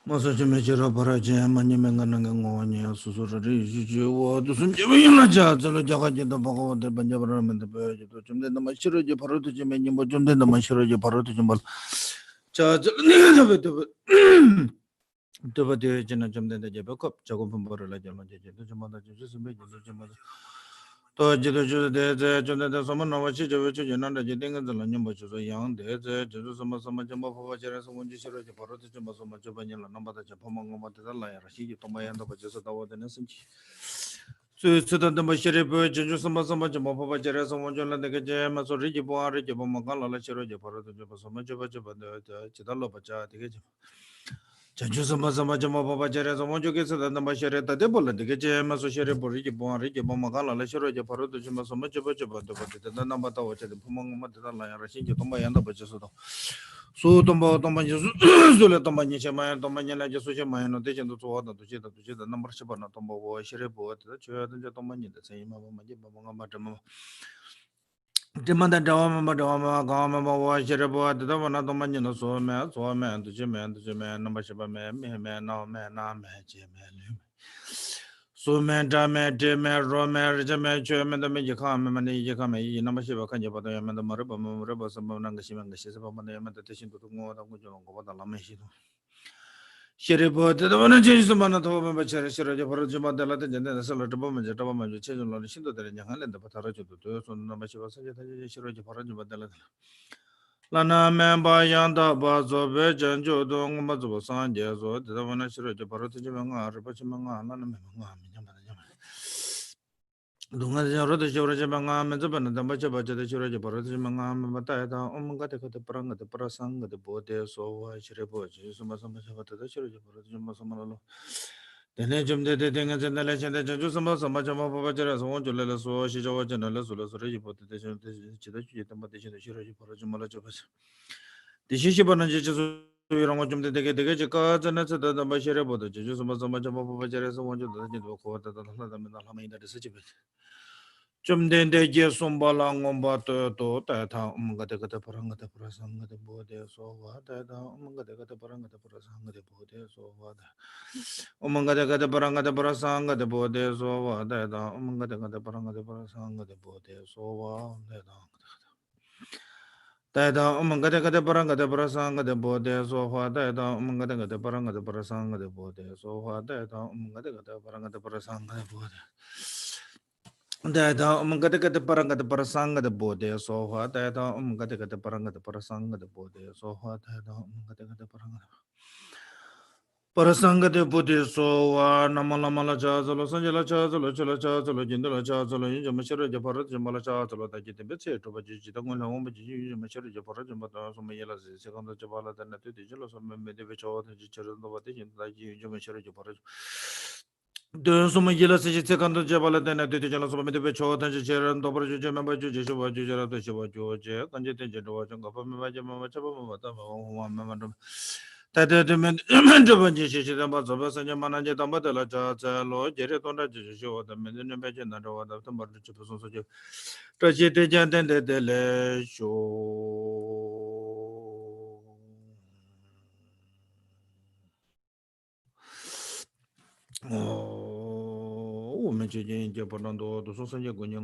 Masajimejara Baraja, Manimanganangoni, Susuri, Juju, the Sunjimina Jazz, the Jagaja, the Bago, the Banjabram, and the Bird, the Mashiro, the Parotijim, and Yamajum, the Mashiro, the Parotijim, Charge, the Jenajam, the Jabakop, Jagopum Borla, the Jamada, just made the to jido de junda someone no wachi jo chu jana de jiding the lanyam bo chu yang de je sama sama jamba pha jara so munji shiro je paro te jamba so ma jo banya la namba da japa manga ma de la ya rashi ji to ma yanda ba jeso da wa de nasin chi su da da ma shire bo je sama sama jamba pha jara so munjo la de je ma so ri ji bo ari je bo ma la la shiro je paro te jamba so ma jo ba de chi da lo ba cha de ge Chanchu sama sama jama baba jare sama joke sa danda ma shere ta de bola de ke ma so shere bori ke bon re ke bon ma kala la shere je paro to jama sama jaba jaba de bote de danda ma ta wache de phumang ma de la ya ra shin je to ma yanda ba je so do so to ma je so le to ma ni che ma to ma ni la je so che ma no de chen to so da to che da number che ba na to bo shere bo de che ya de to ma ni de sai ma ma je ba ma ma de ma Demanda Dama Dama Gama Shirabo, the Dama Domanion, so man, the Jiman, the Jiman, number Shiba man, no man, no man, Jiman. So man, Dame, Deme, Rome, Jame, German, the Majicam, Manijacame, number Shiba Kanya, and the Maraba, Maraba, some Nangashiman, the Shizaba, the meditation to go over the Lamashi. Sheripo, the one change the man at home, but Sheraja for Juma de Latin and the Salat Bowman, the Tobama, the Children on the Shinto, the Yahan, and the Patarajo, the Son Namashiva, Sheraja for Juma de Latin. Lana Mamba Yanda Bazo, Vejan, Jodong, Mazo, Sanja, the one Sheraja for Jimanga, Repachimanga, Lana. Dunga roda shura jabanga menzabana the macha bacha the shura jabara jimanga matata omanga the pranga the prasanga the bote so shrepo suma sama shavata the shura jabara jima samalo the nejum de things and the legend that ju sama sama jama babajara so jula so shi jawa janala sula sura jipote the chida chita mate the shura jabara jimala jabas the shishibana jisu Rangajum de Geka and the Bashara Boda, Jesu Sama Jama Babajara so one to the Jidoko that the Lamina the Sitibet. Chumden de Jesumbalang to Tata Umgata Paranga Prasanga de Bode so what Umgata Paranga Prasanga de Bode so what Umangata Paranga de Prasanga de Bode so what Umgata Paranga de Prasanga de Bode so what Dada Umangata Paranga de Prasanga de Bode so what Umangata Paranga de Prasanga de Bode so what Umgata Paranga de Prasanga de Bode Dada Umgata Paranga de Prasanga de Bode so what Umgata Paranga de Prasanga de Bode so what Umgata Paranga Parasanga de Bode so Namalamala Chazalo Sanjala Chazalo Chula Chazalo Jindala Chazalo Jamashara Japarat Jamala Chazalo Tajit Betsi to Bajitango Homaji Mashara Japarat Jamata Somayela second Jabala than the Dijalo Medivicho the Chicharan like Jamashara Japarat. The Somayela second Jabala than the Dijala Medivicho and Chicharan Dobro Jamaba Jujua Jujara to Shiva Georgia, Conjected Jadua Jangapa Majama Tata the Manjabanji about the Basan Manaja Tamatala Chalo, Jeretonda Jisho, the Medina Bajan and the Tambar Trajete Jantan de Le Show. Oh, Menching Japanando, the Sosanja Gunya,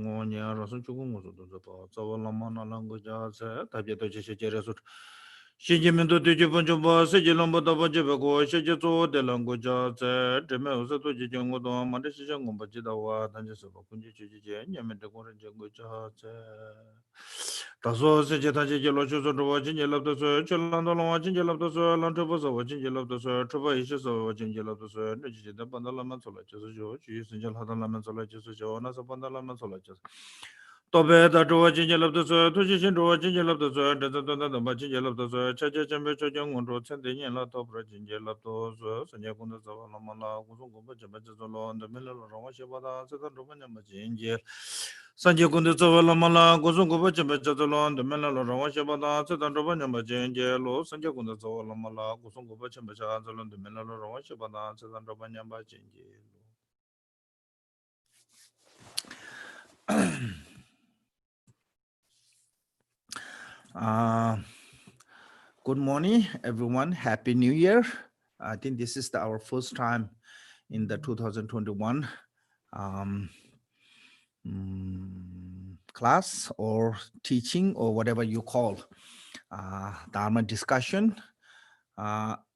Rasan Chukum, the Savala language, Tajato Jeresut. Shijimento de Japanjaba, Sijilamba Bajago, Shijato, the language, Temesa to Jijango, Madishan, Bajidawa, Tanjasaba, Kunji, Yamento Jango, Taso Sejataji Lochos of watching you love the search, Lando watching you love the soil, Lantobos watching you love the search, Issues of watching you love the search, the Pandalaman Solachas, using Jalhadaman Solachas, Jonas of Pandalaman Solachas. Tobe that watching you love the search, position to watching you love the search, the watching you love the search, Chamber Young Road, sending a lot of Rajin Jelaptos, and Yakunda Savanamala, Kuzungo, the Miller of Romashabada, Second Roman Majin. Sanje kunde tsavala mala gozon goba chembe chatalo the mela lo rawa shabada setan roba nyamba jenje lo sanje kunde tsavala mala gozon goba chembe chatalo the mela lo rawa shabada setan roba nyamba jenje uh, good morning everyone, happy new year. I think this is our first time in the 2021 um, class or teaching or whatever you call Dharma discussion. But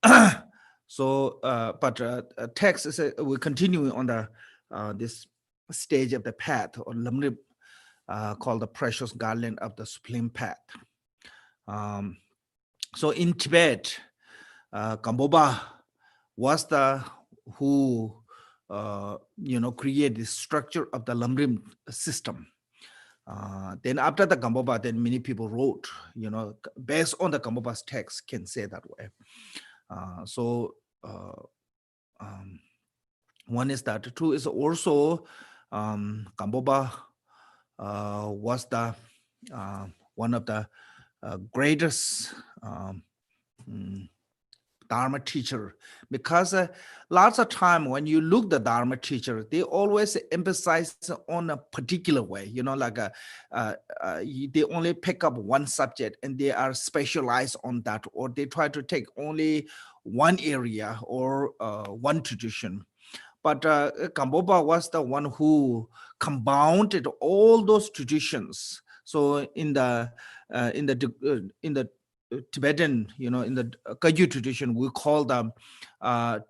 text is we continue on the this stage of the path or lamrim called the precious garland of the sublime path. So in Tibet, Gamboba was the who created the structure of the lamrim system. Then after the Gamboba, then many people wrote, based on the Gamboba's text, can say that way. One is that. Two is also Gamboba was the one of the greatest Dharma teacher, because lots of time when you look the Dharma teacher, they always emphasize on a particular way, they only pick up one subject and they are specialized on that, or they try to take only one area or one tradition. But Gamboba was the one who compounded all those traditions. So in the Tibetan, in the Kagyu tradition, we call them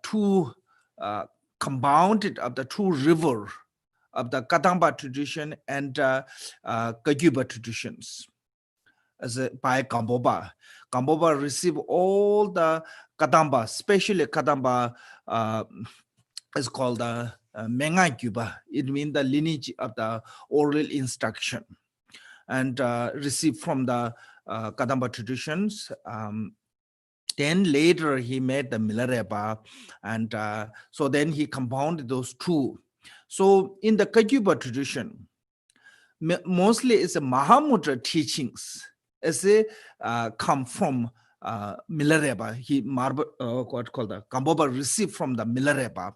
two compounded of the two river of the Kadamba tradition and Kagyuba traditions. By Gamboba. Gamboba received all the Kadamba, especially Kadamba is called the Menga Gyuba. It means the lineage of the oral instruction, and received from the Kadamba traditions. Then later he made the Milarepa, and so then he compounded those two. So in the Kagyuba tradition, mostly it's a Mahamudra teachings as they come from Milarepa. What called the Gamboba received from the Milarepa.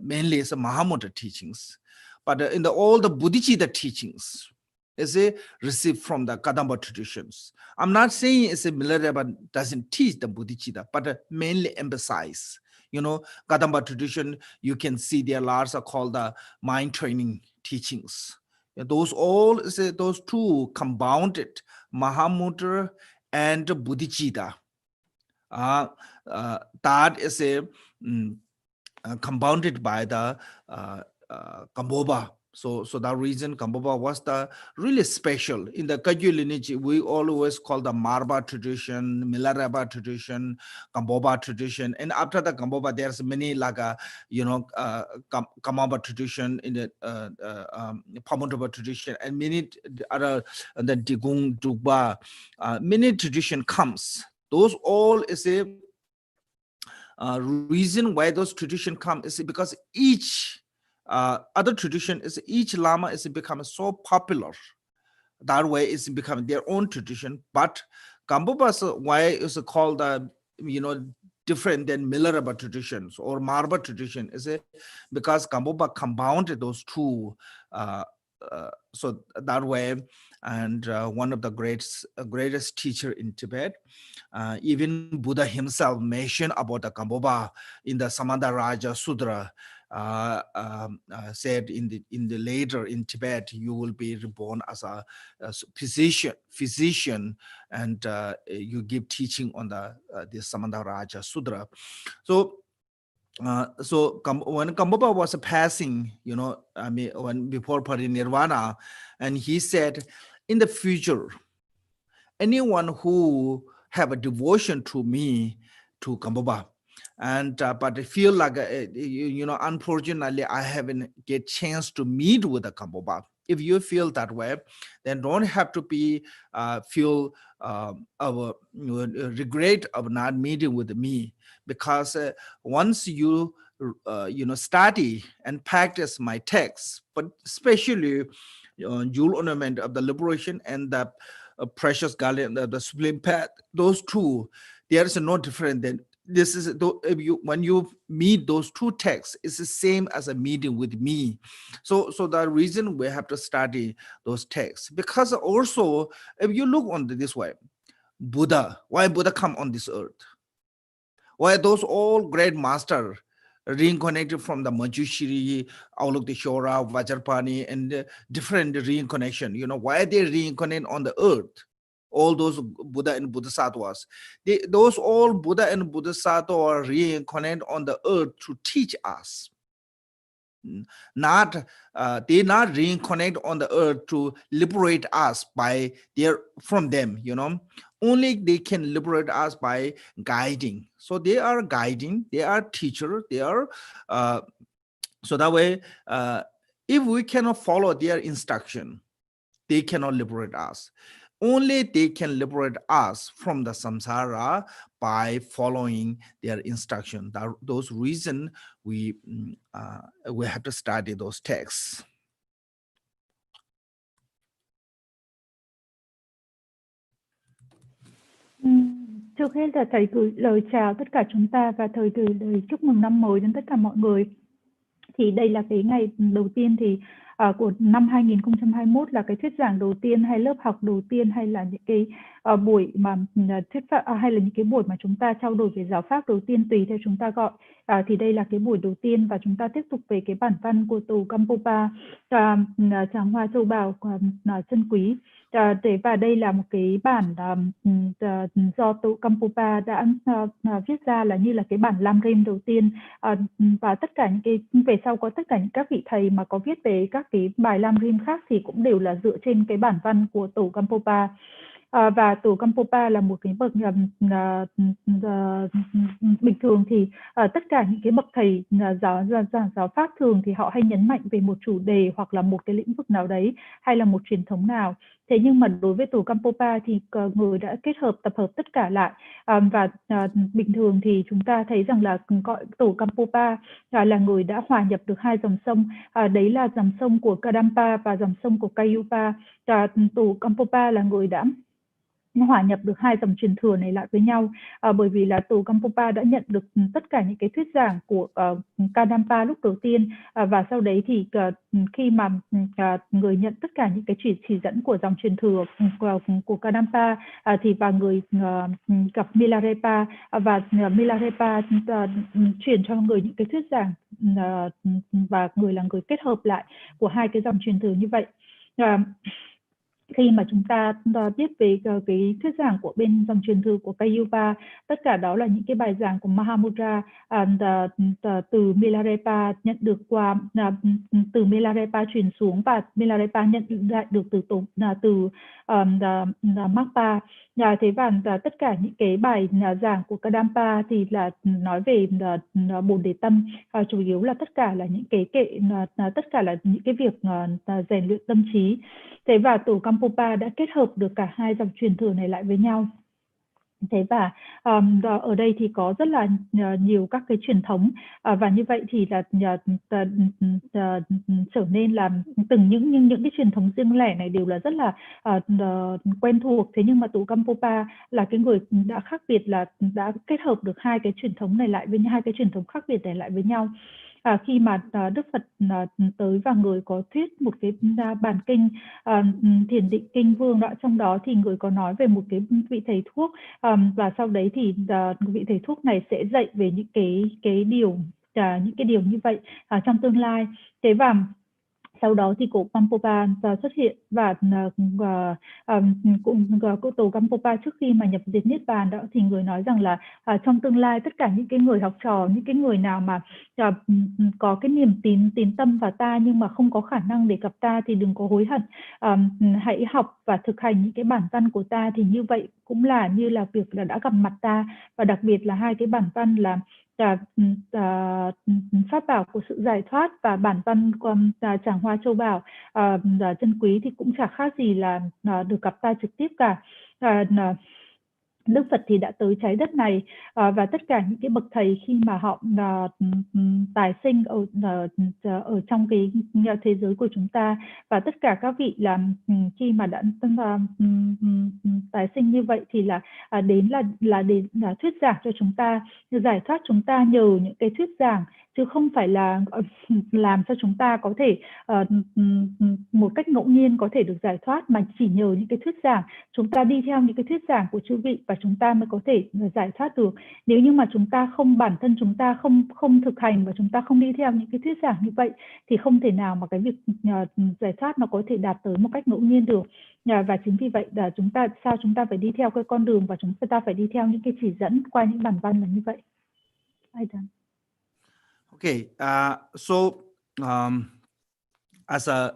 Mainly it's a Mahamudra teachings, but in all the Bodhicitta teachings is received from the Kadamba traditions. I'm not saying it's a Milarepa doesn't teach the Bodhicitta, but mainly emphasize. Kadamba tradition, you can see their lots are called the mind training teachings. Those all those two compounded Mahamudra and Bodhicitta. That is a compounded by the Gamboba. So that reason Gamboba was the really special. In the Kagyu lineage, we always call the Marba tradition, Milarepa tradition, Gamboba tradition. And after the Gamboba, there's many like Gamboba tradition in the Pamuntaba tradition, and many other the Digung Dugba, many tradition comes. Those all is a reason why those tradition come is because each other tradition is each Lama is becoming so popular. That way it's becoming their own tradition. But Gamboba's why is called different than Milarepa traditions or Marba tradition is because Gamboba compounded those two. So that way, and one of the greatest teacher in Tibet. Even Buddha himself mentioned about the Gamboba in the Samantarraja Sutra. Said in the later in Tibet, you will be reborn as a physician, and you give teaching on the Samantarraja Sutra. So when Gamboba was passing, when before parinirvana, and he said, in the future, anyone who have a devotion to me, to Gamboba, and but I feel like unfortunately I haven't get chance to meet with the Gamboba. If you feel that way, then don't have to be feel regret of not meeting with me, because once you study and practice my text, but especially jewel ornament of the liberation and the precious garland, the sublime path, those two, there is no different than this is when you meet those two texts, it's the same as a meeting with me. So the reason we have to study those texts, because also if you look on this way, why Buddha come on this earth? Why those all great master reincarnated from the Manjushri, Avalokiteshvara, Vajrapani, and different reincarnation. Why they reincarnate on the earth? All those Buddha and Bodhisattvas, those all Buddha and Bodhisattva are reincarnate on the earth to teach us. Not they not reincarnate on the earth to liberate us from them. Only they can liberate us by guiding. So they are guiding, they are teacher, they are so that way if we cannot follow their instruction, they cannot liberate us. Only they can liberate us from the samsara by following their instruction. Those reasons we have to study those texts. Trước hết là thầy gửi lời chào tất cả chúng ta và thầy gửi lời chúc mừng năm mới đến tất cả mọi người. Thì đây là cái ngày đầu tiên thì của năm 2021, là cái thuyết giảng đầu tiên hay lớp học đầu tiên, hay là những cái buổi mà thuyết pháp hay là những cái buổi mà chúng ta trao đổi về giáo pháp đầu tiên, tùy theo chúng ta gọi. Thì đây là cái buổi đầu tiên và chúng ta tiếp tục về cái bản văn của tổ Kampopa, tràng hoa châu bào chân quý. Và đây là một cái bản do tổ Kampopa đã viết ra, là như là cái bản Lam Rim đầu tiên, và tất cả những cái về sau có tất cả những các vị thầy mà có viết về các cái bài Lam Rim khác thì cũng đều là dựa trên cái bản văn của tổ Kampopa. Và tổ Kampopa là một cái bậc bình thường thì tất cả những cái bậc thầy giáo pháp thường thì họ hay nhấn mạnh về một chủ đề hoặc là một cái lĩnh vực nào đấy hay là một truyền thống nào. Thế nhưng mà đối với tổ Kampopa thì người đã tập hợp tất cả lại, và bình thường thì chúng ta thấy rằng là gọi tổ Kampopa là người đã hòa nhập được hai dòng sông, đấy là dòng sông của Kadampa và dòng sông của Kayupa. Tổ Kampopa là người đã hòa nhập được hai dòng truyền thừa này lại với nhau, bởi vì là tổ Kampopa đã nhận được tất cả những cái thuyết giảng của Kadampa lúc đầu tiên, và sau đấy thì khi mà người nhận tất cả những cái chỉ dẫn của dòng truyền thừa của Kadampa thì và người gặp Milarepa, và Milarepa truyền cho người những cái thuyết giảng, và người là người kết hợp lại của hai cái dòng truyền thừa như vậy. Khi mà chúng ta biết về cái thuyết giảng của bên dòng truyền thừa của Kayupa, tất cả đó là những cái bài giảng của Mahamudra từ Milarepa nhận được qua từ Milarepa truyền xuống, và Milarepa nhận lại được từ Magpa. Thế và tất cả những cái bài giảng của Kadampa thì là nói về bổn đề tâm, chủ yếu là tất cả là những cái tất cả là những cái việc rèn luyện tâm trí. Thế và tổ Kampopa đã kết hợp được cả hai dòng truyền thừa này lại với nhau. Thế và ở đây thì có rất là nhiều các cái truyền thống, và như vậy thì là trở nên là những cái truyền thống riêng lẻ này đều là rất là quen thuộc. Thế nhưng mà tổ Kampopa là cái người đã khác biệt, là đã kết hợp được hai cái truyền thống này lại với hai cái truyền thống khác biệt này lại với nhau. Khi mà Đức Phật tới và người có thuyết một cái bản kinh Thiền Định Kinh Vương đó, trong đó thì người có nói về một cái vị thầy thuốc, và sau đấy thì vị thầy thuốc này sẽ dạy về những cái điều như vậy trong tương lai. Thế và sau đó thì cổ Kampopa xuất hiện, và tổ Kampopa trước khi mà nhập diệt Niết Bàn đó thì người nói rằng là trong tương lai tất cả những cái người học trò, những cái người nào mà có cái niềm tín tâm vào ta nhưng mà không có khả năng để gặp ta thì đừng có hối hận, hãy học và thực hành những cái bản văn của ta, thì như vậy cũng là như là việc là đã gặp mặt ta. Và đặc biệt là hai cái bản văn là pháp bảo của sự giải thoát và bản văn tràng hoa châu bào chân quý thì cũng chả khác gì là được gặp ta trực tiếp cả. Đức Phật thì đã tới trái đất này, và tất cả những cái bậc thầy khi mà họ tái sinh ở trong cái thế giới của chúng ta, và tất cả các vị là khi mà đã tái sinh như vậy thì là đến thuyết giảng cho chúng ta, giải thoát chúng ta nhờ những cái thuyết giảng, chứ không phải là làm cho chúng ta có thể một cách ngẫu nhiên có thể được giải thoát, mà chỉ nhờ những cái thuyết giảng. Chúng ta đi theo những cái thuyết giảng của chư vị và chúng ta mới có thể giải thoát được. Nếu như mà chúng ta bản thân chúng ta không thực hành và chúng ta không đi theo những cái thuyết giảng như vậy thì không thể nào mà cái việc giải thoát nó có thể đạt tới một cách ngẫu nhiên được. Và chính vì vậy là chúng ta phải đi theo cái con đường và chúng ta phải đi theo những cái chỉ dẫn qua những bản văn là như vậy. Okay, so as a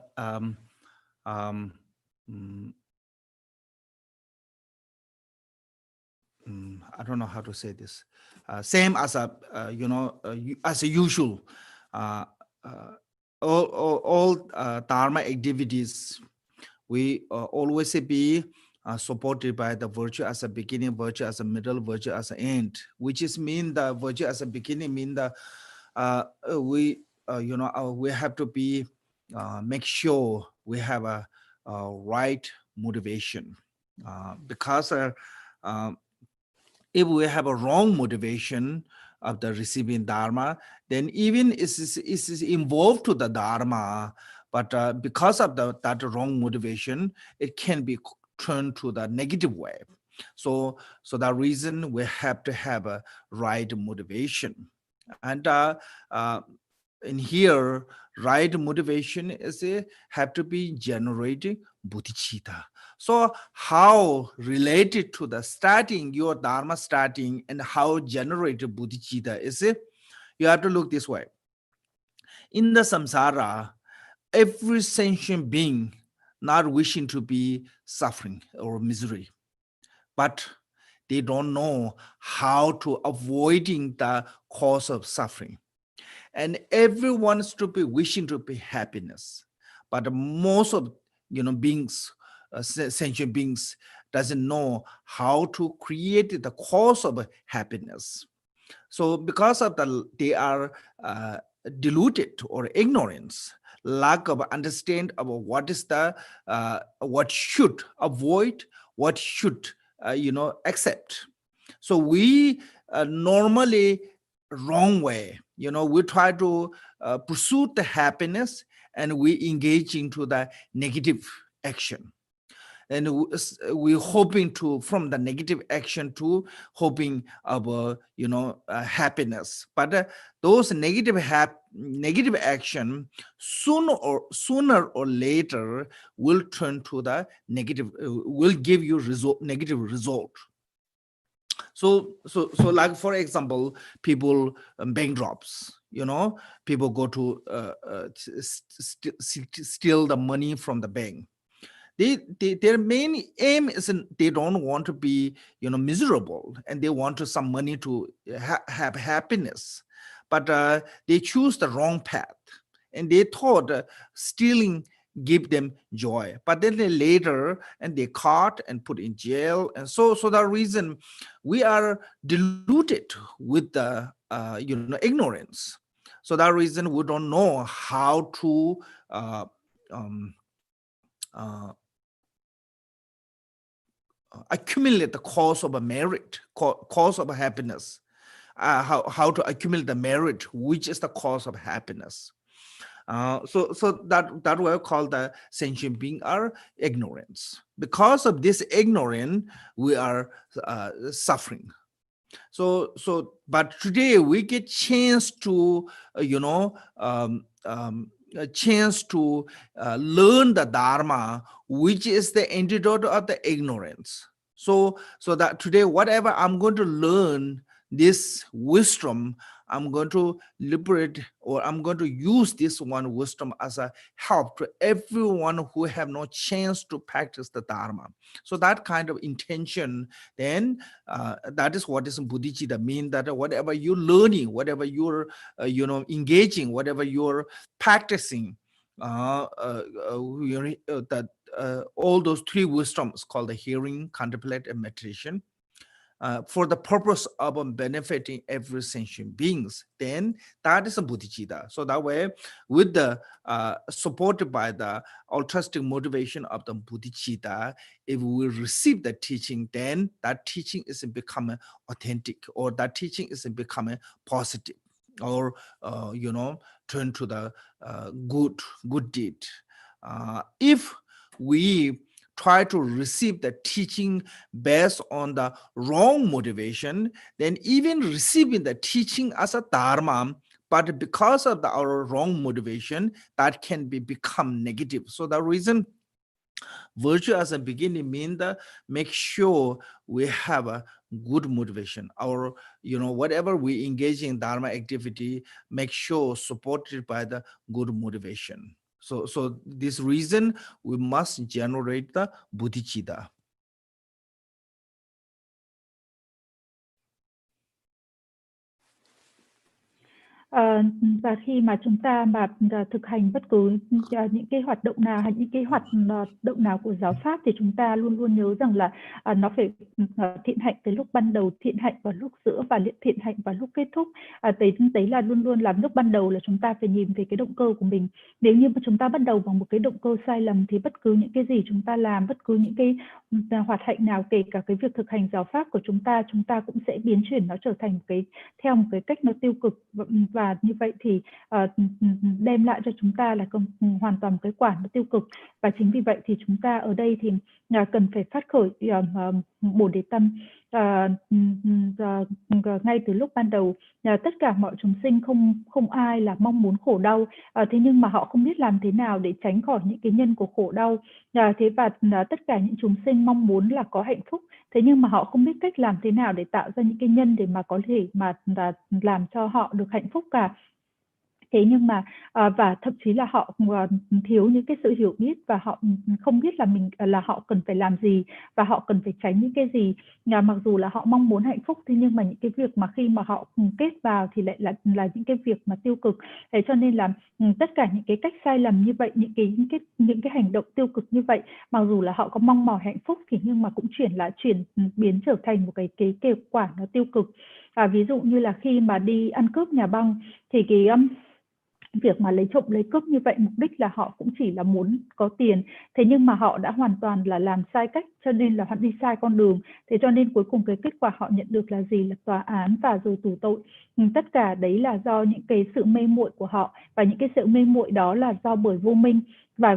I don't know how to say this. Same as a as a usual, all dharma activities, we always be supported by the virtue as a beginning, virtue as a middle, virtue as an end, which is mean the virtue as a beginning mean the we have to be make sure we have a right motivation, because if we have a wrong motivation of the receiving dharma, then even is involved to the dharma, but because of that wrong motivation, it can be turned to the negative way. So that reason we have to have a right motivation, and in here, right motivation is have to be generating bodhicitta. So how related to the starting, your dharma starting, and how generated bodhicitta is it? You have to look this way. In the samsara, every sentient being not wishing to be suffering or misery, but they don't know how to avoiding the cause of suffering. And everyone's to be wishing to be happiness, but most of beings, sentient beings, doesn't know how to create the cause of happiness. So because of they are deluded or ignorance, lack of understand about what is the what should avoid, what should accept. So we normally wrong way, we try to pursue the happiness, and we engage into the negative action, and we hoping to from the negative action to hoping of happiness, but those negative action sooner or later will turn to the negative, will give you negative result. So like for example, people bankrupt, people go to steal the money from the bank. Their main aim is they don't want to be miserable, and they want to some money to have happiness, but they choose the wrong path, and they thought stealing give them joy, but then they later and they caught and put in jail. And so that reason we are deluded with the ignorance. So that reason we don't know how to accumulate the cause of a merit, cause of happiness, how to accumulate the merit, which is the cause of happiness. So that we call the sentient being are ignorance. Because of this ignorance, we are suffering. So but today we get chance to a chance to learn the dharma, which is the antidote of the ignorance. So that today whatever I'm going to learn, this wisdom, I'm going to liberate, or I'm going to use this one wisdom as a help to everyone who have no chance to practice the dharma. So that kind of intention, then that is what is bodhicitta mean, that whatever you're learning, whatever you're engaging, whatever you're practicing, that all those three wisdoms called the hearing, contemplate, and meditation, for the purpose of benefiting every sentient beings, then that is a bodhicitta. So that way, with the supported by the altruistic motivation of the bodhicitta, if we receive the teaching, then that teaching is becoming authentic, or that teaching is becoming positive, or turn to the good deed. If we try to receive the teaching based on the wrong motivation, then even receiving the teaching as a dharma, but because of our wrong motivation, that can become negative. So the reason virtue as a beginning means that make sure we have a good motivation, or whatever we engage in dharma activity, make sure supported by the good motivation. So this reason we must generate the bodhicitta. Và khi mà chúng ta thực hành bất cứ những cái hoạt động nào hay những cái hoạt động nào của giáo pháp, thì chúng ta luôn luôn nhớ rằng là nó phải thiện hạnh từ lúc ban đầu, thiện hạnh vào lúc giữa và thiện hạnh vào lúc kết thúc. Đấy là luôn luôn làm lúc ban đầu là chúng ta phải nhìn về cái động cơ của mình. Nếu như mà chúng ta bắt đầu bằng một cái động cơ sai lầm thì bất cứ những cái gì chúng ta làm, bất cứ những cái hoạt hạnh nào, kể cả cái việc thực hành giáo pháp của chúng ta cũng sẽ biến chuyển nó trở thành theo một cái cách nó tiêu cực, và như vậy thì đem lại cho chúng ta là hoàn toàn cái quả nó tiêu cực. Và chính vì vậy thì chúng ta ở đây thì cần phải phát khởi bồ đề tâm ngay từ lúc ban đầu. Tất cả mọi chúng sinh không ai là mong muốn khổ đau, thế nhưng mà họ không biết làm thế nào để tránh khỏi những cái nhân của khổ đau. Thế và tất cả những chúng sinh mong muốn là có hạnh phúc, thế nhưng mà họ không biết cách làm thế nào để tạo ra những cái nhân để mà có thể mà làm cho họ được hạnh phúc cả. Thế nhưng mà và thậm chí là họ thiếu những cái sự hiểu biết, và họ không biết là họ cần phải làm gì và họ cần phải tránh những cái gì. Mặc dù là họ mong muốn hạnh phúc, thế nhưng mà những cái việc mà khi mà họ kết vào thì lại là những cái việc mà tiêu cực. Thế cho nên là tất cả những cái cách sai lầm như vậy, những cái hành động tiêu cực như vậy, mặc dù là họ có mong mỏi hạnh phúc thì nhưng mà cũng biến trở thành một cái kết quả nó tiêu cực. Ví dụ như là khi mà đi ăn cướp nhà băng thì cái việc mà lấy trộm lấy cướp như vậy, mục đích là họ cũng chỉ là muốn có tiền, thế nhưng mà họ đã hoàn toàn là làm sai cách, cho nên là họ đi sai con đường. Thế cho nên cuối cùng cái kết quả họ nhận được là gì? Là tòa án và rồi tù tội. Tất cả đấy là do những cái sự mê muội của họ, và những cái sự mê muội đó là do bởi vô minh. Và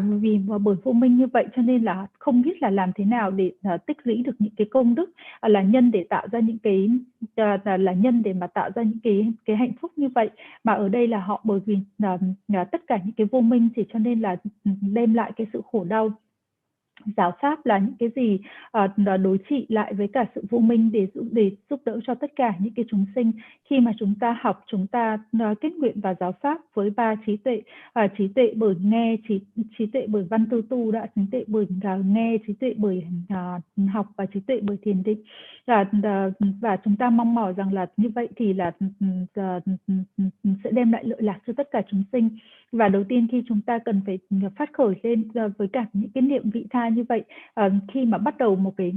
bởi vô minh như vậy cho nên là không biết là làm thế nào để tích lũy được những cái công đức là nhân để tạo ra những cái là nhân để mà tạo ra những cái hạnh phúc như vậy. Mà ở đây là họ bởi vì tất cả những cái vô minh thì cho nên là đem lại cái sự khổ đau. Giáo pháp là những cái gì? Đối trị lại với cả sự vô minh để giúp đỡ cho tất cả những cái chúng sinh. Khi mà chúng ta học, chúng ta kết nguyện vào giáo pháp với 3 trí tuệ. Trí tuệ bởi nghe, trí tuệ bởi văn tư tu, trí tuệ bởi nghe, trí tuệ bởi học, và trí tuệ bởi thiền định. Và chúng ta mong mỏi rằng là như vậy thì là sẽ đem lại lợi lạc cho tất cả chúng sinh. Và đầu tiên khi chúng ta cần phải phát khởi lên với cả những cái niệm vị tha như vậy, khi mà bắt đầu một cái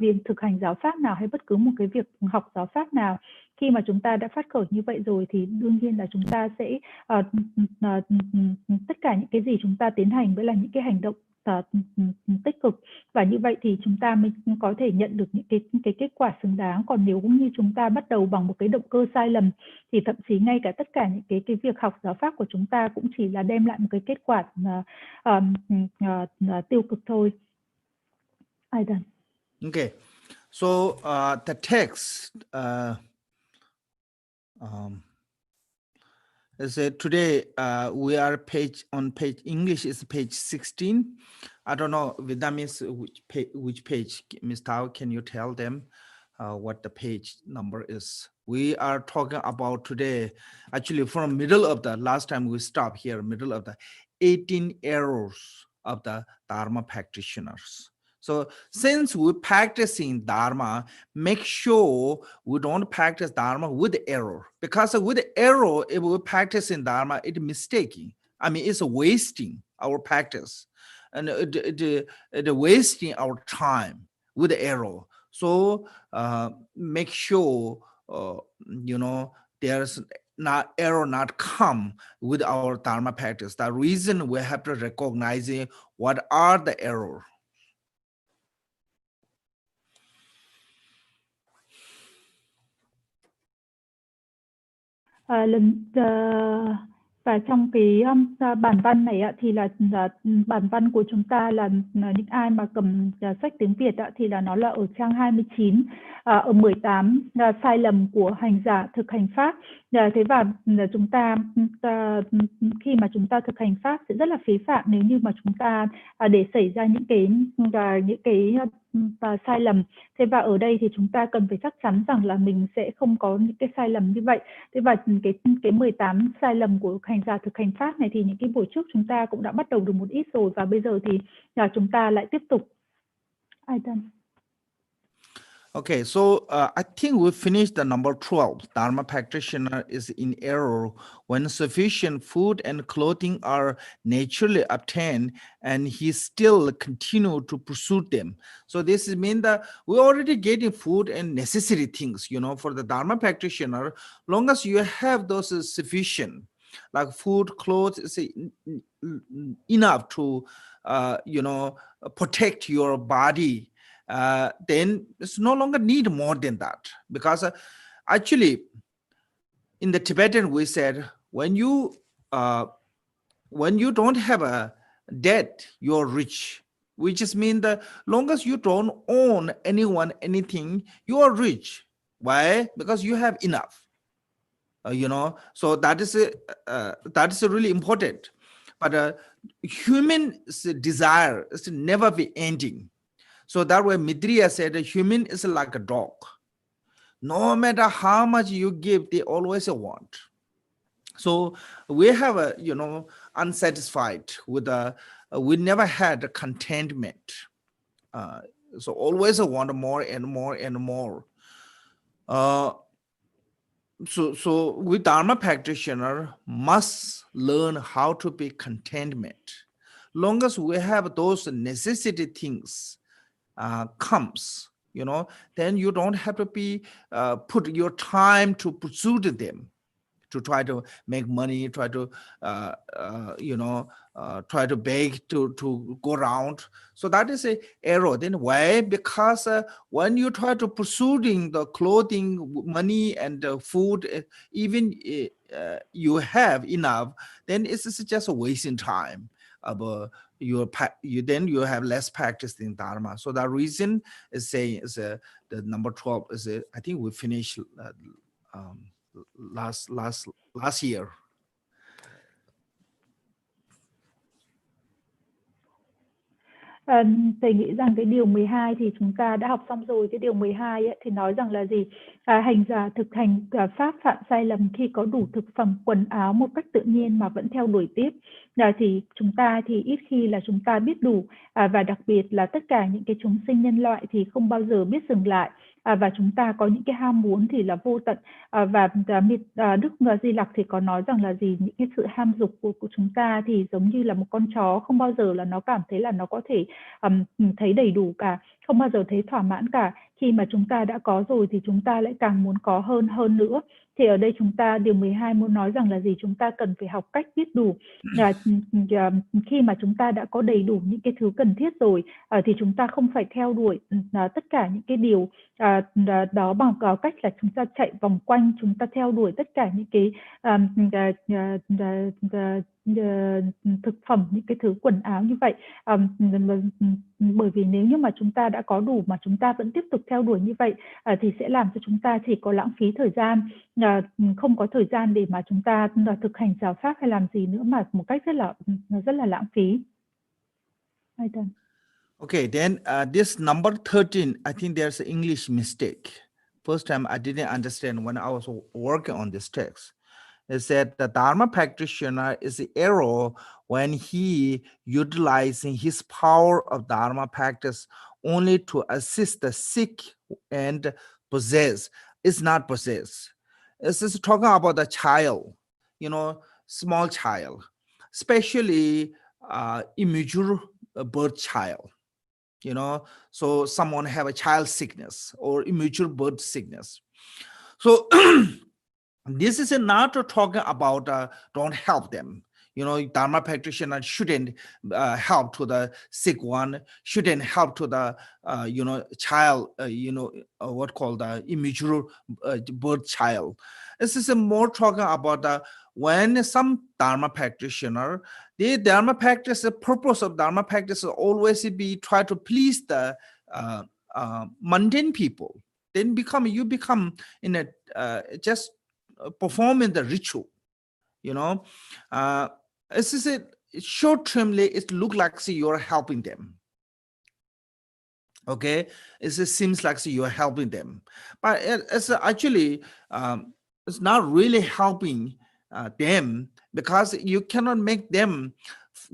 việc thực hành giáo pháp nào, hay bất cứ một cái việc học giáo pháp nào, khi mà chúng ta đã phát khởi như vậy rồi thì đương nhiên là chúng ta sẽ tất cả những cái gì chúng ta tiến hành với là những cái hành động tích cực, và như vậy thì chúng ta mới có thể nhận được những cái kết quả xứng đáng. Còn nếu cũng như chúng ta bắt đầu bằng một cái động cơ sai lầm thì thậm chí ngay cả tất cả những cái việc học giáo pháp của chúng ta cũng chỉ là đem lại một cái kết quả tiêu cực thôi. I done. Okay, so the text is today we are on page English is page 16. I don't know Vietnamese which page. Ms. Tao, can you tell them what the page number is? We are talking about today, actually from middle of the last time we stopped here, middle of the 18 errors of the Dharma practitioners. So since we're practicing Dharma, make sure we don't practice Dharma with error. Because with error, if we're practicing Dharma, it's mistaking. I mean, it's wasting our practice. And it wasting our time with error. So make sure, there's not error not come with our Dharma practice. The reason we have to recognize what are the error. Và trong cái bản văn này thì là bản văn của chúng ta là những ai mà cầm sách tiếng Việt thì là nó là ở trang 29, ở 18 sai lầm của hành giả thực hành pháp. Thế và chúng ta khi mà chúng ta thực hành pháp sẽ rất là phí phạm nếu như mà chúng ta để xảy ra những cái sai lầm. Thế và ở đây thì chúng ta cần phải chắc chắn rằng là mình sẽ không có những cái sai lầm như vậy. Thế và cái 18 sai lầm của hành giả thực hành pháp này thì những cái buổi trước chúng ta cũng đã bắt đầu được một ít rồi, và bây giờ thì chúng ta lại tiếp tục. Okay, so I think we finished the number 12. Dharma practitioner is in error when sufficient food and clothing are naturally obtained and he still continue to pursue them. So this means that we're already getting food and necessary things, for the Dharma practitioner, long as you have those is sufficient, like food, clothes, is enough to, protect your body, then it's no longer need more than that. Because actually, in the Tibetan, we said when you don't have a debt, you're rich. Which just means that long as you don't own anyone anything, you are rich. Why? Because you have enough. So that is really important. But human desire is never be ending. So that way Midriya said a human is like a dog. No matter how much you give, they always want. So we have unsatisfied with we never had a contentment. So always want more and more and more. So with Dharma practitioner must learn how to be contentment. Long as we have those necessity things comes, then you don't have to be put your time to pursue them, to try to make money, try to try to beg to go around. So that is a error. Then why? Because when you try to pursuing the clothing, money, and food, even you have enough, then it's just a wasting time. You have less practice in Dharma. So that reason is saying is the number 12 is I think we finished last year. Thầy nghĩ rằng cái điều 12 thì chúng ta đã học xong rồi. Cái điều 12 ấy, thì nói rằng là gì? Hành giả thực hành pháp phạm sai lầm khi có đủ thực phẩm, quần áo một cách tự nhiên mà vẫn theo đuổi tiếp. Thì chúng ta thì ít khi là chúng ta biết đủ, và đặc biệt là tất cả những cái chúng sinh nhân loại thì không bao giờ biết dừng lại. Và chúng ta có những cái ham muốn thì là vô tận. Và Đức Di Lặc thì có nói rằng là gì? Những cái sự ham dục của chúng ta thì giống như là một con chó, không bao giờ là nó cảm thấy là nó có thể thấy đầy đủ cả, không bao giờ thấy thỏa mãn cả. Khi mà chúng ta đã có rồi thì chúng ta lại càng muốn có hơn nữa. Thì ở đây chúng ta điều 12 muốn nói rằng là gì? Chúng ta cần phải học cách biết đủ. Khi mà chúng ta đã có đầy đủ những cái thứ cần thiết rồi thì chúng ta không phải theo đuổi tất cả những cái điều đó bằng cách là chúng ta chạy vòng quanh, chúng ta theo đuổi tất cả những cái thực phẩm, những cái thứ quần áo như vậy. Bởi vì nếu như mà chúng ta đã có đủ mà chúng ta vẫn tiếp tục theo đuổi như vậy thì sẽ làm cho chúng ta chỉ có lãng phí thời gian, không có thời gian để mà chúng ta thực hành giáo pháp hay làm gì nữa, mà một cách rất là lãng phí. Okay, then this number 13, I think there's an English mistake. First time I didn't understand when I was working on this text. It said the Dharma practitioner is the error when he utilizing his power of Dharma practice only to assist the sick and possessed. It's not possessed. It's just talking about the child, small child, especially immature birth child. So someone have a child sickness or immature birth sickness. So this is not talking about don't help them. Dharma practitioner shouldn't help to the sick one, shouldn't help to the child, what called the immature birth child. This is more talking about when some Dharma practitioner, the Dharma practice, the purpose of Dharma practice will always be try to please the mundane people. Then you become in a just performing the ritual, you know. This is it. Short termly, it look like you're helping them. Okay, it seems like you're helping them, but it's actually it's not really helping them, because you cannot make them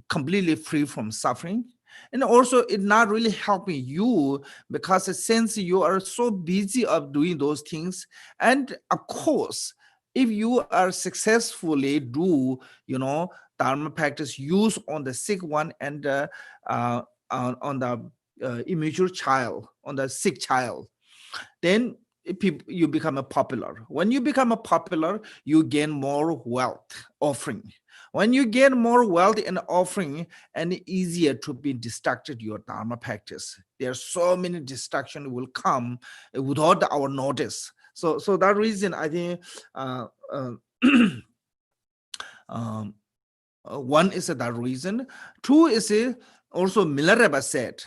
completely free from suffering. And also it's not really helping you, because since you are so busy of doing those things. And of course, if you are successfully do, you know, Dharma practice use on the sick one and on the immature child, on the sick child, then you become a popular. When you become a popular, you gain more wealth offering. When you get more wealth and offering, and easier to be distracted your Dharma practice. There are so many distractions will come without our notice. So that reason, I think one is that reason. Two is also Milarepa said,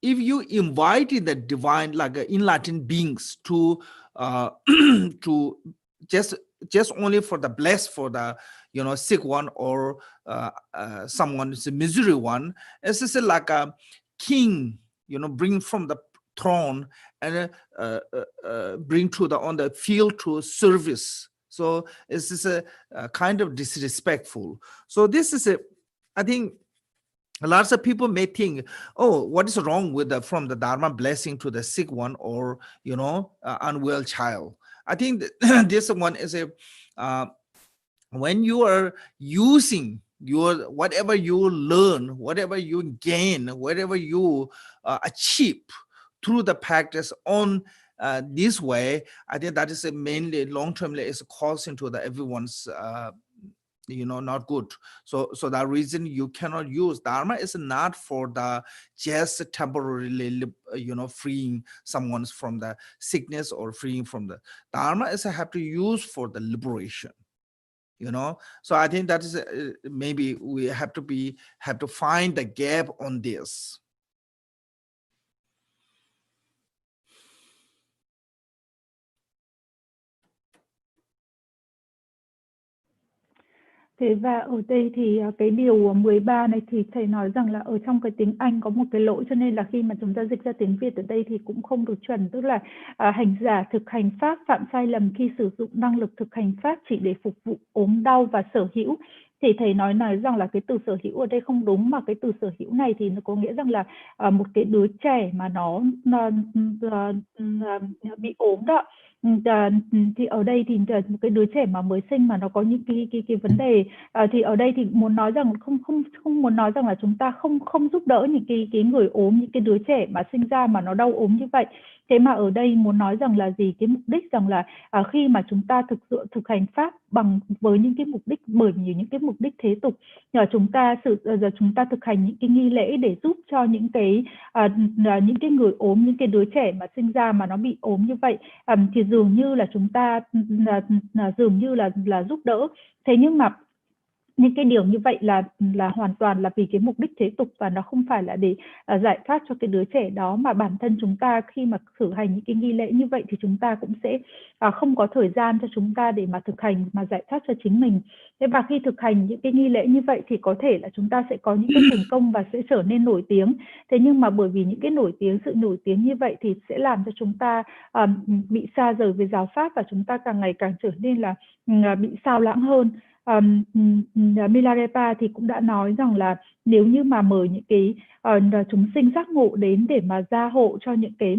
if you invite the divine, like enlightened beings, to to just only for the blessed, for the, you know, sick one, or someone is a misery one, this is like a king, you know, bring from the throne and bring to the on the field to service. So this is a kind of disrespectful. So this is I think lots of people may think, oh, what is wrong with from the Dharma blessing to the sick one, or, you know, unwell child. I think that this one is when you are using your whatever you learn, whatever you gain, whatever you achieve through the practice on this way, I think that is mainly long-term is causing to the everyone's you know, not good. So that reason you cannot use Dharma is not for the just temporarily, you know, freeing someone from the sickness or freeing from the Dharma is have to use for the liberation, you know. So I think that is maybe we have to find the gap on this. Thế và ở đây thì cái điều 13 này thì thầy nói rằng là ở trong cái tiếng Anh có một cái lỗi, cho nên là khi mà chúng ta dịch ra tiếng Việt ở đây thì cũng không được chuẩn, tức là hành giả thực hành pháp phạm sai lầm khi sử dụng năng lực thực hành pháp chỉ để phục vụ ốm đau và sở hữu. Thì thầy nói rằng là cái từ sở hữu ở đây không đúng, mà cái từ sở hữu này thì nó có nghĩa rằng là một cái đứa trẻ mà nó bị ốm đó. Thì ở đây thì một cái đứa trẻ mà mới sinh mà nó có những cái vấn đề, thì ở đây thì muốn nói rằng không muốn nói rằng là chúng ta không giúp đỡ những cái người ốm, những cái đứa trẻ mà sinh ra mà nó đau ốm như vậy. Thế mà ở đây muốn nói rằng là gì? Cái mục đích rằng là khi mà chúng ta thực hành pháp với những cái mục đích, bởi vì những cái mục đích thế tục, chúng ta thực hành những cái nghi lễ để giúp cho những cái người ốm, những cái đứa trẻ mà sinh ra mà nó bị ốm như vậy, thì dường như là chúng ta dường như là giúp đỡ. Thế nhưng mà những cái điều như vậy là hoàn toàn là vì cái mục đích thế tục, và nó không phải là để giải thoát cho cái đứa trẻ đó, mà bản thân chúng ta khi mà thực hành những cái nghi lễ như vậy thì chúng ta cũng sẽ không có thời gian cho chúng ta để mà thực hành, mà giải thoát cho chính mình. Thế và khi thực hành những cái nghi lễ như vậy thì có thể là chúng ta sẽ có những cái thành công và sẽ trở nên nổi tiếng. Thế nhưng mà bởi vì những cái sự nổi tiếng như vậy thì sẽ làm cho chúng ta bị xa rời về giáo pháp, và chúng ta càng ngày càng trở nên là bị sao lãng hơn. Milarepa thì cũng đã nói rằng là nếu như mà mời những cái chúng sinh giác ngộ đến để mà gia hộ cho những cái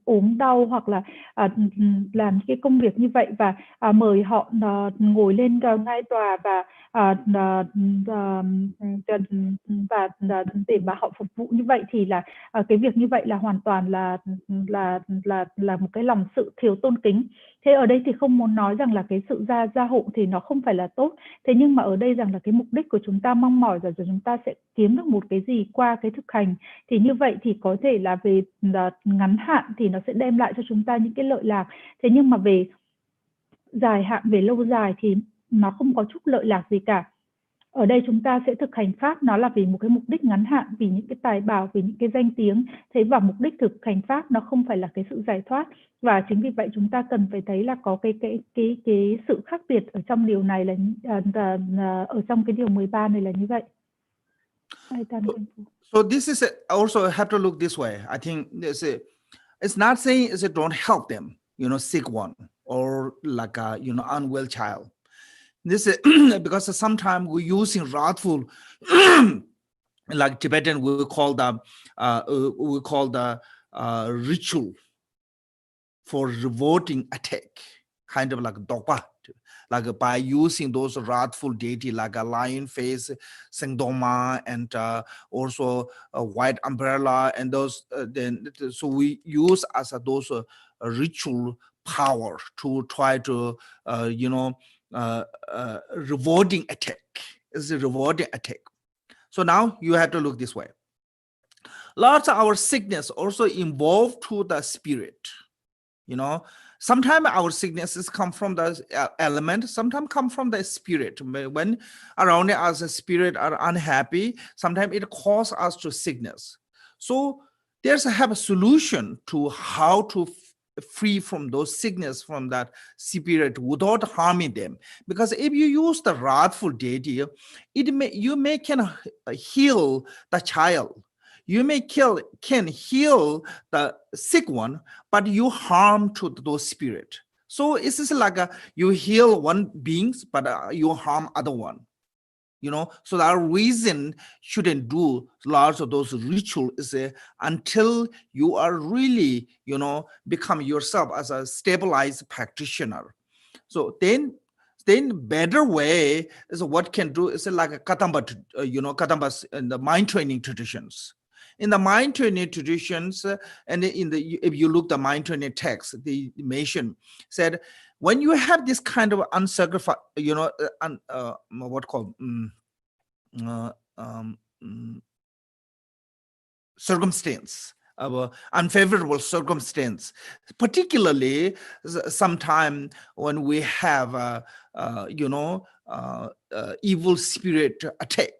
ốm đau, hoặc là làm những cái công việc như vậy, và mời họ ngồi lên ngai tòa và để mà họ phục vụ như vậy, thì là cái việc như vậy là hoàn toàn là một cái lòng sự thiếu tôn kính. Thế ở đây thì không muốn nói rằng là cái sự gia hộ thì nó không phải là tốt. Thế nhưng mà ở đây rằng là cái mục đích của chúng ta mong mỏi rằng chúng ta sẽ kiếm được một cái gì qua cái thực hành, thì như vậy thì có thể là về ngắn hạn thì nó sẽ đem lại cho chúng ta những cái lợi lạc. Thế nhưng mà về dài hạn về lâu dài thì nó không có chút lợi lạc gì cả. Ở đây chúng ta sẽ thực hành pháp nó là vì một cái mục đích ngắn hạn, vì những cái tài bảo, vì những cái danh tiếng. Thế và mục đích thực hành pháp nó không phải là cái sự giải thoát. Và chính vì vậy chúng ta cần phải thấy là có cái sự khác biệt ở trong điều này là ở trong cái điều 13 này là như vậy. So this is also have to look this way. I think it's not saying is it don't help them, sick one or like a unwell child. This is because sometimes we're using wrathful, like Tibetan we call the ritual for revolting attack, kind of like dokpa, like by using those wrathful deity like a lion face, Sengdoma, and also a white umbrella, and those so we use as those ritual power to try to rewarding attack. It's a rewarding attack. So now you have to look this way. Lots of our sickness also involved to the spirit. Sometimes our sicknesses come from the element, sometimes come from the spirit. When around us, the spirit are unhappy, sometimes it causes us to sickness. So there's have a solution to how to free from those sickness from that spirit without harming them. Because if you use the wrathful deity, you may can heal the child. You may can heal the sick one, but you harm to those spirit. So it's just like you heal one beings, but you harm other one. So that reason shouldn't do lots of those rituals until you are really, become yourself as a stabilized practitioner. So then better way is what can do is like a katamba, katambas in the mind training traditions. In the mind training traditions, and if you look the mind training text, the mention said when you have this kind of unsacrificed, what called circumstance, unfavorable circumstance, particularly sometime when we have evil spirit attack.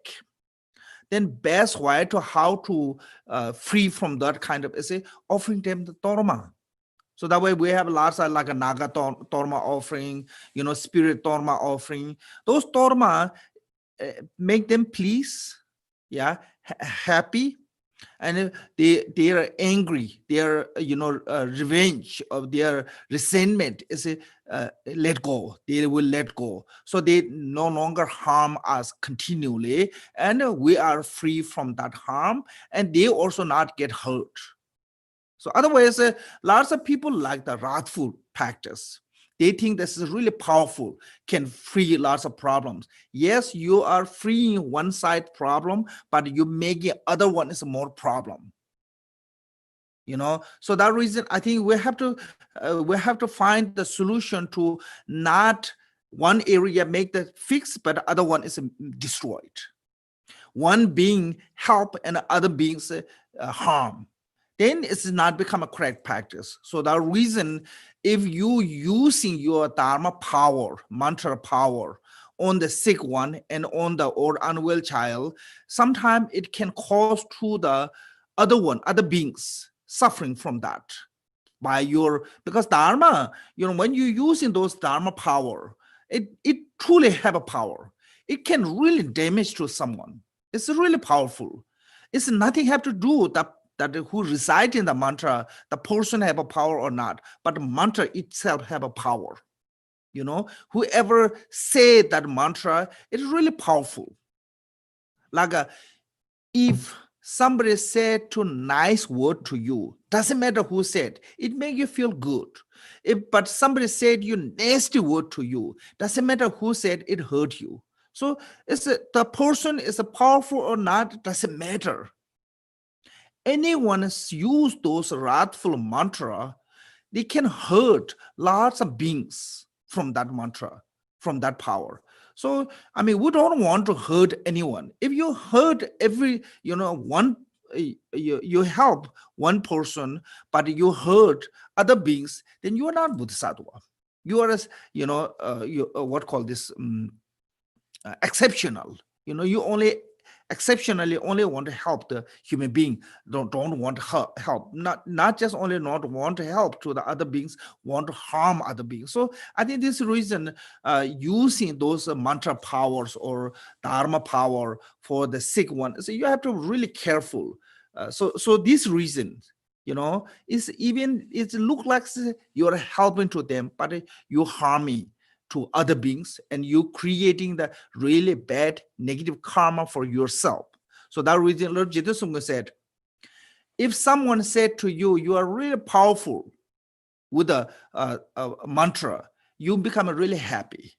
Then best way to how to free from that kind of is offering them the torma. So that way we have lots of like a naga torma offering, spirit torma offering. Those torma make them please, happy, and they are angry. Their revenge of their resentment is let go. They will let go, so they no longer harm us continually, and we are free from that harm, and they also not get hurt. So otherwise, lots of people like the wrathful practice. They think this is really powerful, can free lots of problems. Yes, you are freeing one side problem, but you making other one is more problem. So that reason, I think we have to find the solution to not one area make the fix, but other one is destroyed. One being help and other beings harm. Then it's not become a correct practice. So the reason, if you using your dharma power, mantra power on the sick one and on the or unwell child, sometimes it can cause to the other beings suffering from that because dharma, when you're using those dharma power, it truly have a power. It can really damage to someone. It's really powerful. It's nothing have to do with that who reside in the mantra, the person have a power or not, but the mantra itself have a power. Whoever say that mantra, it's really powerful. Like if somebody said to nice word to you, doesn't matter who said, it make you feel good. But somebody said you nasty word to you, doesn't matter who said, it hurt you. So the person is powerful or not, doesn't matter. Anyone use those wrathful mantra, they can hurt lots of beings from that mantra, from that power. So, we don't want to hurt anyone. If you hurt one, you help one person, but you hurt other beings, then you are not bodhisattva. You are, what call this, exceptional. You only exceptionally only want to help the human being, don't want help, not just only not want to help to the other beings, want to harm other beings. So I think this reason, using those mantra powers or dharma power for the sick one, so you have to really careful. So this reason, is even it look like you're helping to them, but you harming to other beings, and you creating the really bad negative karma for yourself. So that reason Lord Jiddu Sangha said, if someone said to you, you are really powerful with a mantra, you become really happy.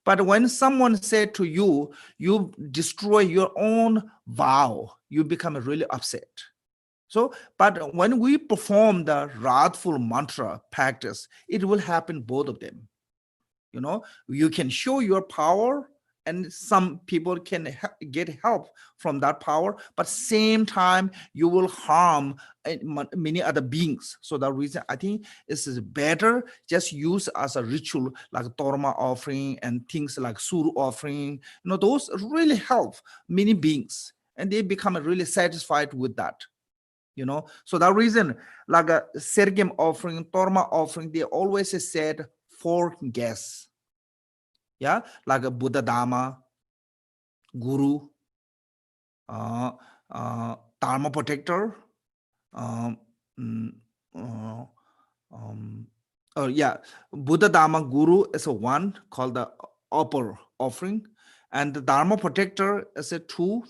But when someone said to you, you destroy your own vow, you become really upset. So, but when we perform the wrathful mantra practice, it will happen both of them. You can show your power, and some people can get help from that power, but same time you will harm many other beings. So that reason I think this is better just use as a ritual like dharma offering and things like suru offering. Those really help many beings, and they become really satisfied with that. So that reason, like a sergem offering, dharma offering, they always said 4 guests. Yeah, like a Buddha Dharma, Guru, Dharma protector, um, mm, uh, Buddha Dharma Guru is a one called the upper offering, and the Dharma protector is a 2,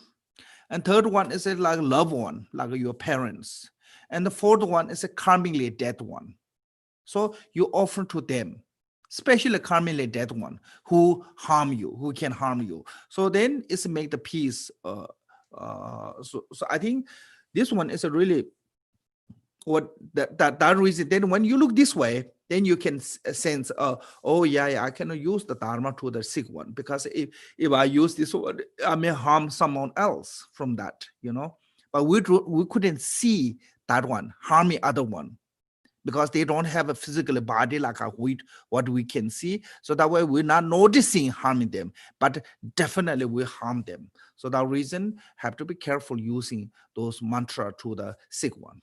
and third one is a like loved one, like your parents, and the fourth one is a karmically dead one. So you offer to them, especially karmically dead one who harm you, who can harm you. So then it's make the peace. So I think this one is a really what that reason. Then when you look this way, then you can sense, oh yeah, I cannot use the dharma to the sick one, because if I use this one, I may harm someone else from that. But we couldn't see that one harming other one, because they don't have a physical body like what we can see. So that way we're not noticing harming them, but definitely we harm them. So that reason have to be careful using those mantra to the sick one.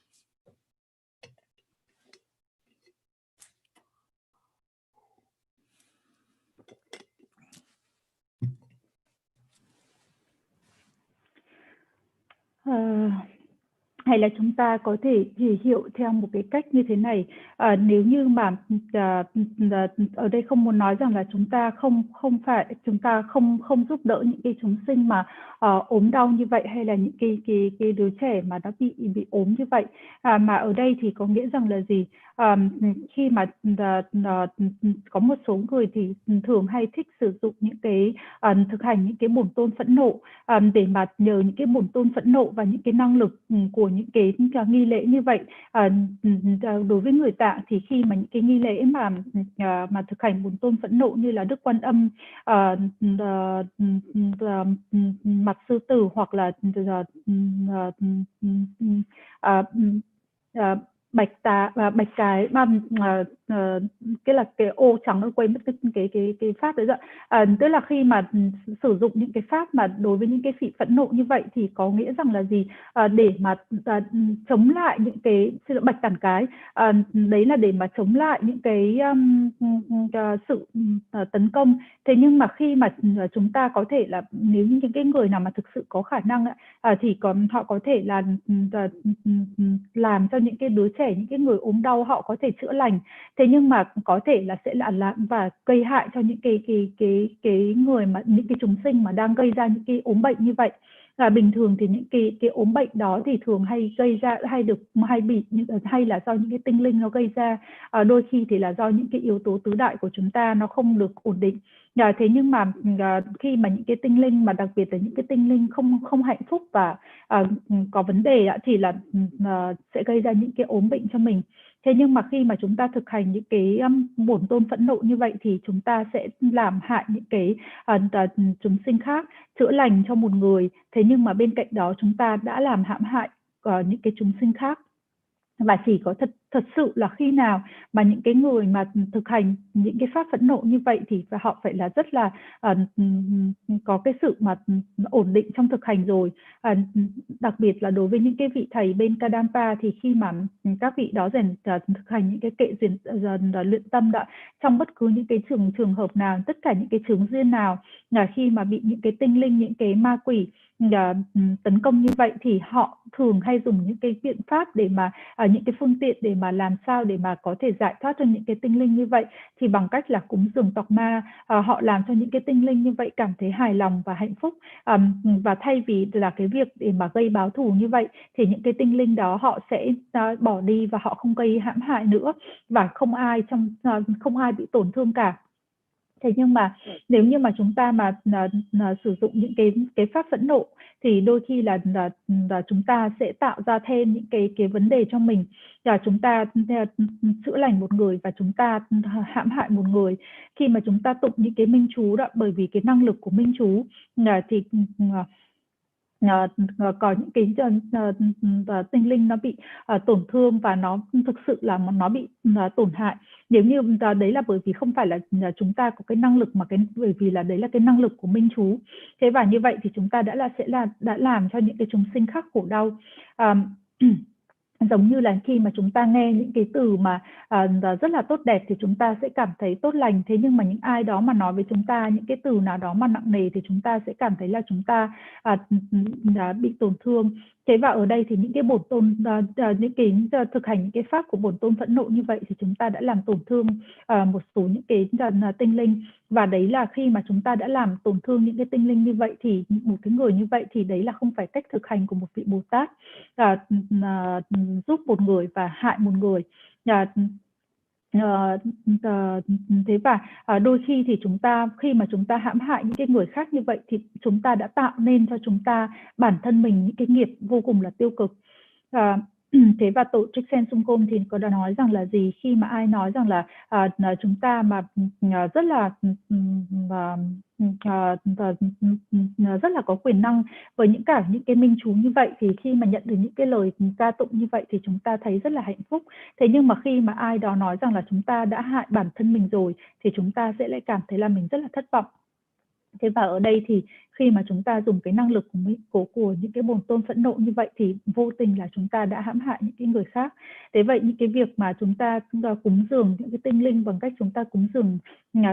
Hay là chúng ta có thể chỉ hiểu theo một cái cách như thế này. Nếu như mà ở đây không muốn nói rằng là chúng ta không giúp đỡ những cái chúng sinh mà ốm đau như vậy, hay là những cái đứa trẻ mà đã bị ốm như vậy, mà ở đây thì có nghĩa rằng là gì? Khi mà có một số người thì thường hay thích sử dụng những cái thực hành những cái bổn tôn phẫn nộ, để mà nhờ những cái bổn tôn phẫn nộ và những cái năng lực của những cái nghi lễ như vậy. Đối với người Tạng thì khi mà những cái nghi lễ mà thực hành bổn tôn phẫn nộ như là Đức Quan Âm, mặt sư tử, hoặc là bạch cái cái là cái ô trắng, nó quên mất cái pháp đấy rồi. Tức là khi mà sử dụng những cái pháp mà đối với những cái vị phẫn nộ như vậy thì có nghĩa rằng là gì? Để mà chống lại những cái bạch tản cái, đấy là để mà chống lại những cái sự tấn công. Thế nhưng mà khi mà chúng ta có thể là, nếu như những cái người nào mà thực sự có khả năng thì họ có thể là làm cho những cái đứa trẻ, những cái người ốm đau họ có thể chữa lành. Thế nhưng mà có thể là sẽ làm và gây hại cho những cái người mà những cái chúng sinh mà đang gây ra những cái ốm bệnh như vậy. Bình thường thì những cái ốm bệnh đó thì thường hay gây ra, hay là do những cái tinh linh nó gây ra. Đôi khi thì là do những cái yếu tố tứ đại của chúng ta nó không được ổn định. Thế nhưng mà khi mà những cái tinh linh, mà đặc biệt là những cái tinh linh không hạnh phúc và có vấn đề thì là sẽ gây ra những cái ốm bệnh cho mình. Thế nhưng mà khi mà chúng ta thực hành những cái bổn tôn phẫn nộ như vậy thì chúng ta sẽ làm hại những cái chúng sinh khác, chữa lành cho một người. Thế nhưng mà bên cạnh đó chúng ta đã làm hãm hại những cái chúng sinh khác. Và chỉ có thật sự là khi nào mà những cái người mà thực hành những cái pháp phẫn nộ như vậy thì họ phải là rất là có cái sự mà ổn định trong thực hành rồi. Đặc biệt là đối với những cái vị thầy bên Kadampa thì khi mà các vị đó thực hành những cái kệ luyện tâm đó, trong bất cứ những cái trường hợp nào, tất cả những cái chướng duyên nào, là khi mà bị những cái tinh linh, những cái ma quỷ tấn công như vậy thì họ thường hay dùng những cái biện pháp để mà những cái phương tiện để mà làm sao để mà có thể giải thoát cho những cái tinh linh như vậy, thì bằng cách là cúng dường tộc ma, họ làm cho những cái tinh linh như vậy cảm thấy hài lòng và hạnh phúc. Và thay vì là cái việc để mà gây báo thù như vậy thì những cái tinh linh đó họ sẽ bỏ đi và họ không gây hãm hại nữa, và không ai bị tổn thương cả. Thế nhưng mà nếu như mà chúng ta mà sử dụng những cái pháp phẫn nộ thì đôi khi là chúng ta sẽ tạo ra thêm những cái vấn đề cho mình, là chúng ta chữa lành một người và chúng ta hãm hại một người. Khi mà chúng ta tụng những cái minh chú đó, bởi vì cái năng lực của minh chú thì có những cái tinh linh nó bị tổn thương và nó thực sự là nó bị tổn hại. Nếu như đấy là bởi vì không phải là chúng ta có cái năng lực, mà bởi vì là đấy là cái năng lực của minh chú. Thế và như vậy thì chúng ta đã làm cho những cái chúng sinh khác khổ đau. Giống như là khi mà chúng ta nghe những cái từ mà rất là tốt đẹp thì chúng ta sẽ cảm thấy tốt lành. Thế nhưng mà những ai đó mà nói với chúng ta những cái từ nào đó mà nặng nề thì chúng ta sẽ cảm thấy là chúng ta bị tổn thương. Thế và ở đây thì những cái bổn tôn, những cái thực hành những cái pháp của bổn tôn phẫn nộ như vậy thì chúng ta đã làm tổn thương một số những cái tinh linh. Và đấy là khi mà chúng ta đã làm tổn thương những cái tinh linh như vậy thì một cái người như vậy thì đấy là không phải cách thực hành của một vị Bồ Tát, giúp một người và hại một người. Thế và đôi khi thì khi mà chúng ta hãm hại những cái người khác như vậy thì chúng ta đã tạo nên cho chúng ta bản thân mình những cái nghiệp vô cùng là tiêu cực. Thế và tổ Trích Sen Sung Côm thì có đã nói rằng là gì, khi mà ai nói rằng là chúng ta mà rất là rất là có quyền năng với những cái minh chú như vậy, thì khi mà nhận được những cái lời ca tụng như vậy thì chúng ta thấy rất là hạnh phúc. Thế nhưng mà khi mà ai đó nói rằng là chúng ta đã hại bản thân mình rồi thì chúng ta sẽ lại cảm thấy là mình rất là thất vọng. Thế và ở đây thì khi mà chúng ta dùng cái năng lực của những cái bổn tôn phẫn nộ như vậy thì vô tình là chúng ta đã hãm hại những cái người khác. Thế vậy những cái việc mà chúng ta cúng dường những cái tinh linh bằng cách chúng ta cúng dường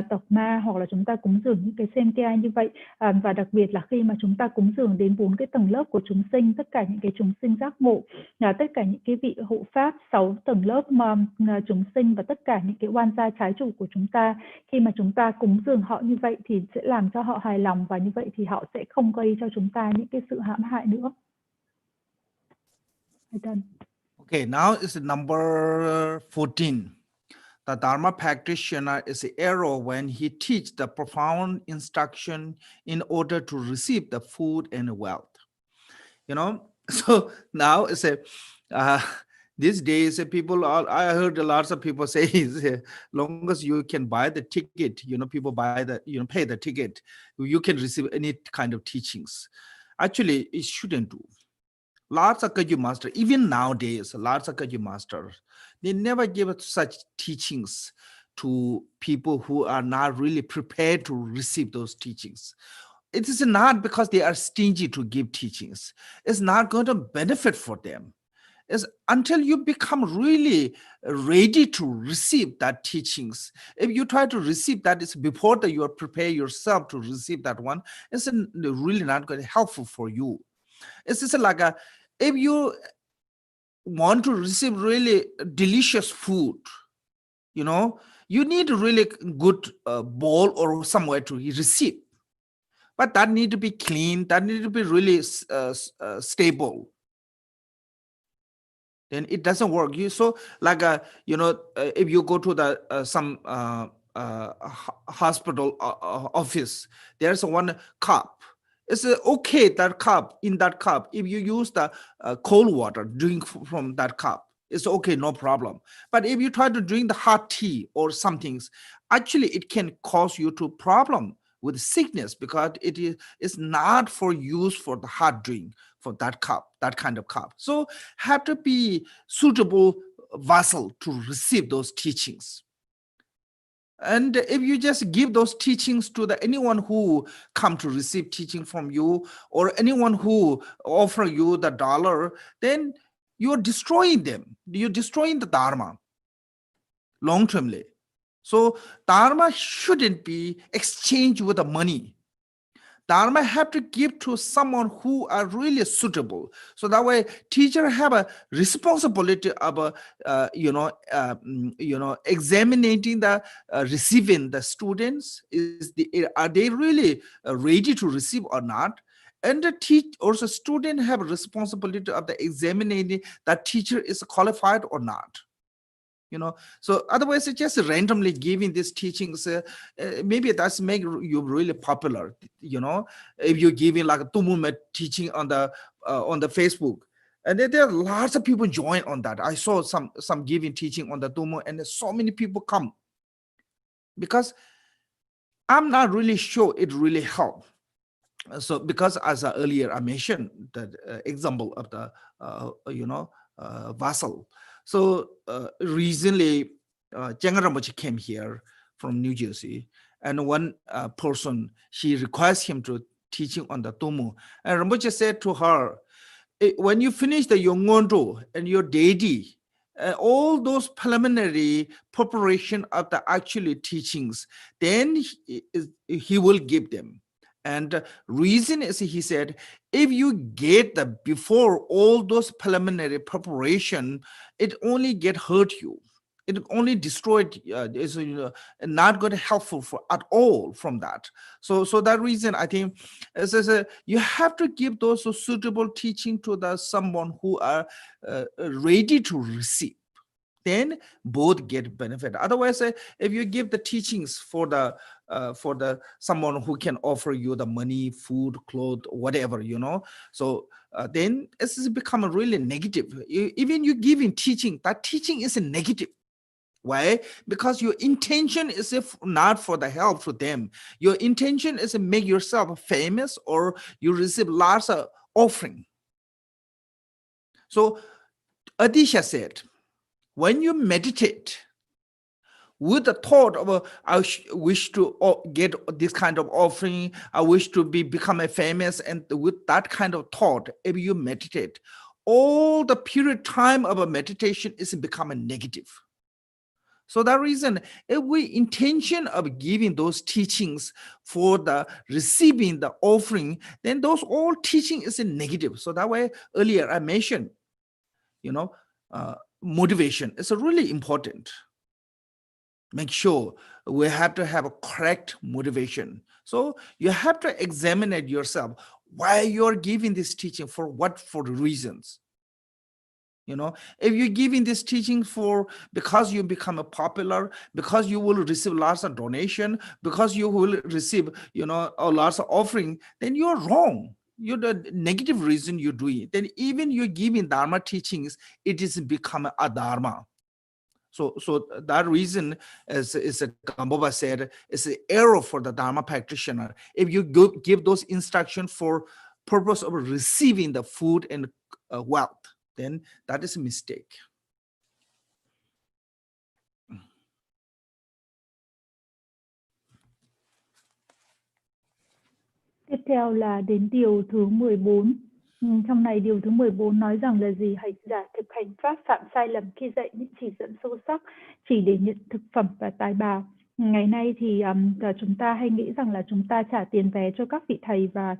tộc ma, hoặc là chúng ta cúng dường những cái sentia như vậy, và đặc biệt là khi mà chúng ta cúng dường đến 4 cái tầng lớp của chúng sinh, tất cả những cái chúng sinh giác ngộ, tất cả những cái vị hộ pháp 6 tầng lớp chúng sinh và tất cả những cái oan gia trái chủ của chúng ta, khi mà chúng ta cúng dường họ như vậy thì sẽ làm cho họ hài lòng, và như vậy thì họ sẽ không gây cho chúng ta những cái sự hãm hại nữa. Okay, now is number 14. The Dharma practitioner is the error when he teaches the profound instruction in order to receive the food and wealth. So now it's these days I heard lots of people say, long as you can buy the ticket, people buy pay the ticket, you can receive any kind of teachings. Actually, it shouldn't do. Lots of Kagyu masters, even nowadays, lots of Kagyu masters, they never give such teachings to people who are not really prepared to receive those teachings. It is not because they are stingy to give teachings. It's not going to benefit for them. It's until you become really ready to receive that teachings. If you try to receive that, it's before that you are prepare yourself to receive that one, it's really not going to be helpful for you. It's just like if you want to receive really delicious food, you need a really good bowl or somewhere to receive. But that need to be clean, that need to be really stable. Then it doesn't work. So like if you go to some hospital office, there's one cup. It's okay in that cup. If you use the cold water, drink from that cup, it's okay, no problem. But if you try to drink the hot tea or some things, actually it can cause you to problem with sickness, because it's not for use for the hot drink, for that cup, that kind of cup. So have to be suitable vessel to receive those teachings. And if you just give those teachings to anyone who come to receive teaching from you, or anyone who offer you the dollar, then you're destroying them. You're destroying the Dharma long-termly. So Dharma shouldn't be exchanged with the money. Dharma have to give to someone who are really suitable. So that way, teacher have a responsibility of examining the receiving the students. Are they really ready to receive or not? And the also student have a responsibility of the examining that teacher is qualified or not. So otherwise it's just randomly giving these teachings. Maybe that's make you really popular. If you're giving like a Tumu teaching on the Facebook, and there are lots of people join on that. I saw some giving teaching on the Tumu, and so many people come, because I'm not really sure it really helped. So because as earlier I mentioned that example of the vassal. So recently, Chenga Rinpoche came here from New Jersey, and one person, she requests him to teaching on the Tumu. And Rinpoche said to her, when you finish the Yongondo and your deity, all those preliminary preparation of the actual teachings, then he will give them. And reason is, he said, if you get the before all those preliminary preparation, it only get hurt you. It only destroyed. Is not going to helpful for at all from that. So that reason, I think, you have to give those suitable teaching to someone who are ready to receive. Then both get benefit. Otherwise, if you give the teachings for the someone who can offer you the money, food, clothes, whatever, so then it's become really negative. Even you giving teaching, that teaching is a negative. Why? Because your intention is not for the help to them. Your intention is to make yourself famous, or you receive lots of offering. So Adisha said, when you meditate with the thought of I wish to get this kind of offering, I wish to become a famous, and with that kind of thought, if you meditate, all the period time of a meditation is becoming negative. So that reason, if we intention of giving those teachings for the receiving the offering, then those all teaching is in negative. So that way, earlier I mentioned, motivation is really important. Make sure we have to have a correct motivation. So you have to examine it yourself, why you're giving this teaching, for what, for the reasons. If you're giving this teaching because you become a popular, because you will receive lots of donation, because you will receive, a lots of offering, then you're wrong. You're the negative reason you're doing it. Then even you're giving Dharma teachings, it is become a Dharma. So that reason, as Gamboba said, is an error for the Dharma practitioner. If you give those instructions for purpose of receiving the food and wealth, then that is a mistake. Tiếp theo là đến điều thứ 14. Trong này điều thứ 14 nói rằng là gì? Hành giả thực hành pháp phạm sai lầm khi dạy những chỉ dẫn sâu sắc chỉ để nhận thực phẩm và tài bào. Ngày nay thì chúng ta hay nghĩ rằng là chúng ta trả tiền vé cho các vị thầy và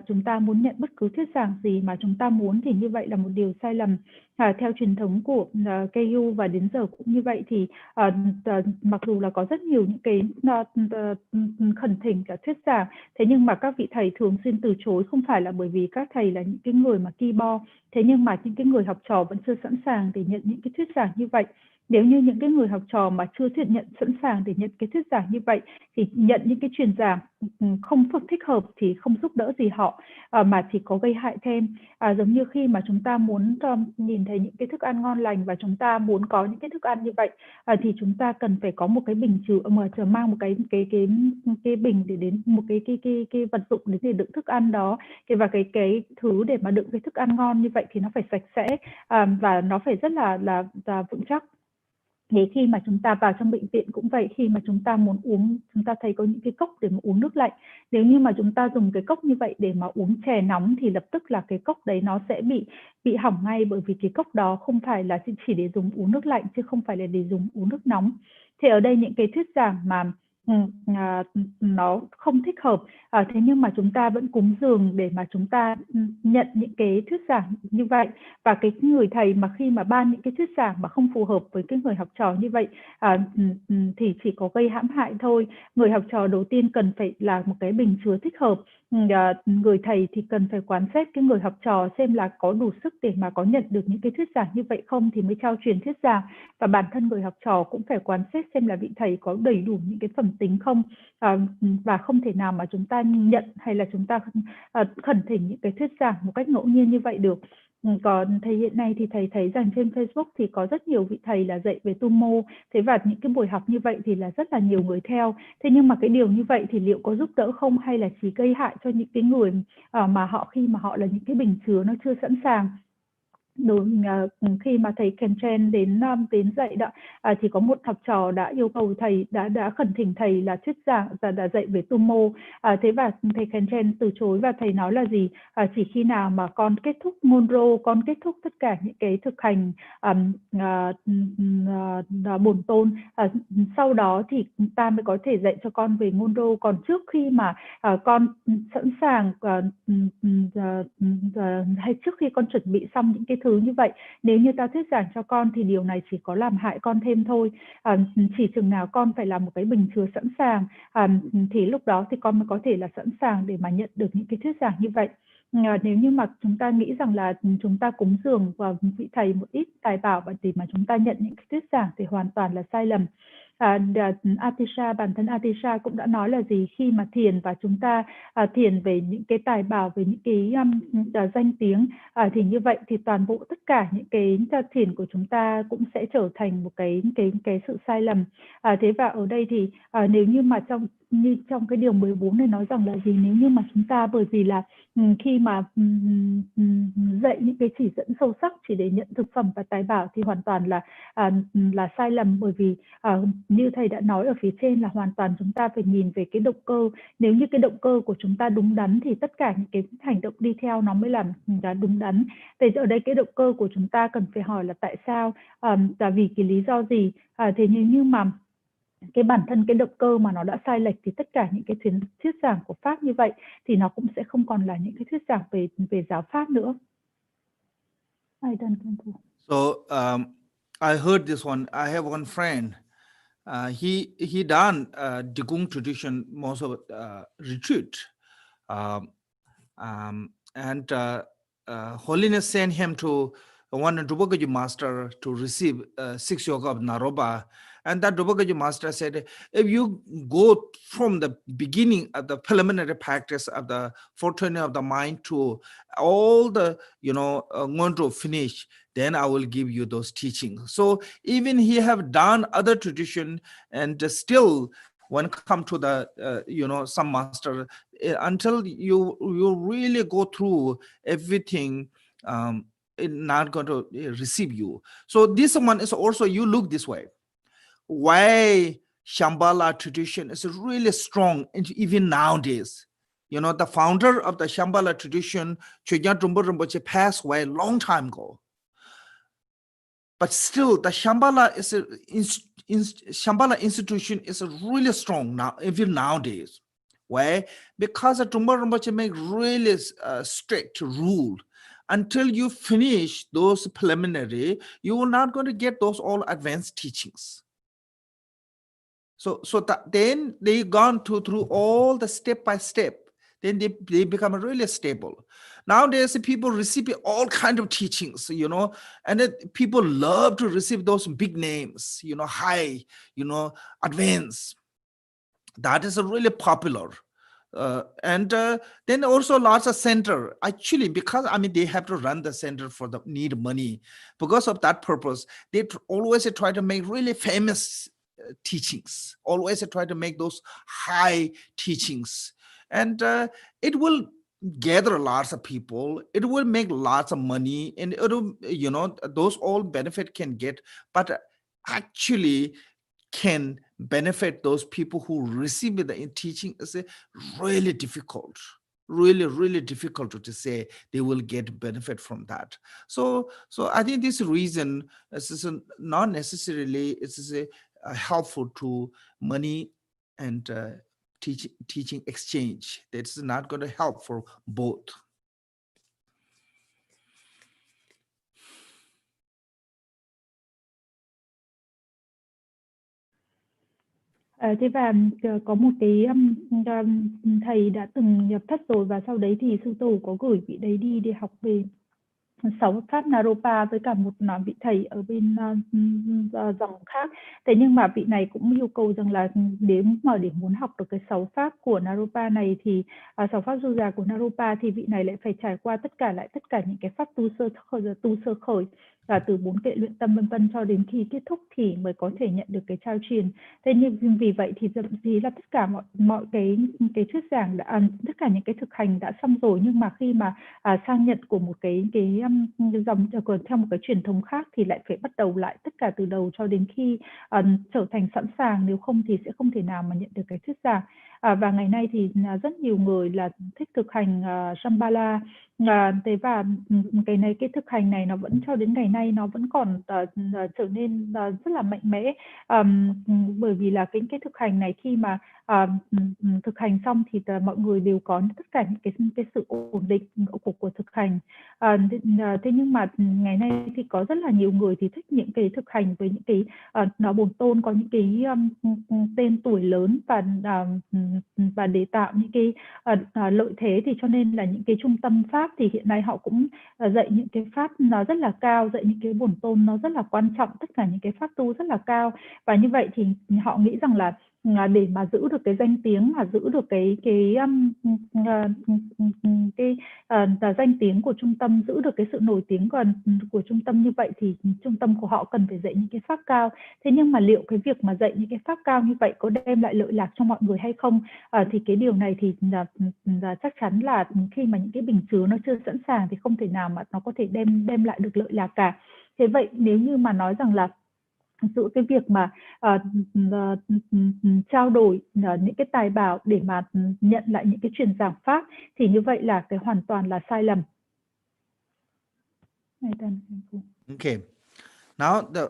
chúng ta muốn nhận bất cứ thuyết giảng gì mà chúng ta muốn, thì như vậy là một điều sai lầm. Theo truyền thống của KU và đến giờ cũng như vậy, thì mặc dù là có rất nhiều những cái khẩn thỉnh cả thuyết giảng, thế nhưng mà các vị thầy thường xuyên từ chối, không phải là bởi vì các thầy là những cái người mà ki bo, thế nhưng mà những cái người học trò vẫn chưa sẵn sàng để nhận những cái thuyết giảng như vậy. Nếu như những cái người học trò mà chưa thuyết nhận sẵn sàng để nhận cái thuyết giảng như vậy thì nhận những cái truyền giảng không thích hợp thì không giúp đỡ gì họ, mà chỉ có gây hại thêm. Giống như khi mà chúng ta muốn nhìn thấy những cái thức ăn ngon lành và chúng ta muốn có những cái thức ăn như vậy, thì chúng ta cần phải có một cái bình mang một cái bình để đến một cái vật dụng để đựng thức ăn đó, và cái thứ để mà đựng cái thức ăn ngon như vậy thì nó phải sạch sẽ, và nó phải rất là vững chắc. Thế khi mà chúng ta vào trong bệnh viện cũng vậy, khi mà chúng ta muốn uống, chúng ta thấy có những cái cốc để mà uống nước lạnh. Nếu như mà chúng ta dùng cái cốc như vậy để mà uống chè nóng thì lập tức là cái cốc đấy nó sẽ bị hỏng ngay, bởi vì cái cốc đó không phải là chỉ để dùng uống nước lạnh chứ không phải là để dùng uống nước nóng. Thì ở đây những cái thuyết giảng mà nó không thích hợp, thế nhưng mà chúng ta vẫn cúng dường để mà chúng ta nhận những cái thuyết giảng như vậy, và cái người thầy mà khi mà ban những cái thuyết giảng mà không phù hợp với cái người học trò như vậy thì chỉ có gây hãm hại thôi. Người học trò đầu tiên cần phải là một cái bình chứa thích hợp. Người thầy thì cần phải quán xét cái người học trò xem là có đủ sức để mà có nhận được những cái thuyết giảng như vậy không thì mới trao truyền thuyết giảng, và bản thân người học trò cũng phải quán xét xem là vị thầy có đầy đủ những cái phẩm tính không, và không thể nào mà chúng ta nhận hay là chúng ta khẩn thỉnh những cái thuyết giảng một cách ngẫu nhiên như vậy được. Còn thầy hiện nay thì thầy thấy rằng trên Facebook thì có rất nhiều vị thầy là dạy về tu mô, thế và những cái buổi học như vậy thì là rất là nhiều người theo. Thế nhưng mà cái điều như vậy thì liệu có giúp đỡ không, hay là chỉ gây hại cho những cái người mà khi mà họ là những cái bình chứa nó chưa sẵn sàng. Khi mà thầy Kenchen đến dạy đó, thì có một học trò đã yêu cầu thầy, đã khẩn thỉnh thầy là thuyết giảng và đã dạy về tu mô. Thế và thầy Kenchen từ chối, và thầy nói là gì? Chỉ khi nào mà con kết thúc ngôn rô, con kết thúc tất cả những cái thực hành bổn tôn, sau đó thì ta mới có thể dạy cho con về ngôn rô. Còn trước khi mà con sẵn sàng hay trước khi con chuẩn bị xong những cái thứ như vậy, nếu như ta thuyết giảng cho con thì điều này chỉ có làm hại con thêm thôi. Chỉ chừng nào con phải là một cái bình chứa sẵn sàng, thì lúc đó thì con mới có thể là sẵn sàng để mà nhận được những cái thuyết giảng như vậy. Nếu như mà chúng ta nghĩ rằng là chúng ta cúng dường vào vị thầy một ít tài bảo để mà chúng ta nhận những cái thuyết giảng thì hoàn toàn là sai lầm. Atisha, bản thân Atisha cũng đã nói là gì? Khi mà thiền và chúng ta thiền về những cái tài bảo, về những cái danh tiếng, thì như vậy thì toàn bộ tất cả những cái thiền của chúng ta cũng sẽ trở thành một cái sự sai lầm. Thế và ở đây thì nếu như mà trong cái điều 14 này nói rằng là gì? Nếu như mà chúng ta, bởi vì là khi mà dạy những cái chỉ dẫn sâu sắc chỉ để nhận thực phẩm và tài bảo thì hoàn toàn là sai lầm, bởi vì như thầy đã nói ở phía trên là hoàn toàn chúng ta phải nhìn về cái động cơ. Nếu như cái động cơ của chúng ta đúng đắn thì tất cả những cái hành động đi theo nó mới làm đúng đắn. Vậy ở đây cái động cơ của chúng ta cần phải hỏi là tại sao, và vì cái lý do gì. Thế như mà cái bản thân cái động cơ mà nó đã sai lệch thì tất cả những cái thuyết giảng của Pháp như vậy thì nó cũng sẽ không còn là những cái thuyết giảng về giáo Pháp nữa. So I heard this one. I have one friend. He done Digong tradition most of retreat, and Holiness sent him to one Drupakaji master to receive 6 yoga of Naroba. And that Drupakaji master said, if you go from the beginning of the preliminary practice of the fortuning of the mind to all the, going to finish, then I will give you those teachings. So even he have done other tradition, and still when come to the, some master, until you really go through everything, it's not going to receive you. So this one is also, you look this way. Why Shambhala tradition is really strong even nowadays. The founder of the Shambhala tradition, Chögyam Trungpa Rinpoche, passed away a long time ago. But still, the Shambhala Shambhala institution is really strong now, even nowadays. Why? Because the Trungpa Rinpoche make really strict rule. Until you finish those preliminary, you are not going to get those all advanced teachings. So then they gone through all the step by step. then they become really stable. Nowadays, people receive all kind of teachings, and people love to receive those big names, high, advanced. That is really popular. And then also lots of center, actually, because they have to run the center for the need money. Because of that purpose, they always try to make really famous teachings, always try to make those high teachings, and it will gather lots of people, it will make lots of money, and it'll, those all benefit can get, but actually can benefit those people who receive the teaching is really difficult, really difficult to say they will get benefit from that. So I think this reason is not necessarily it's helpful to money and teaching exchange. That's not going to help for both. Thế và có một cái thầy đã từng nhập thất rồi, và sau đấy thì sư tổ có gửi vị đấy đi để học về 6 pháp Naropa với cả một vị thầy ở bên dòng khác. Thế nhưng mà vị này cũng yêu cầu rằng là nếu mà để muốn học được cái 6 pháp của Naropa này thì 6 pháp du già của Naropa thì vị này lại phải trải qua tất cả những cái pháp tu sơ khởi và từ 4 kệ luyện tâm vân vân cho đến khi kết thúc thì mới có thể nhận được cái trao truyền. Thế nhưng vì vậy thì thậm chí là tất cả mọi cái thuyết giảng tất cả những cái thực hành đã xong rồi, nhưng mà khi mà sang nhận của một cái dòng theo một cái truyền thống khác thì lại phải bắt đầu lại tất cả từ đầu cho đến khi trở thành sẵn sàng, nếu không thì sẽ không thể nào mà nhận được cái thuyết giảng. Và ngày nay thì rất nhiều người là thích thực hành Shambhala, thế và cái thực hành này nó vẫn cho đến ngày nay nó vẫn còn trở nên rất là mạnh mẽ, bởi vì là cái thực hành này khi mà thực hành xong thì mọi người đều có tất cả những cái sự ổn định của thực hành. Thế nhưng mà ngày nay thì có rất là nhiều người thì thích những cái thực hành với những cái nó bổn tôn, có những cái tên tuổi lớn và để tạo những cái lợi thế, thì cho nên là những cái trung tâm pháp thì hiện nay họ cũng dạy những cái pháp nó rất là cao, dạy những cái bổn tôn nó rất là quan trọng, tất cả những cái pháp tu rất là cao. Và như vậy thì họ nghĩ rằng là để mà giữ được cái danh tiếng, mà giữ được cái danh tiếng của trung tâm, giữ được cái sự nổi tiếng của trung tâm như vậy thì trung tâm của họ cần phải dạy những cái pháp cao. Thế nhưng mà liệu cái việc mà dạy những cái pháp cao như vậy có đem lại lợi lạc cho mọi người hay không? Thì cái điều này thì chắc chắn là khi mà những cái bình chứa nó chưa sẵn sàng thì không thể nào mà nó có thể đem lại được lợi lạc cả. Thế vậy nếu như mà nói rằng là giữa cái việc mà trao đổi những cái tài bảo để mà nhận lại những cái truyền giảng pháp thì như vậy là cái hoàn toàn là sai lầm. Okay. Now the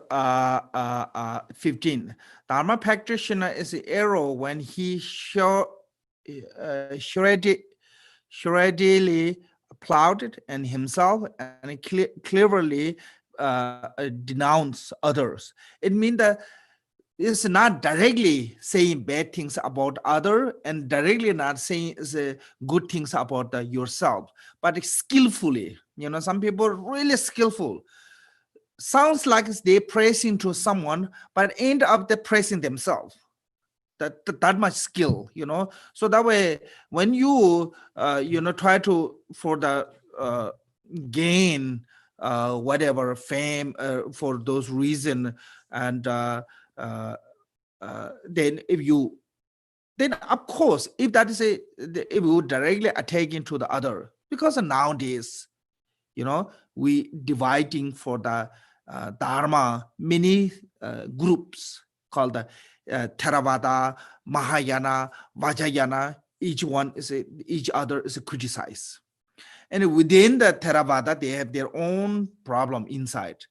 15. Dharma practitioner is the arrow when he suredly plowed it and himself and cleverly denounce others. It means that it's not directly saying bad things about other and directly not saying good things about yourself, but skillfully. Some people are really skillful. Sounds like they're praising to someone, but end up they're praising themselves. That much skill, So that way, when you try to for the gain whatever fame for those reason, and then of course if that is if you directly attack into the other, because nowadays we dividing for the Dharma many groups called the Theravada, Mahayana, Vajrayana. Each one is each other is criticized, and within the Theravada they have their own problem inside,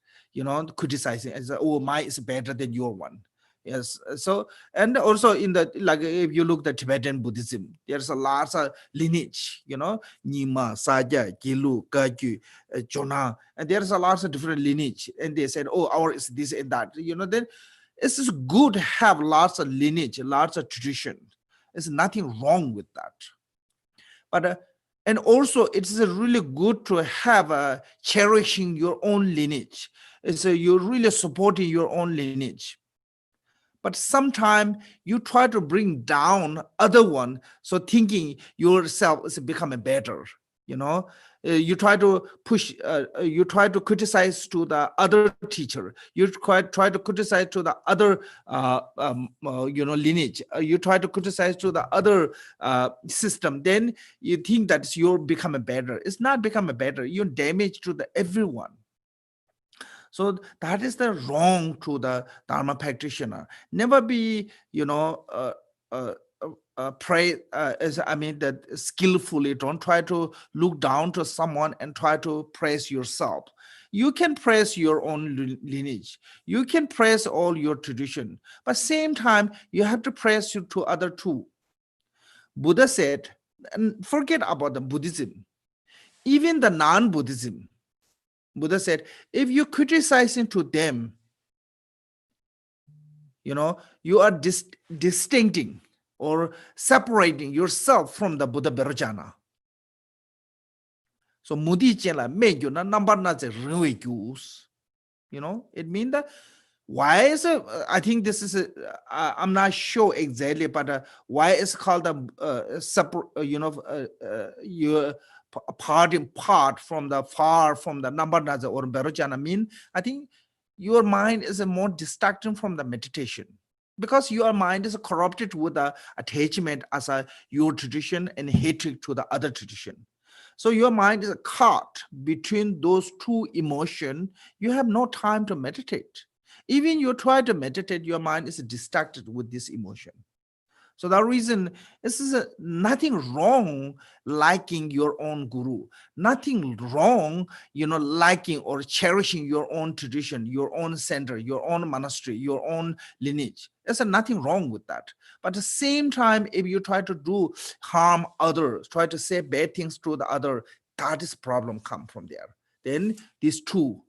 criticizing as oh, mine is better than your one. Yes, so and also in the, like if you look at Tibetan Buddhism, there's a lot of lineage, Nyima, Saja, Gilu, Kagyu, Jona, and there's a lot of different lineage, and they said, oh, our is this and that, then it's just good to have lots of lineage, lots of tradition. There's nothing wrong with that. But and also it's really good to have cherishing your own lineage. It's you're really supporting your own lineage. But sometimes you try to bring down other one, so thinking yourself is becoming better. You try to push, you try to criticize to the other teacher, you try to criticize to the other lineage, you try to criticize to the other system, then you think that you're becoming better. It's not becoming better, you're damage to the everyone. So that is the wrong to the Dharma practitioner. Never be, pray that skillfully. Don't try to look down to someone and try to praise yourself. You can praise your own lineage. You can praise all your tradition. But same time, you have to praise to other too. Buddha said, and forget about the Buddhism, even the non-Buddhism. Buddha said, if you criticizing to them, you are distincting or separating yourself from the Buddha Berajana. So Mudi Chela made you number not a it means that why is it, I think this is I'm not sure exactly, but why is called a you part in part from the far from the number or Berajana mean, I think your mind is a more distracting from the meditation, because your mind is corrupted with the attachment as your tradition and hatred to the other tradition. So your mind is caught between those two emotions. You have no time to meditate. Even you try to meditate, your mind is distracted with this emotion. So that reason, this is nothing wrong liking your own guru, nothing wrong, liking or cherishing your own tradition, your own center, your own monastery, your own lineage. There's nothing wrong with that. But at the same time, if you try to do harm others, try to say bad things to the other, that is problem come from there. Then these two,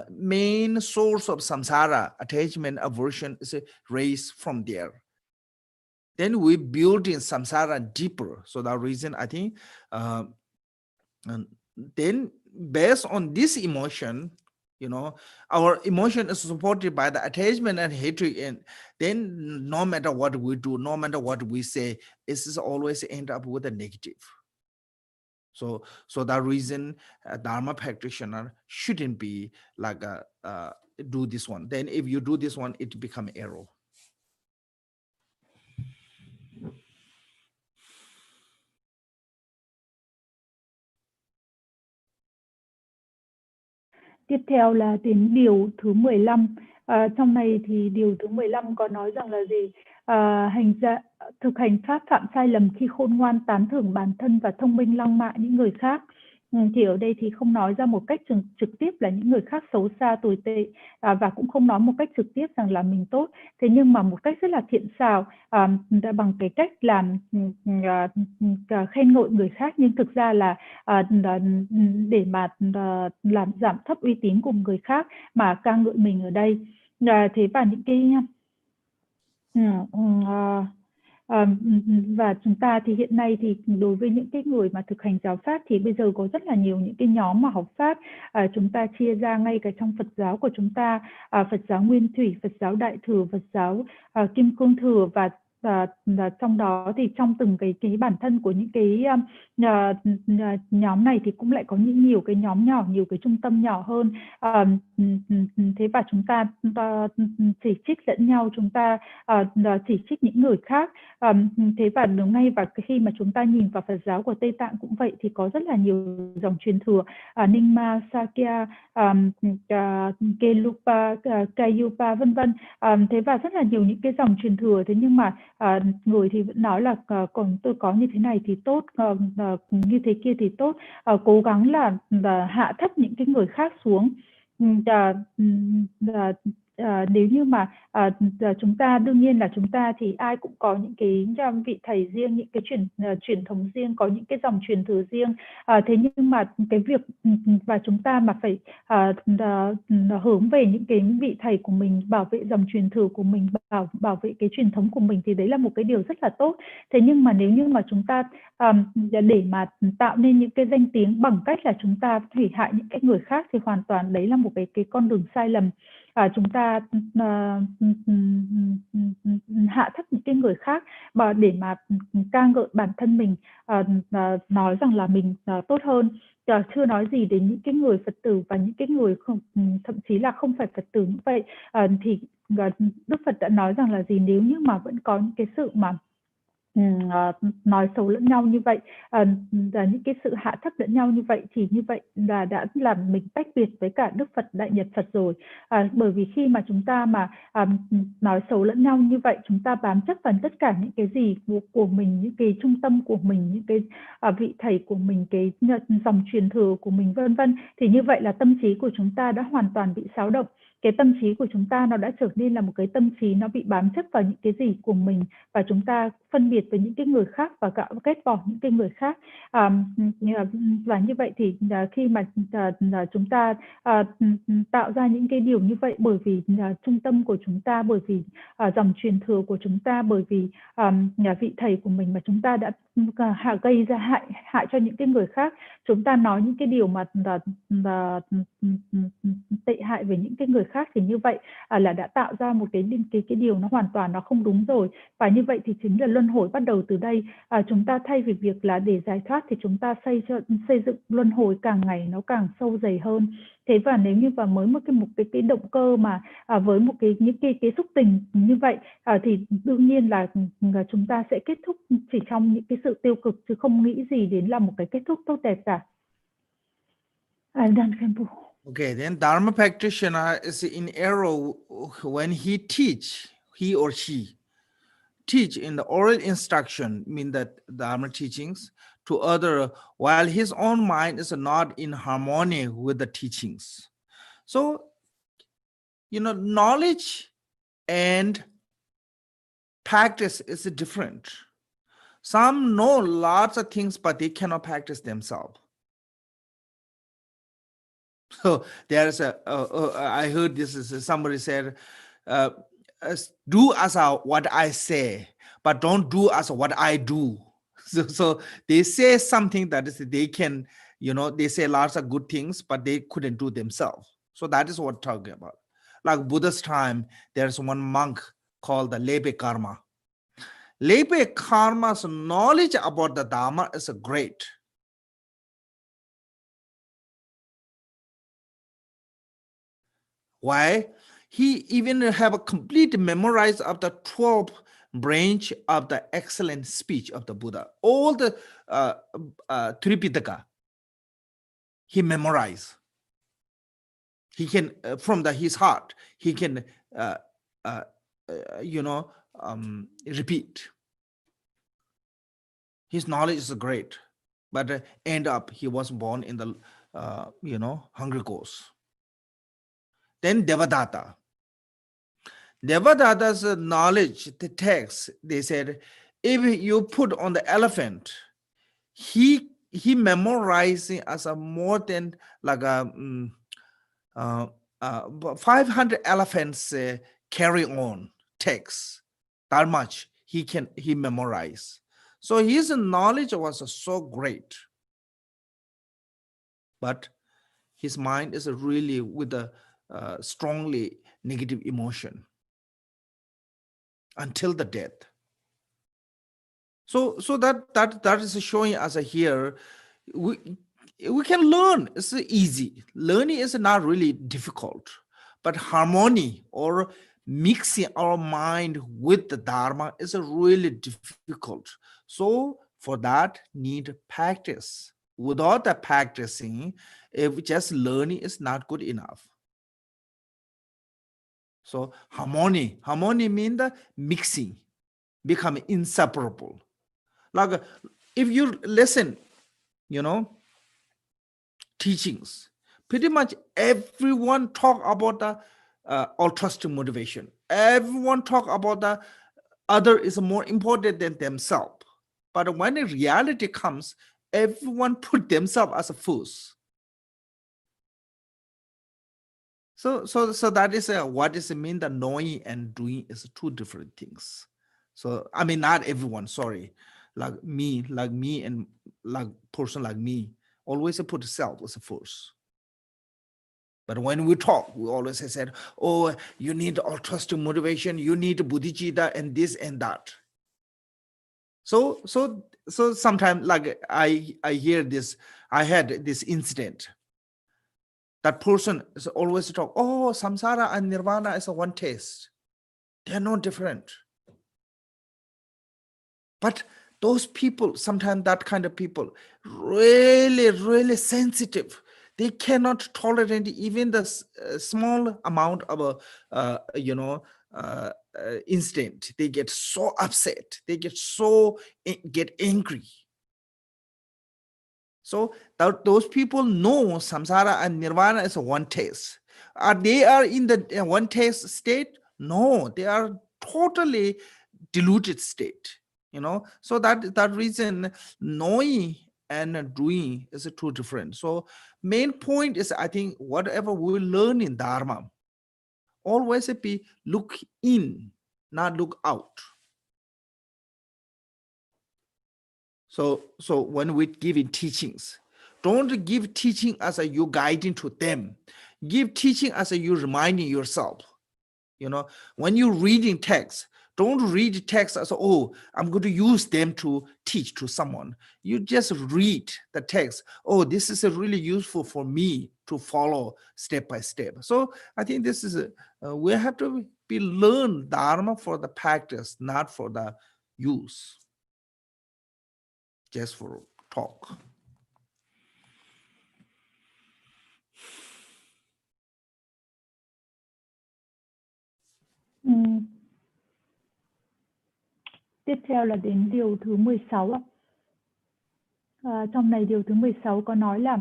main source of samsara, attachment, aversion, is raised from there. Then we build in samsara deeper. So that reason, I think, and then based on this emotion, our emotion is supported by the attachment and hatred, and then no matter what we do, no matter what we say, it is always end up with a negative. So that reason, a Dharma practitioner shouldn't be like do this one. Then if you do this one, it become error. Tiếp theo là đến điều thứ 15. Trong này thì điều thứ 15 có nói rằng là gì? Thực hành pháp phạm sai lầm khi khôn ngoan, tán thưởng bản thân và thông minh lăng mạ những người khác. Thì ở đây thì không nói ra một cách trực tiếp là những người khác xấu xa, tồi tệ, và cũng không nói một cách trực tiếp rằng là mình tốt. Thế nhưng mà một cách rất là thiện xảo, bằng cái cách làm khen ngợi người khác, nhưng thực ra là để mà làm giảm thấp uy tín của người khác mà ca ngợi mình ở đây. Thế và những cái và chúng ta thì hiện nay thì đối với những cái người mà thực hành giáo pháp thì bây giờ có rất là nhiều những cái nhóm mà học pháp, chúng ta chia ra ngay cả trong Phật giáo của chúng ta, Phật giáo Nguyên Thủy, Phật giáo Đại Thừa, Phật giáo Kim Cương Thừa, và trong đó thì trong từng cái bản thân của những cái nhóm này thì cũng lại có nhiều cái nhóm nhỏ, nhiều cái trung tâm nhỏ hơn. Thế và chúng ta chỉ trích lẫn nhau, chúng ta chỉ trích những người khác. Thế và ngay và khi mà chúng ta nhìn vào Phật giáo của Tây Tạng cũng vậy, thì có rất là nhiều dòng truyền thừa, Nyingma, Sakya, Gelupa, Kayupa, vân vân. Thế và rất là nhiều những cái dòng truyền thừa. Thế nhưng mà người thì vẫn nói là còn tôi có như thế này thì tốt, như thế kia thì tốt, cố gắng là hạ thấp những cái người khác xuống. nếu như mà chúng ta đương nhiên là chúng ta thì ai cũng có những cái vị thầy riêng, những cái truyền thống riêng, có những cái dòng truyền thừa riêng. Thế nhưng mà cái việc và chúng ta mà phải hướng về những cái vị thầy của mình, bảo vệ dòng truyền thừa của mình, bảo vệ cái truyền thống của mình thì đấy là một cái điều rất là tốt. Thế nhưng mà nếu như mà chúng ta để mà tạo nên những cái danh tiếng bằng cách là chúng ta hủy hại những cái người khác thì hoàn toàn đấy là một cái con đường sai lầm. Chúng ta hạ thấp những cái người khác để mà ca ngợi bản thân mình, nói rằng là mình tốt hơn. Chưa nói gì đến những cái người Phật tử và những cái người thậm chí là không phải Phật tử như vậy. Thì Đức Phật đã nói rằng là gì, nếu như mà vẫn có những cái sự mà nói xấu lẫn nhau như vậy, và những cái sự hạ thấp lẫn nhau như vậy, thì như vậy là đã làm mình tách biệt với cả Đức Phật, Đại Nhật Phật rồi. Bởi vì khi mà chúng ta mà nói xấu lẫn nhau như vậy, chúng ta bám chấp vào tất cả những cái gì của mình, những cái trung tâm của mình, những cái vị thầy của mình, cái dòng truyền thừa của mình, vân vân, thì như vậy là tâm trí của chúng ta đã hoàn toàn bị xáo động. Cái tâm trí của chúng ta nó đã trở nên là một cái tâm trí nó bị bám chấp vào những cái gì của mình, và chúng ta phân biệt với những cái người khác và ghét bỏ những cái người khác. Và như vậy thì khi mà chúng ta tạo ra những cái điều như vậy, bởi vì trung tâm của chúng ta, bởi vì dòng truyền thừa của chúng ta, bởi vì vị thầy của mình mà chúng ta đã gây ra hại cho những cái người khác, chúng ta nói những cái điều mà tệ hại về những cái người khác, thì như vậy là đã tạo ra một cái điều nó hoàn toàn nó không đúng rồi. Và như vậy thì chính là luân hồi bắt đầu từ đây. Chúng ta thay vì việc là để giải thoát thì chúng ta xây dựng luân hồi càng ngày nó càng sâu dày hơn. Thế và nếu như vào mới một cái động cơ mà với những cái xúc tình như vậy, thì đương nhiên là chúng ta sẽ kết thúc chỉ trong những cái sự tiêu cực, chứ không nghĩ gì đến là một cái kết thúc tốt đẹp cả. Okay, then Dharma practitioner is in error when he or she teach in the oral instruction, mean that Dharma teachings to other, while his own mind is not in harmony with the teachings. So, knowledge and practice is different. Some know lots of things, but they cannot practice themselves. So there's I heard this is somebody said, do as what I say, but don't do as what I do. So they say something that is they can, they say lots of good things, but they couldn't do themselves. So that is what we're talking about. Like Buddha's time, there's one monk called the Lebe Karma. Lebe Karma's knowledge about the Dharma is great. Why? He even have a complete memorized of the 12 branch of the excellent speech of the Buddha. All the Tripitaka, he memorized. He can, from his heart, he can, repeat. His knowledge is great, but end up he was born in the, hungry ghost. Then Devadatta. Devadatta's knowledge, the text, they said, if you put on the elephant, he memorizing as a more than like a 500 elephants carry on text. That much he memorize. So his knowledge was so great, but his mind is really with a strongly negative emotion until the death. So that is showing us here we can learn. It's easy. Learning is not really difficult, but harmony or mixing our mind with the Dharma is really difficult. So for that need practice. Without the practicing, if just learning is not good enough. So harmony means the mixing, become inseparable. Like if you listen, teachings, pretty much everyone talk about the altruistic motivation. Everyone talk about the other is more important than themselves. But when the reality comes, everyone put themselves as a first. So that is what does it mean that knowing and doing is two different things. So I mean, not everyone, sorry, like me and like person like me always put self as a first. But when we talk, we always said, oh, you need altruistic motivation, you need bodhicitta and this and that. So sometimes like I hear this, I had this incident. That person is always talk, oh, samsara and nirvana is a one taste. They're not different. But those people, sometimes that kind of people, really, really sensitive. They cannot tolerate even the small amount of instant. They get so upset. They get angry. So those people know samsara and nirvana is a one taste. They are in the one taste state? No, they are totally diluted state. So that reason knowing and doing is two different. So main point is, I think whatever we learn in dharma, always be look in, not look out. So when we give in teachings, don't give teaching as a you guiding to them. Give teaching as a you reminding yourself. When you're reading text, don't read text as, oh, I'm going to use them to teach to someone. You just read the text. Oh, this is really useful for me to follow step by step. So I think this is, we have to learn Dharma for the practice, not for the use. Just for talk. Tiếp theo là đến điều thứ 16 ạ. Trong này điều thứ 16 có nói là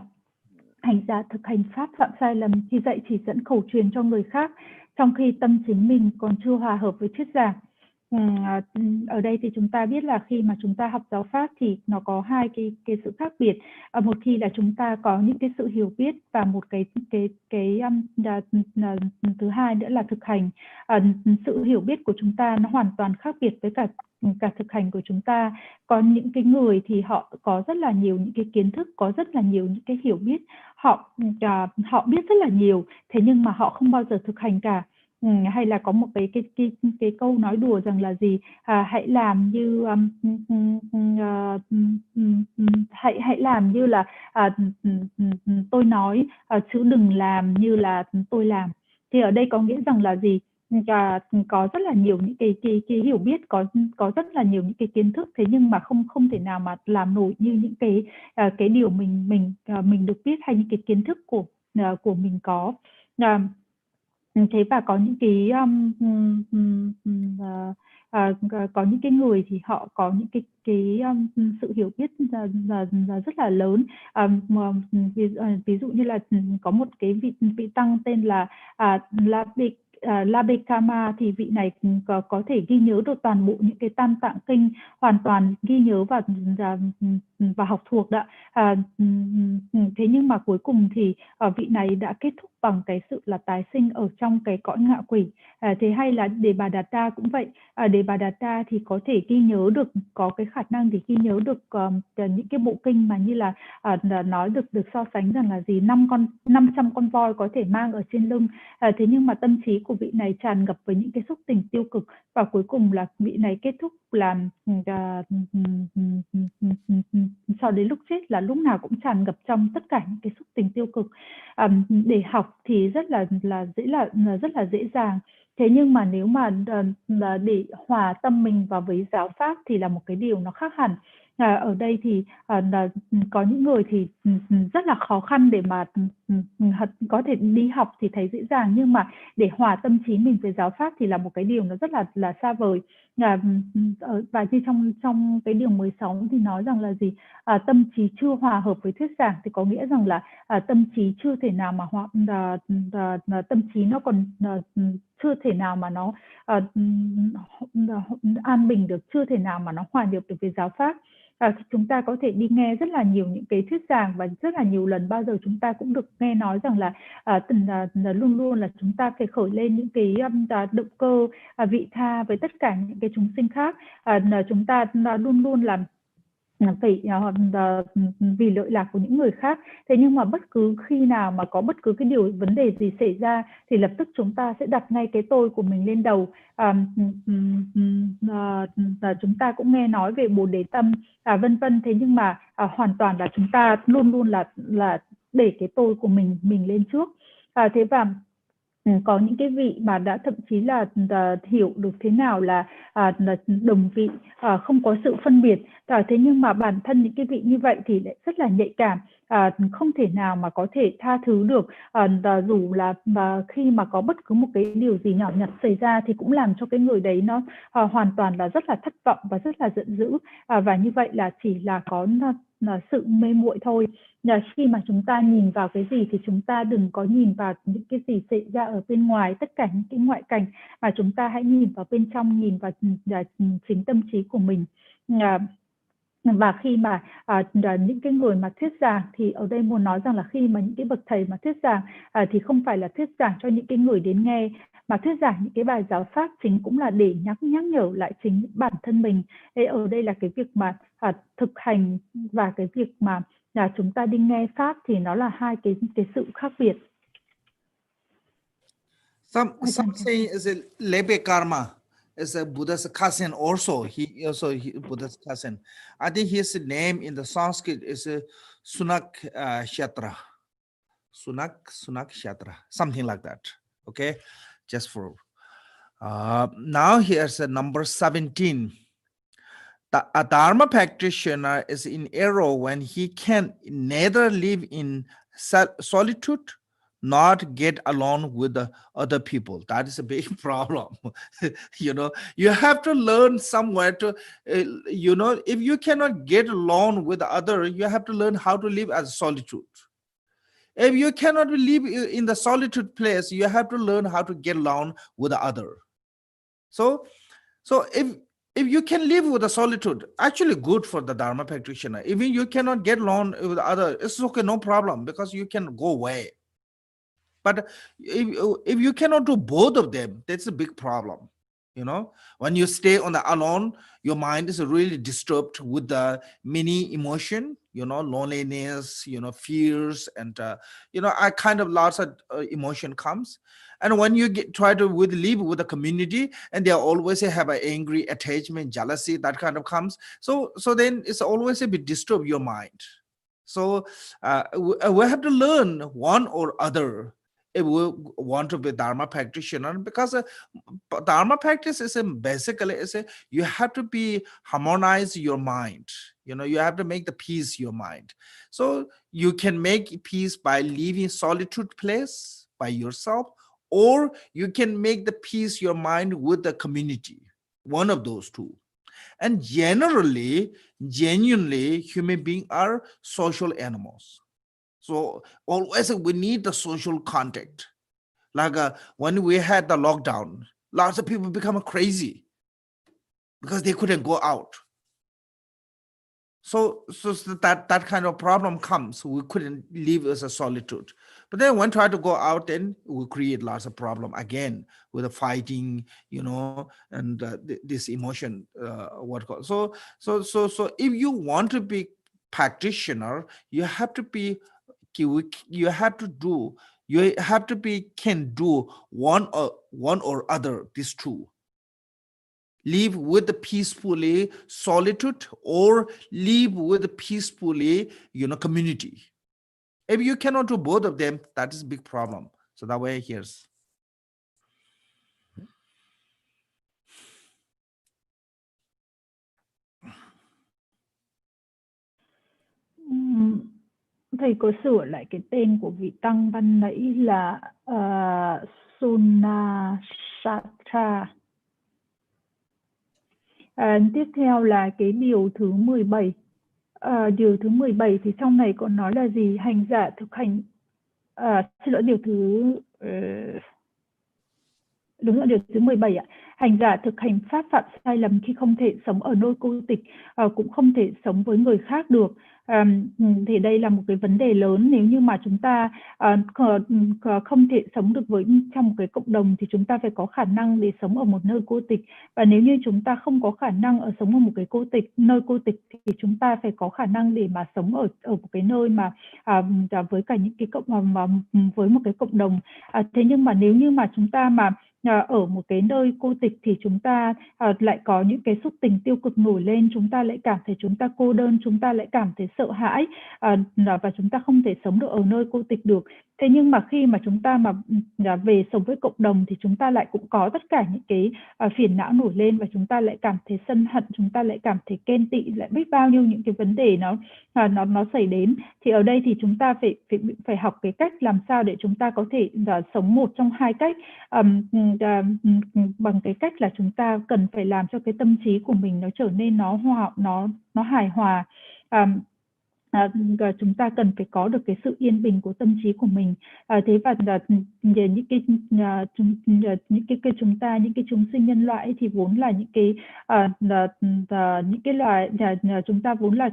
hành giả thực hành pháp phạm sai lầm khi dạy chỉ dẫn khẩu truyền cho người khác, trong khi tâm chính mình còn chưa hòa hợp với thuyết giảng. Ở đây thì chúng ta biết là khi mà chúng ta học giáo pháp thì nó có hai cái sự khác biệt. Một khi là chúng ta có những cái sự hiểu biết, và một cái thứ hai nữa là thực hành. Sự hiểu biết của chúng ta nó hoàn toàn khác biệt với cả thực hành của chúng ta. Có những cái người thì họ có rất là nhiều những cái kiến thức, có rất là nhiều những cái hiểu biết, họ biết rất là nhiều, thế nhưng mà họ không bao giờ thực hành cả. Hay là có một cái câu nói đùa rằng là gì, hãy làm như hãy làm như là tôi nói, chứ đừng làm như là tôi làm. Thì ở đây có nghĩa rằng là gì, có rất là nhiều những cái hiểu biết, có rất là nhiều những cái kiến thức, thế nhưng mà không thể nào mà làm nổi như những cái điều mình được biết, hay những cái kiến thức của mình có. Thế và có những có những cái người thì họ có những cái sự hiểu biết rất là lớn. Ví dụ như là có một cái vị tăng tên là Labekama, thì vị này có thể ghi nhớ được toàn bộ những cái tam tạng kinh, hoàn toàn ghi nhớ và học thuộc đó. Thế nhưng mà cuối cùng thì vị này đã kết thúc bằng cái sự là tái sinh ở trong cái cõi ngạ quỷ. Thế hay là Đề Bà Đạt Đa cũng vậy. Đề Bà Đạt Đa thì có thể ghi nhớ được, có cái khả năng để ghi nhớ được những cái bộ kinh mà như là nói được so sánh rằng là gì, 500 con voi có thể mang ở trên lưng. Thế nhưng mà tâm trí của vị này tràn ngập với những cái xúc tình tiêu cực, và cuối cùng là vị này kết thúc làm cho đến lúc chết là lúc nào cũng tràn ngập trong tất cả những cái xúc tình tiêu cực. Để học thì rất là dễ dàng, thế nhưng mà nếu mà để hòa tâm mình vào với giáo pháp thì là một cái điều nó khác hẳn. Ở đây thì có những người thì rất là khó khăn để mà có thể đi học thì thấy dễ dàng, nhưng mà để hòa tâm trí mình với giáo pháp thì là một cái điều nó rất là xa vời. Và như trong cái điều 16 thì nói rằng là gì? Tâm trí chưa hòa hợp với thuyết giảng thì có nghĩa rằng là tâm trí chưa thể nào mà tâm trí nó còn chưa thể nào mà nó an bình được, chưa thể nào mà nó hòa nhập được với giáo pháp. Chúng ta có thể đi nghe rất là nhiều những cái thuyết giảng và rất là nhiều lần bao giờ chúng ta cũng được nghe nói rằng là luôn luôn là chúng ta phải khởi lên những cái động cơ vị tha với tất cả những cái chúng sinh khác. Chúng ta luôn luôn là phải vì lợi lạc của những người khác. Thế nhưng mà bất cứ khi nào mà có bất cứ cái điều vấn đề gì xảy ra thì lập tức chúng ta sẽ đặt ngay cái tôi của mình lên đầu. Chúng ta cũng nghe nói về Bồ Đề tâm vân vân, thế nhưng mà hoàn toàn là chúng ta luôn luôn là để cái tôi của mình lên trước. Thế và có những cái vị mà đã thậm chí là hiểu được thế nào là đồng vị, không có sự phân biệt. Thế nhưng mà bản thân những cái vị như vậy thì lại rất là nhạy cảm, không thể nào mà có thể tha thứ được, dù là khi mà có bất cứ một cái điều gì nhỏ nhặt xảy ra thì cũng làm cho cái người đấy nó hoàn toàn là rất là thất vọng và rất là giận dữ. Và như vậy là chỉ là có sự mê muội thôi. Khi mà chúng ta nhìn vào cái gì thì chúng ta đừng có nhìn vào những cái gì xảy ra ở bên ngoài, tất cả những cái ngoại cảnh, mà chúng ta hãy nhìn vào bên trong, nhìn vào chính tâm trí của mình. Và khi mà những cái người mà thuyết giảng thì ở đây muốn nói rằng là khi mà những cái bậc thầy mà thuyết giảng thì không phải là thuyết giảng cho những cái người đến nghe, mà thuyết giảng những cái bài giáo pháp chính cũng là để nhắc nhở lại chính bản thân mình. Thế ở đây là cái việc mà thực hành và cái việc mà chúng ta đi nghe pháp thì nó là hai cái sự khác biệt. Some say is a lebe karma. Is a Buddha's cousin also. He Buddha's cousin. I think his name in the Sanskrit is Sunak Shatra. Sunak Shatra. Something like that. Okay. Just for now here's a number 17. A Dharma practitioner is in error when he can neither live in solitude not get along with the other people. That is a big problem. You have to learn somewhere to, if you cannot get along with the other, you have to learn how to live as solitude. If you cannot live in the solitude place, you have to learn how to get along with the other. So if you can live with the solitude, actually good for the Dharma practitioner. Even you cannot get along with the other, it's okay, no problem, because you can go away. But if you cannot do both of them, that's a big problem. When you stay on the alone, your mind is really disturbed with the many emotion, loneliness, fears, and I kind of lots of emotion comes. And when you try to live with a community, and they always have an angry attachment, jealousy, that kind of comes. So then it's always a bit disturb your mind. So we have to learn one or other if we want to be Dharma practitioner, because Dharma practice is basically you have to be harmonize your mind. You have to make the peace your mind. So you can make peace by living solitude place by yourself, or you can make the peace your mind with the community. One of those two. And genuinely, human beings are social animals. So always we need the social contact. Like when we had the lockdown, lots of people become crazy because they couldn't go out. So that kind of problem comes. We couldn't live as a solitude. But then when try to go out, then we create lots of problem again with the fighting, and this emotion. So if you want to be practitioner, you have to be can do one or other, these two. Live with peacefully solitude, or live with peacefully community. If you cannot do both of them, that is a big problem. So that way, here's Thầy có sửa lại cái tên của vị tăng ban nãy là Sunasatra. Tiếp theo là cái điều thứ 17. Điều thứ 17 thì trong này có nói là gì? Hành giả thực hành, xin lỗi, điều thứ đúng rồi, điều thứ 17 ạ. Hành giả thực hành pháp phạm sai lầm khi không thể sống ở nơi cô tịch, cũng không thể sống với người khác được. Thì đây là một cái vấn đề lớn. Nếu như mà chúng ta không thể sống được trong một cái cộng đồng thì chúng ta phải có khả năng để sống ở một nơi cô tịch. Và nếu như chúng ta không có khả năng sống ở một cái nơi cô tịch thì chúng ta phải có khả năng để mà sống ở một cái nơi mà với cả những cái với một cái cộng đồng. Thế nhưng mà nếu như mà chúng ta mà ở một cái nơi cô tịch thì chúng ta lại có những cái xúc tình tiêu cực nổi lên, chúng ta lại cảm thấy chúng ta cô đơn, chúng ta lại cảm thấy sợ hãi, và chúng ta không thể sống được ở nơi cô tịch được. Thế nhưng mà khi mà chúng ta mà về sống với cộng đồng thì chúng ta lại cũng có tất cả những cái phiền não nổi lên, và chúng ta lại cảm thấy sân hận, chúng ta lại cảm thấy ghen tị, lại biết bao nhiêu những cái vấn đề nó xảy đến. Thì ở đây thì chúng ta phải học cái cách làm sao để chúng ta có thể sống một trong hai cách, bằng cái cách là chúng ta cần phải làm cho cái tâm trí của mình nó trở nên nó hài hòa. Chúng ta cần phải có được cái sự yên bình của tâm trí của mình. Thế và những cái chúng sinh nhân loại thì vốn là những cái loài, chúng ta vốn là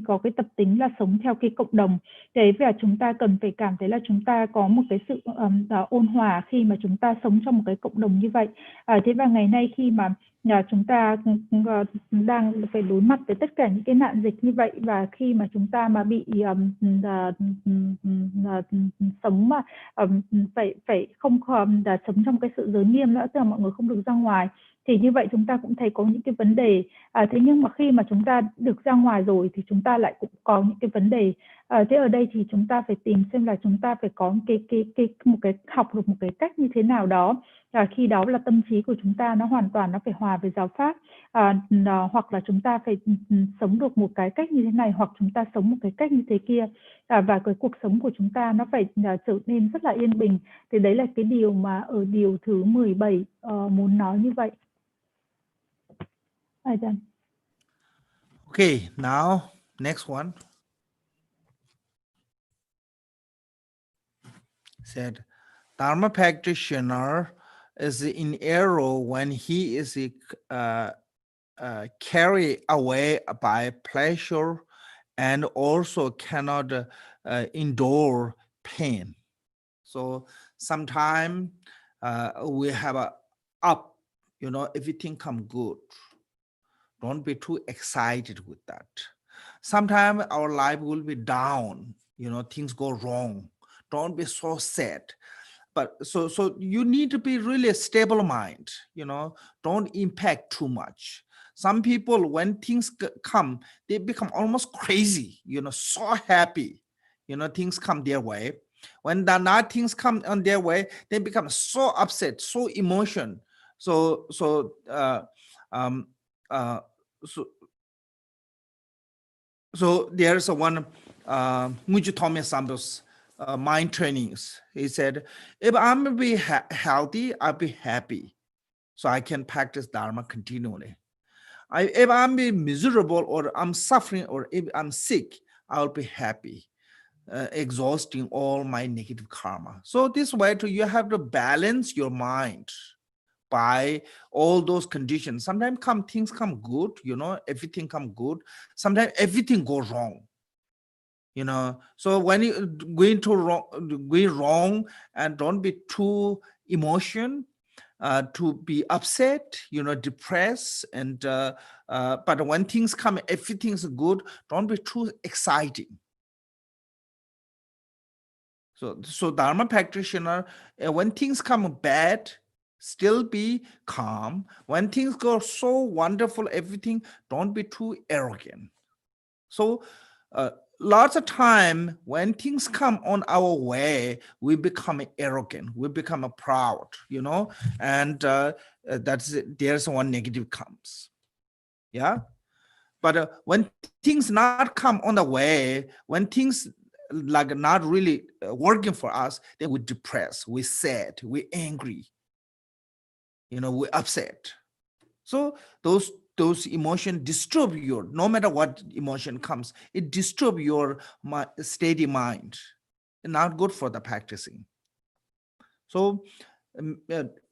có cái tập tính là sống theo cái cộng đồng. Thế và chúng ta cần phải cảm thấy là chúng ta có một cái sự ôn hòa khi mà chúng ta sống trong một cái cộng đồng như vậy. Thế và ngày nay khi mà chúng ta đang phải đối mặt với tất cả những cái nạn dịch như vậy, và khi mà chúng ta mà bị sống mà phải không sống trong cái sự giới nghiêm nữa, tức là mọi người không được ra ngoài, thì như vậy chúng ta cũng thấy có những cái vấn đề. Thế nhưng mà khi mà chúng ta được ra ngoài rồi thì chúng ta lại cũng có những cái vấn đề. Thế ở đây thì chúng ta phải tìm xem là chúng ta phải có học được một cái cách như thế nào đó. Khi đó là tâm trí của chúng ta nó hoàn toàn nó phải hòa với giáo pháp, hoặc là chúng ta phải sống được một cái cách như thế này, hoặc chúng ta sống một cái cách như thế kia, và cái cuộc sống của chúng ta nó phải trở nên rất là yên bình. Thì đấy là cái điều mà ở điều thứ 17 muốn nói như vậy. Okay, now next one. Said, Dharma practitioner is in error when he is carried away by pleasure and also cannot endure pain. So sometimes we have a up, everything come good. Don't be too excited with that. Sometimes our life will be down, things go wrong. Don't be so sad. But so you need to be really a stable mind, don't impact too much. Some people, when things come, they become almost crazy, so happy, things come their way. When not things come on their way, they become so upset, so emotion. So there's one Mujitomi Sambo's mind trainings. He said, if I'm going to be healthy, I'll be happy. So I can practice Dharma continually. If I'm being miserable, or I'm suffering, or if I'm sick, I'll be happy, exhausting all my negative karma. So this way too, you have to balance your mind by all those conditions. Sometimes things come good, everything come good. Sometimes everything goes wrong. So when you going wrong, and don't be too emotion, to be upset, depressed, and but when things come, everything's good, don't be too exciting. So Dharma practitioner, when things come bad, still be calm. When things go so wonderful, everything, don't be too arrogant. So lots of time when things come on our way, we become arrogant, we become proud, and there's one negative comes. Yeah. But when things not come on the way, when things like not really working for us, then we depressed, we sad, we angry, we upset. So those emotions disturb your, no matter what emotion comes, it disturb your steady mind. Not good for the practicing. So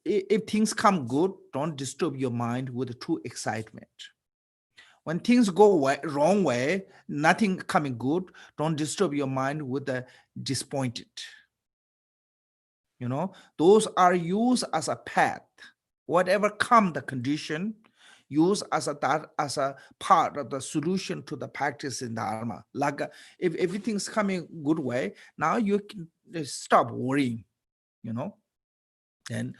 if things come good, don't disturb your mind with too excitement. When things go wrong way, nothing coming good, don't disturb your mind with the disappointed. Those are used as a path. Whatever come the condition, use as a part of the solution to the practice in Dharma. Like if everything's coming good way, now you can stop worrying, And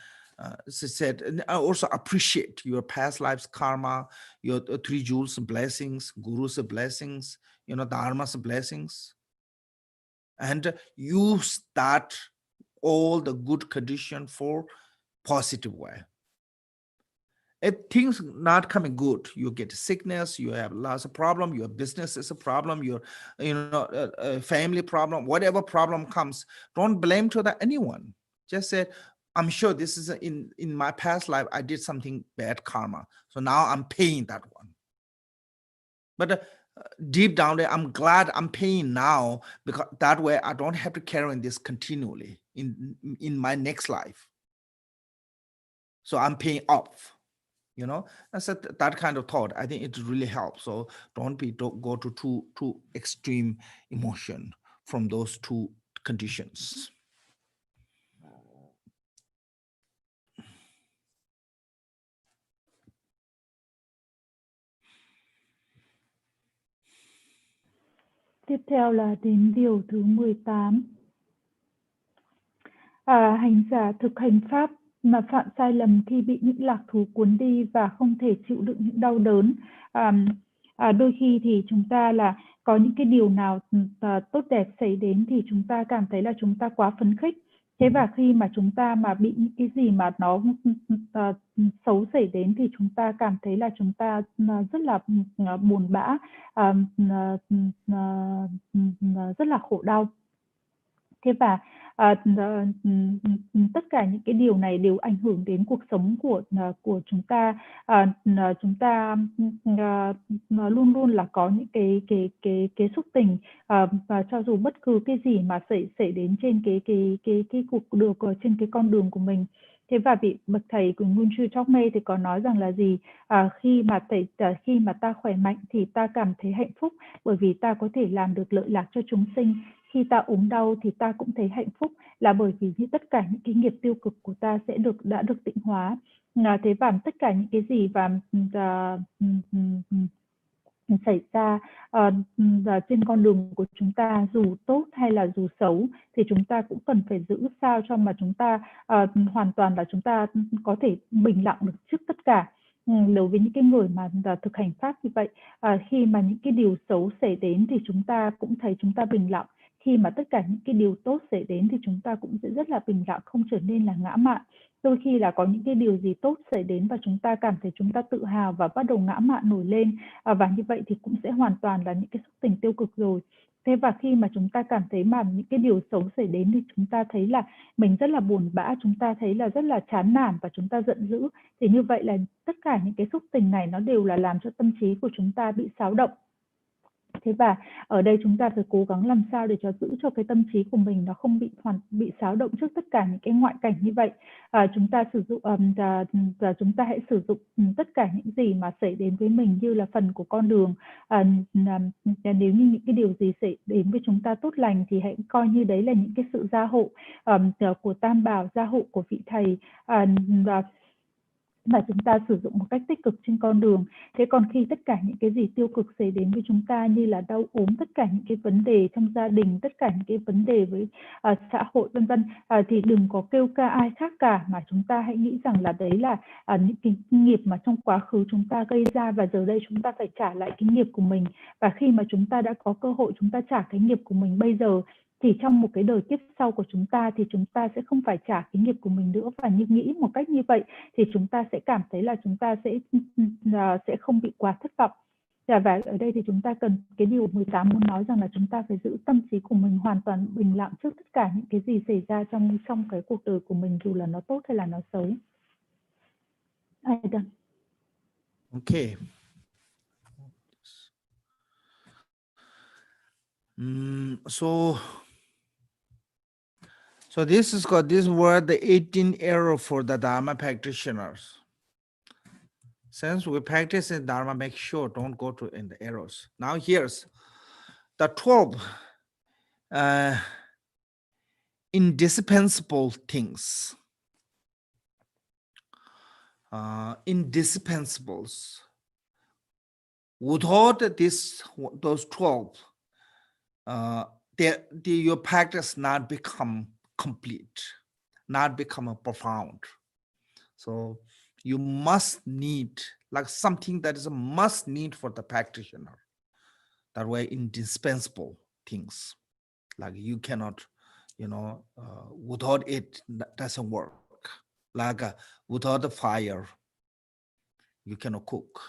as I said, and I also appreciate your past lives karma, your three jewels blessings, guru's blessings, Dharma's blessings, and use that all the good condition for positive way. If things not coming good, you get sickness, you have lots of problem, your business is a problem, your family problem, whatever problem comes, don't blame to anyone. Just say, I'm sure this is in my past life, I did something bad karma. So now I'm paying that one. But deep down there, I'm glad I'm paying now, because that way I don't have to carry this continually in my next life. So I'm paying off. That's that kind of thought. I think it really helps. So don't go to too extreme emotion from those two conditions. Tiếp theo là đến điều thứ 18. Hành giả thực hành pháp mà phạm sai lầm khi bị những lạc thú cuốn đi và không thể chịu đựng những đau đớn. Đôi khi thì chúng ta là có những cái điều nào tốt đẹp xảy đến thì chúng ta cảm thấy là chúng ta quá phấn khích. Thế và khi mà chúng ta mà bị những cái gì mà nó xấu xảy đến thì chúng ta cảm thấy là chúng ta rất là buồn bã, rất là khổ đau. Thế và tất cả những cái điều này đều ảnh hưởng đến cuộc sống của chúng ta. Chúng ta luôn luôn là có những cái xúc tình, và cho dù bất cứ cái gì mà xảy đến trên cái cuộc đường, trên cái con đường của mình. Thế và vị bậc thầy của Nguyên sư Chokme thì có nói rằng là gì? Khi mà ta khỏe mạnh thì ta cảm thấy hạnh phúc, bởi vì ta có thể làm được lợi lạc cho chúng sinh. Khi ta ốm đau thì ta cũng thấy hạnh phúc, là bởi vì tất cả những cái nghiệp tiêu cực của ta đã được tịnh hóa. Thế và tất cả những cái gì xảy ra trên con đường của chúng ta, dù tốt hay là dù xấu, thì chúng ta cũng cần phải giữ sao cho mà chúng ta hoàn toàn là chúng ta có thể bình lặng được trước tất cả. Đối với những cái người mà thực hành pháp như vậy, khi mà những cái điều xấu xảy đến thì chúng ta cũng thấy chúng ta bình lặng. Khi mà tất cả những cái điều tốt xảy đến thì chúng ta cũng sẽ rất là bình lặng, không trở nên là ngã mạn. Đôi khi là có những cái điều gì tốt xảy đến và chúng ta cảm thấy chúng ta tự hào và bắt đầu ngã mạn nổi lên, và như vậy thì cũng sẽ hoàn toàn là những cái xúc tình tiêu cực rồi. Thế và khi mà chúng ta cảm thấy mà những cái điều xấu xảy đến thì chúng ta thấy là mình rất là buồn bã, chúng ta thấy là rất là chán nản và chúng ta giận dữ. Thì như vậy là tất cả những cái xúc tình này nó đều là làm cho tâm trí của chúng ta bị xáo động. Thế và ở đây chúng ta phải cố gắng làm sao để giữ cho cái tâm trí của mình nó không bị xáo động trước tất cả những cái ngoại cảnh như vậy. Chúng ta chúng ta hãy sử dụng tất cả những gì mà xảy đến với mình như là phần của con đường. Nếu như những cái điều gì xảy đến với chúng ta tốt lành thì hãy coi như đấy là những cái sự gia hộ của Tam Bảo, gia hộ của vị thầy, mà chúng ta sử dụng một cách tích cực trên con đường. Thế còn khi tất cả những cái gì tiêu cực xảy đến với chúng ta như là đau ốm, tất cả những cái vấn đề trong gia đình, tất cả những cái vấn đề với xã hội vân vân, thì đừng có kêu ca ai khác cả, mà chúng ta hãy nghĩ rằng là đấy là những cái nghiệp mà trong quá khứ chúng ta gây ra, và giờ đây chúng ta phải trả lại cái nghiệp của mình. Và khi mà chúng ta đã có cơ hội chúng ta trả cái nghiệp của mình bây giờ, thì trong một cái đời kiếp sau của chúng ta thì chúng ta sẽ không phải trả cái nghiệp của mình nữa. Và như nghĩ một cách như vậy thì chúng ta sẽ cảm thấy là chúng ta sẽ không bị quá thất vọng. Và ở đây thì chúng ta cần cái điều 18 muốn nói rằng là chúng ta phải giữ tâm trí của mình hoàn toàn bình lặng trước tất cả những cái gì xảy ra trong cái cuộc đời của mình, dù là nó tốt hay là nó xấu. Okay. So this is called, this were the 18 error for the Dharma practitioners. Since we practice in Dharma, make sure don't go to in the errors. Now here's the 12 indispensable things. Indispensables. Without those 12, your practice not become complete, not become profound. So you must need, like something that is a must need for the practitioner. That way, indispensable things. Like you cannot, without it, that doesn't work. Like without the fire, you cannot cook.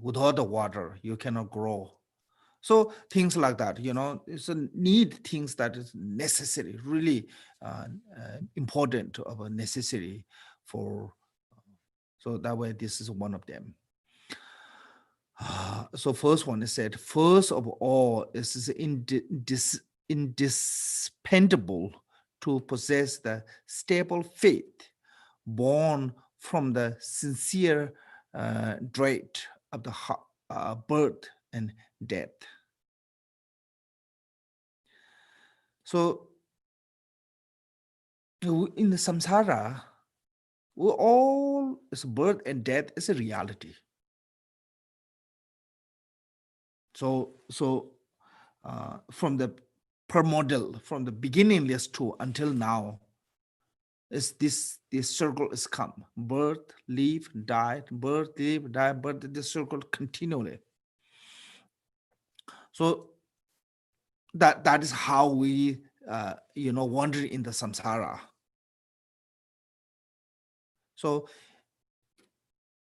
Without the water, you cannot grow. So things like that, it's a need things that is necessary, really important of a necessary for. So that way, this is one of them. So first one is said, first of all, is indispensable to possess the stable faith born from the sincere dread of the birth and death. So in the samsara, we all is birth and death is a reality. So from the per model, from the beginningless to until now, is this circle is come, birth, live, die, birth, live, die, birth, this circle continually. So that is how we wander in the samsara. So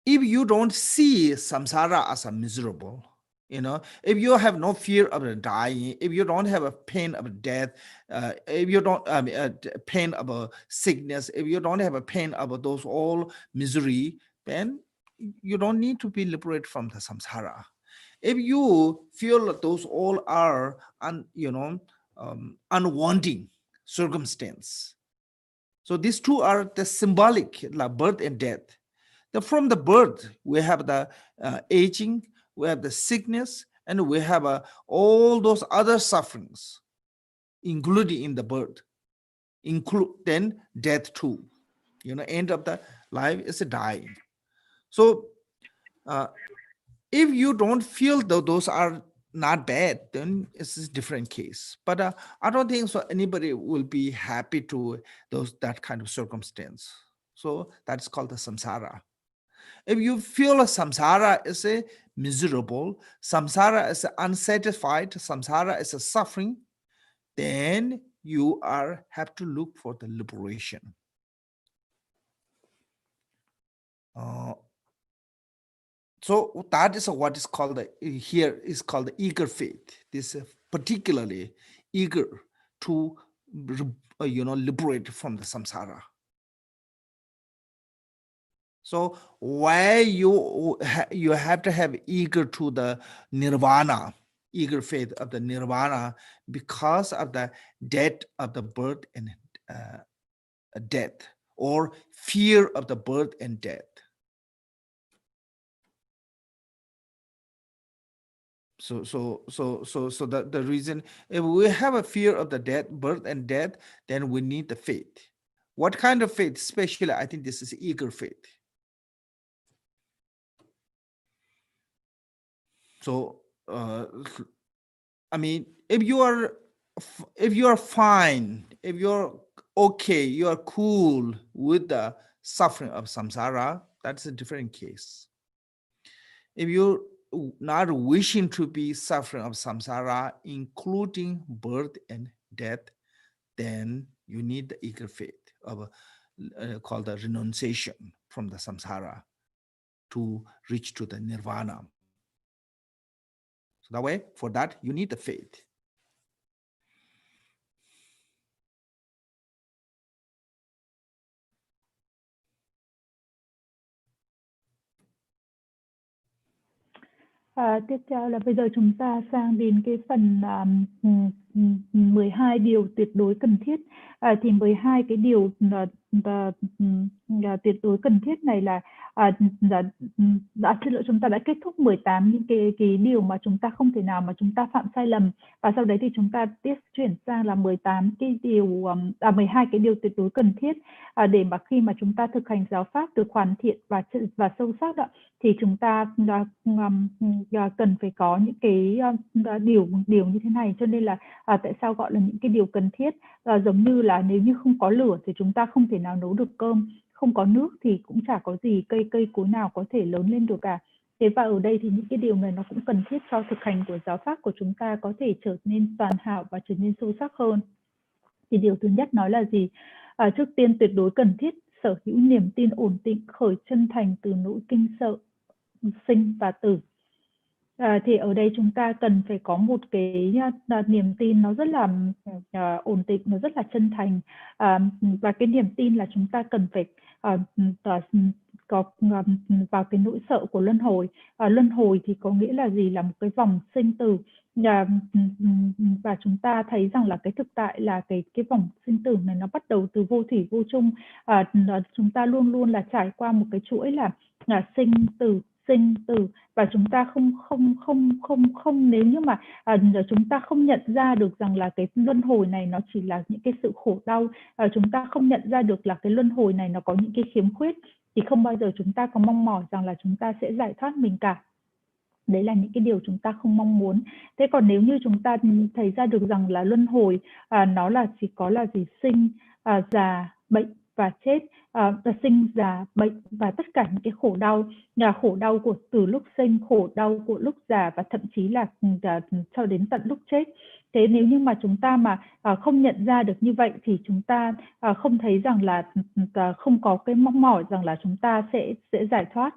if you don't see samsara as a miserable, if you have no fear of dying, if you don't have a pain of death, if you don't pain of a sickness, if you don't have a pain of those all misery, then you don't need to be liberated from the samsara. If you feel that those all are unwanting circumstance, so these two are the symbolic, like birth and death. From the birth, we have the aging, we have the sickness, and we have all those other sufferings, including in the birth, include then death too. End of the life is a dying. So if you don't feel those are not bad, then it's a different case. But I don't think so anybody will be happy to that kind of circumstance. So that's called the samsara. If you feel a samsara is a miserable, samsara is unsatisfied, samsara is a suffering, then you have to look for the liberation. So that is what is called here is called the eager faith. This particularly eager to liberate from the samsara. So why you have to have eager to the nirvana, eager faith of the nirvana, because of the death of the birth and death, or fear of the birth and death. So the reason, if we have a fear of the death, birth and death, then we need the faith. What kind of faith? Especially, I think this is eager faith. So, I mean, if you are fine, if you're okay, you are cool with the suffering of samsara, that's a different case. If you're not wishing to be suffering of samsara, including birth and death, then you need the eager faith of called the renunciation from the samsara to reach to the nirvana. So that way, for that, you need the faith. Tiếp theo là bây giờ chúng ta sang đến cái phần 12 điều tuyệt đối cần thiết. Thì 12 cái điều tuyệt đối cần thiết này là chúng ta đã kết thúc 18 những cái điều mà chúng ta không thể nào mà chúng ta phạm sai lầm, và sau đấy thì chúng ta tiếp chuyển sang là 18 cái điều 12 cái điều tuyệt đối cần thiết để mà khi mà chúng ta thực hành giáo pháp được hoàn thiện và sâu sắc đó, thì chúng ta cần phải có những cái điều như thế này. Cho nên là tại sao gọi là những cái điều cần thiết, giống như là nếu như không có lửa thì chúng ta không thể nào nấu được cơm, không có nước thì cũng chả có gì cây cối nào có thể lớn lên được cả. Thế và ở đây thì những cái điều này nó cũng cần thiết cho thực hành của giáo pháp của chúng ta có thể trở nên toàn hảo và trở nên sâu sắc hơn. Thì điều thứ nhất nói là gì? Trước tiên tuyệt đối cần thiết sở hữu niềm tin ổn định, khởi chân thành từ nỗi kinh sợ sinh và tử. Thì ở đây chúng ta cần phải có một cái niềm tin nó rất là ổn định, nó rất là chân thành, và cái niềm tin là chúng ta cần phải có vào cái nỗi sợ của luân hồi. Luân hồi thì có nghĩa là gì? Là một cái vòng sinh tử, và chúng ta thấy rằng là cái thực tại là cái vòng sinh tử này nó bắt đầu từ vô thủy vô chung. Chúng ta luôn luôn là trải qua một cái chuỗi là sinh tử, và chúng ta không nếu như mà chúng ta không nhận ra được rằng là cái luân hồi này nó chỉ là những cái sự khổ đau, chúng ta không nhận ra được là cái luân hồi này nó có những cái khiếm khuyết, thì không bao giờ chúng ta có mong mỏi rằng là chúng ta sẽ giải thoát mình cả. Đấy là những cái điều chúng ta không mong muốn. Thế còn nếu như chúng ta thấy ra được rằng là luân hồi nó là chỉ có là gì? Sinh, già, bệnh và chết, sinh, già, bệnh và tất cả những cái khổ đau, khổ đau của từ lúc sinh, khổ đau của lúc già, và thậm chí là cho đến tận lúc chết. Thế nếu như mà chúng ta mà không nhận ra được như vậy thì chúng ta không thấy rằng là không có cái mong mỏi rằng là chúng ta sẽ giải thoát.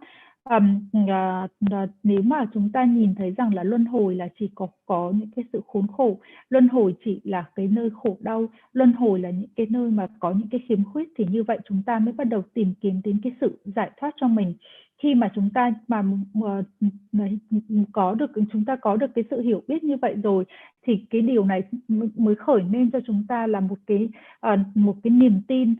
Nếu mà chúng ta nhìn thấy rằng là luân hồi là chỉ có những cái sự khốn khổ, luân hồi chỉ là cái nơi khổ đau, luân hồi là những cái nơi mà có những cái khiếm khuyết, thì như vậy chúng ta mới bắt đầu tìm kiếm đến cái sự giải thoát cho mình. Khi mà chúng ta chúng ta có được cái sự hiểu biết như vậy rồi, thì cái điều này mới khởi lên cho chúng ta là một cái niềm tin.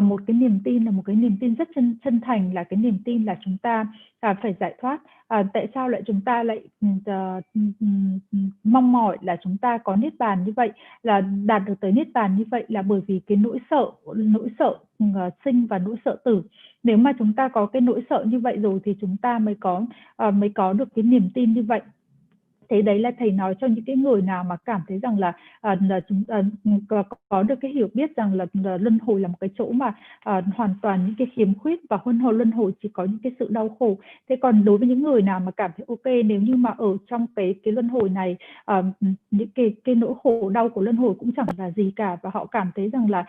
Một cái niềm tin là một cái niềm tin rất chân thành, là cái niềm tin là chúng ta phải giải thoát. Tại sao lại chúng ta lại mong mỏi là chúng ta có niết bàn như vậy, là đạt được tới niết bàn như vậy, là bởi vì cái nỗi sợ sinh và nỗi sợ tử. Nếu mà chúng ta có cái nỗi sợ như vậy rồi thì chúng ta mới có được cái niềm tin như vậy. Thế đấy là thầy nói cho những cái người nào mà cảm thấy rằng là chúng có được cái hiểu biết rằng là luân hồi là một cái chỗ mà hoàn toàn những cái khiếm khuyết, và luân hồi chỉ có những cái sự đau khổ. Thế còn đối với những người nào mà cảm thấy ok, nếu như mà ở trong cái luân hồi này, những cái nỗi khổ đau của luân hồi cũng chẳng là gì cả, và họ cảm thấy rằng là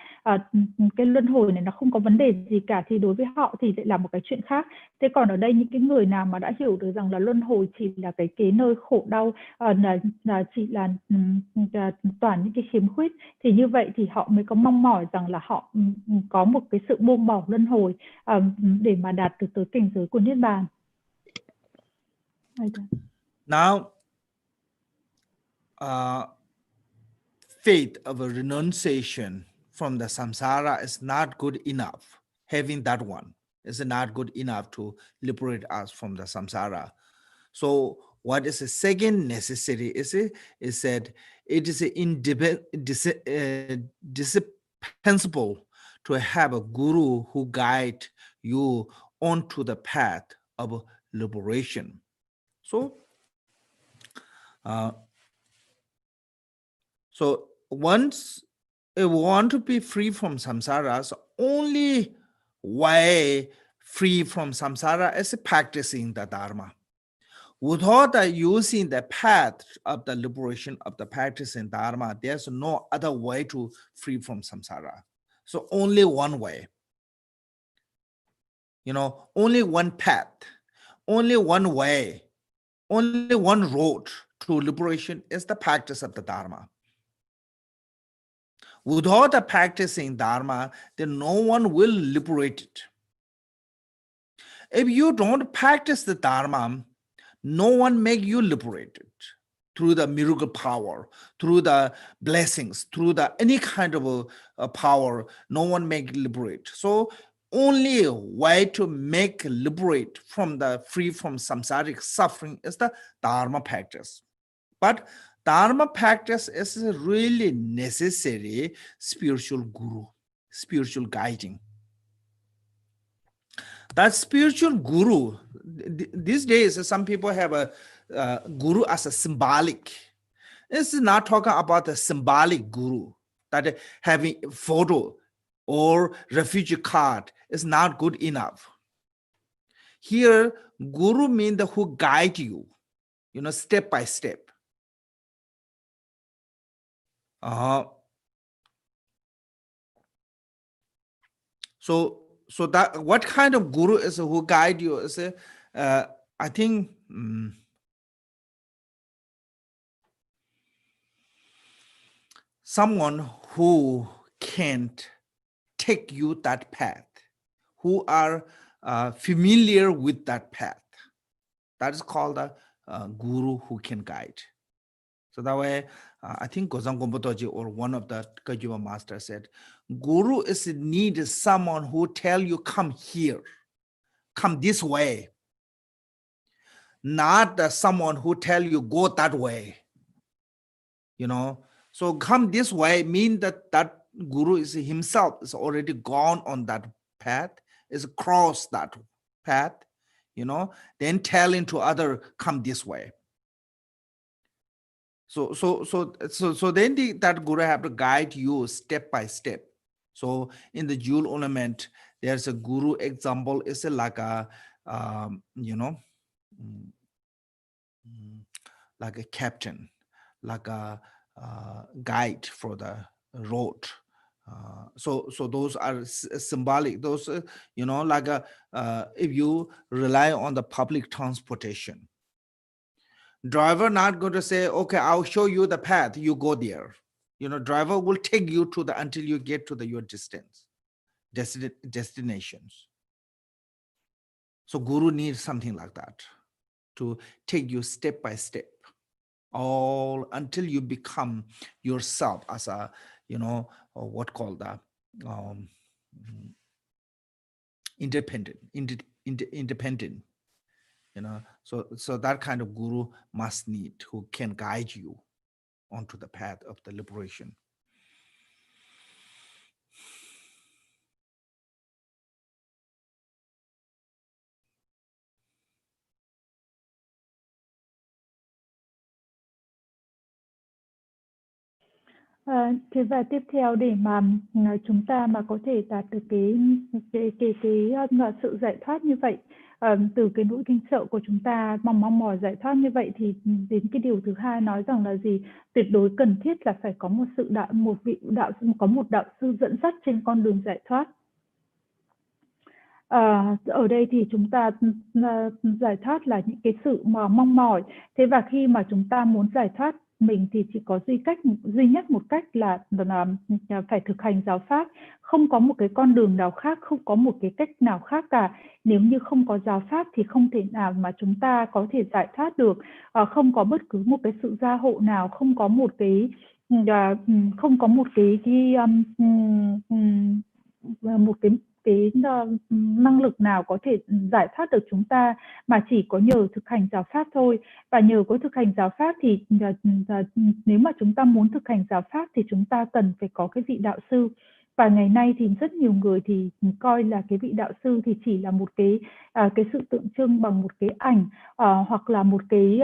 cái luân hồi này nó không có vấn đề gì cả, thì đối với họ thì lại là một cái chuyện khác. Thế còn ở đây những cái người nào mà đã hiểu được rằng là luân hồi chỉ là cái nơi khổ đau, chỉ là toàn những cái khiếm khuyết, thì như vậy thì họ mới có mong mỏi rằng là họ có một cái sự buông bỏ luân hồi để mà đạt được tới cảnh giới của niết bàn. Now, faith of a renunciation from the samsara is not good enough. Having that one is not good enough to liberate us from the samsara. So what is the second necessity is that it is indispensable to have a guru who guide you onto the path of liberation. So once you want to be free from samsara, so only way free from samsara is practicing the dharma. Without using the path of the liberation of the practicing dharma, there's no other way to free from samsara. So only one way, only one path. only one way, only one road to liberation is the practice of the Dharma. Without the practicing Dharma, then no one will liberate it. If you don't practice the Dharma, no one make you liberated through the miracle power, through the blessings, through the any kind of power. No one make liberate. So only way to make liberate from the free from samsaric suffering is the Dharma practice. But Dharma practice is really necessary spiritual guru, spiritual guiding. That spiritual guru, these days, some people have a guru as a symbolic. This is not talking about the symbolic guru, that having photo or refugee card is not good enough. Here, guru means the who guide you, step by step. So that what kind of guru is who guide you is I think someone who can't take you that path, who are familiar with that path. That is called a guru who can guide. So that way, I think Gozang Gombotoji or one of the Kajuva master said, guru is need someone who tell you, come here, come this way. Not someone who tell you, go that way. So come this way mean that guru is himself is already gone on that path, is crossed that path, then telling to other, come this way. So then that guru have to guide you step by step. So in the jewel ornament, there's a guru example. It's like a like a captain, like a guide for the road. So those are symbolic. Those like if you rely on the public transportation, driver not going to say, okay, I'll show you the path, you go there. Driver will take you to until you get to your destinations. So guru needs something like that to take you step by step, all until you become yourself as a, what called the independent. So that kind of guru must need, who can guide you onto the path of the liberation. Thế và tiếp theo để mà chúng ta mà có thể đạt được cái sự giải thoát như vậy, từ cái nỗi kinh sợ của chúng ta mong mỏi giải thoát như vậy, thì đến cái điều thứ hai nói rằng là gì? Tuyệt đối cần thiết là phải có có một đạo sư dẫn dắt trên con đường giải thoát. Ở đây thì chúng ta giải thoát là những cái sự mà mong mỏi. Thế và khi mà chúng ta muốn giải thoát mình thì chỉ có duy nhất một cách là phải thực hành giáo pháp. Không có một cái con đường nào khác, không có một cái cách nào khác cả. Nếu như không có giáo pháp thì không thể nào mà chúng ta có thể giải thoát được. Không có bất cứ một cái sự gia hộ nào, không có một cái năng lực nào có thể giải thoát được chúng ta, mà chỉ có nhờ thực hành giáo pháp thôi. Và nhờ có thực hành giáo pháp thì nếu mà chúng ta muốn thực hành giáo pháp thì chúng ta cần phải có cái vị đạo sư. Và ngày nay thì rất nhiều người thì coi là cái vị đạo sư thì chỉ là một cái sự tượng trưng bằng một cái ảnh, hoặc là một cái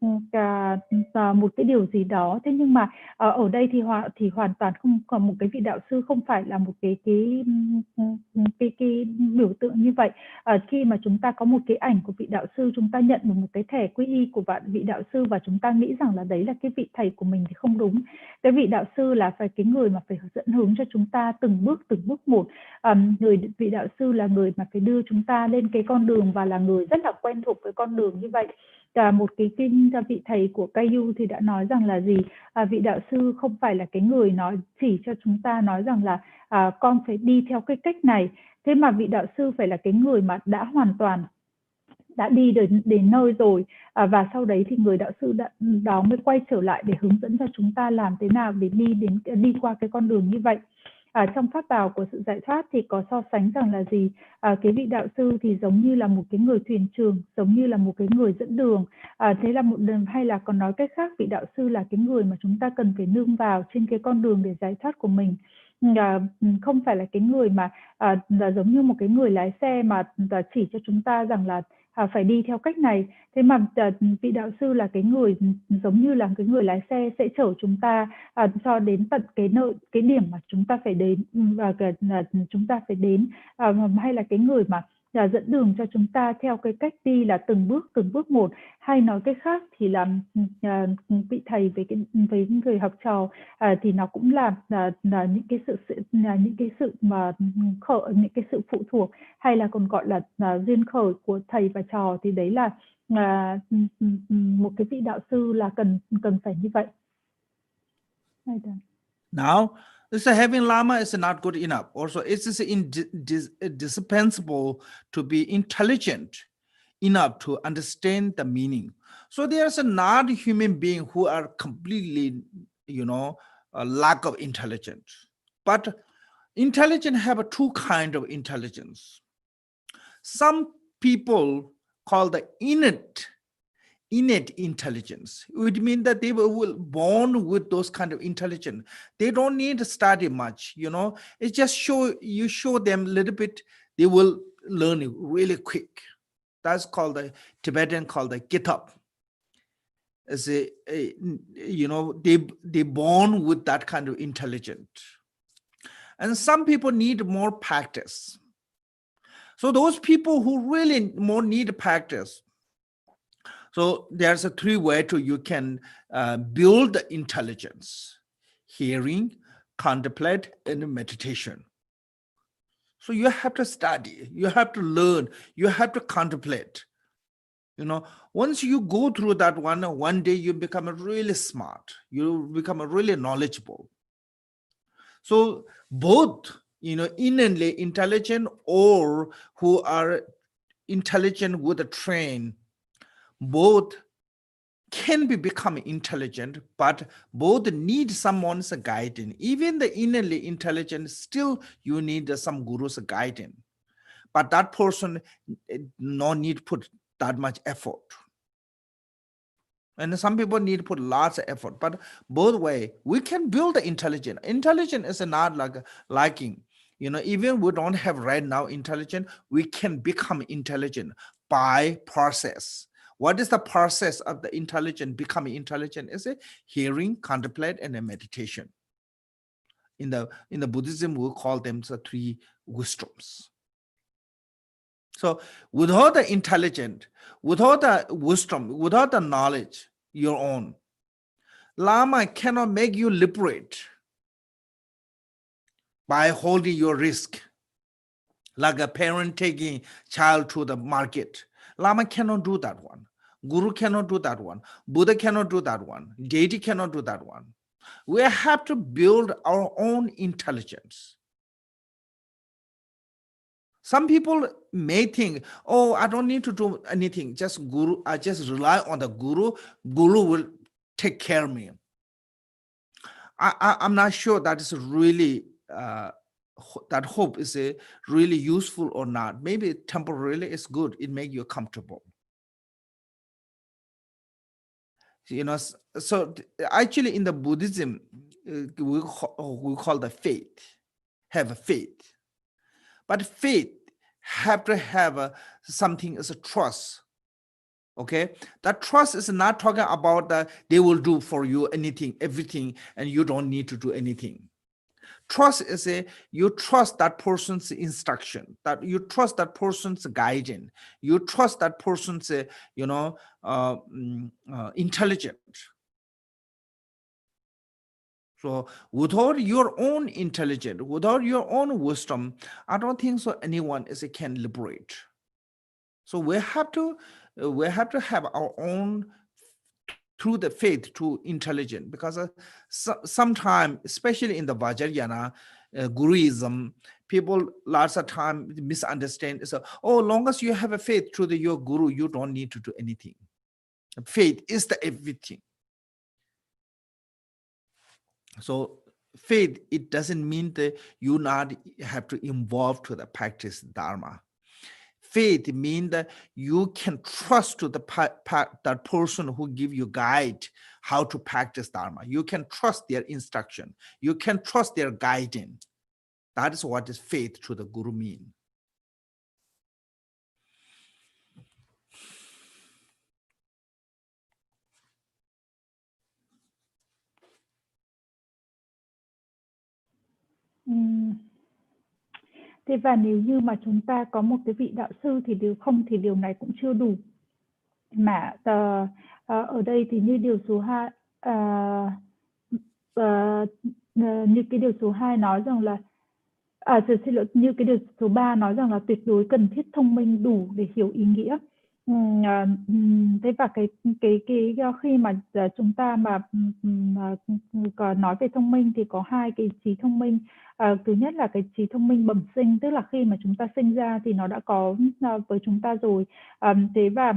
một cái điều gì đó. Thế nhưng mà ở đây thì hoàn toàn không còn một cái vị đạo sư không phải là một cái biểu tượng như vậy. Khi mà chúng ta có một cái ảnh của vị đạo sư, chúng ta nhận được một cái thẻ quy y của vị đạo sư và chúng ta nghĩ rằng là đấy là cái vị thầy của mình thì không đúng. Cái vị đạo sư là phải cái người mà phải dẫn hướng cho chúng ta từng bước một. Vị đạo sư là người mà phải đưa chúng ta lên cái con đường và là người rất là quen thuộc với con đường như vậy. Một cái kinh vị thầy của Kayu thì đã nói rằng là gì? Vị đạo sư không phải là cái người chỉ cho chúng ta nói rằng là con phải đi theo cái cách này. Thế mà vị đạo sư phải là cái người mà đã hoàn toàn đã đi đến nơi rồi, và sau đấy thì người đạo sư đó mới quay trở lại để hướng dẫn cho chúng ta làm thế nào để đi qua cái con đường như vậy. Trong pháp bảo của sự giải thoát thì có so sánh rằng là gì? Cái vị đạo sư thì giống như là một cái người thuyền trưởng, giống như là một cái người dẫn đường. Thế là hay là còn nói cách khác, vị đạo sư là cái người mà chúng ta cần phải nương vào trên cái con đường để giải thoát của mình. Không phải là cái người mà là giống như một cái người lái xe mà chỉ cho chúng ta rằng là phải đi theo cách này. Thế mà vị đạo sư là cái người giống như là cái người lái xe sẽ chở chúng ta cho đến tận cái điểm mà chúng ta phải đến, và chúng ta phải đến, hay là cái người mà dẫn đường cho chúng ta theo cái cách đi là từng bước một. Hay nói cách khác thì là vị thầy với người học trò thì nó cũng là những cái sự mà những cái sự phụ thuộc, hay là còn gọi là duyên khởi của thầy và trò, thì đấy là một cái vị đạo sư là cần phải như vậy. Now, having Lama is not good enough. Also, it is indispensable to be intelligent enough to understand the meaning. So there's not human being who are completely, a lack of intelligence. But intelligence have two kinds of intelligence. Some people call the innate intelligence. It would mean that they were born with those kind of intelligence. They don't need to study much, It's just show them a little bit, they will learn it really quick. That's called the Tibetan called the get up. As they born with that kind of intelligence. And some people need more practice. So those people who really more need practice. So there's a three way you can build the intelligence: hearing, contemplate, and meditation. So you have to study, you have to learn, you have to contemplate. Once you go through that one day you become really smart, you become really knowledgeable. So both, innately intelligent or who are intelligent with a train, both can become intelligent, but both need someone's guidance. Even the innately intelligent, still you need some guru's guidance. But that person no need put that much effort. And some people need to put lots of effort, but both way, we can build the intelligence. Intelligence is not like liking, even we don't have right now intelligent, we can become intelligent by process. What is the process of the intelligent becoming intelligent? Is it hearing, contemplate, and a meditation. In the Buddhism, we call them the three wisdoms. So without the intelligent, without the wisdom, without the knowledge, your own, Lama cannot make you liberate by holding your risk. Like a parent taking child to the market. Lama cannot do that one. Guru cannot do that one. Buddha cannot do that one. Deity cannot do that one. We have to build our own intelligence. Some people may think, oh, I don't need to do anything. Just Guru, I just rely on the Guru. Guru will take care of me. I'm not sure that is really, that hope is really useful or not. Maybe temporarily it's good. It makes you comfortable. So actually in the Buddhism, we call the faith, have a faith. But faith have to have something as a trust. Okay, that trust is not talking about that they will do for you anything, everything, and you don't need to do anything. Trust is you trust that person's instruction, that you trust that person's guidance, you trust that person's intelligent. So without your own intelligence, without your own wisdom, I don't think so anyone can liberate. So we have to have our own, through the faith, through intelligence, because sometimes, especially in the Vajrayana Guruism, people lots of time misunderstand. So, oh, long as you have a faith through your Guru, you don't need to do anything. Faith is the everything. So faith, it doesn't mean that you not have to involve to the practice Dharma. Faith means that you can trust to that person who give you guide how to practice Dharma. You can trust their instruction. You can trust their guidance. That is what is faith to the Guru mean. Thế và nếu như mà chúng ta có một cái vị đạo sư thì điều này cũng chưa đủ. Mà ở đây thì như điều số 2 như cái điều số 2 nói rằng là xin lỗi, như cái điều số 3 nói rằng là tuyệt đối cần thiết thông minh đủ để hiểu ý nghĩa. Thế và cái khi mà chúng ta mà nói về thông minh thì có hai cái trí thông minh. Thứ nhất là cái trí thông minh bẩm sinh, tức là khi mà chúng ta sinh ra thì nó đã có với chúng ta rồi. Thế và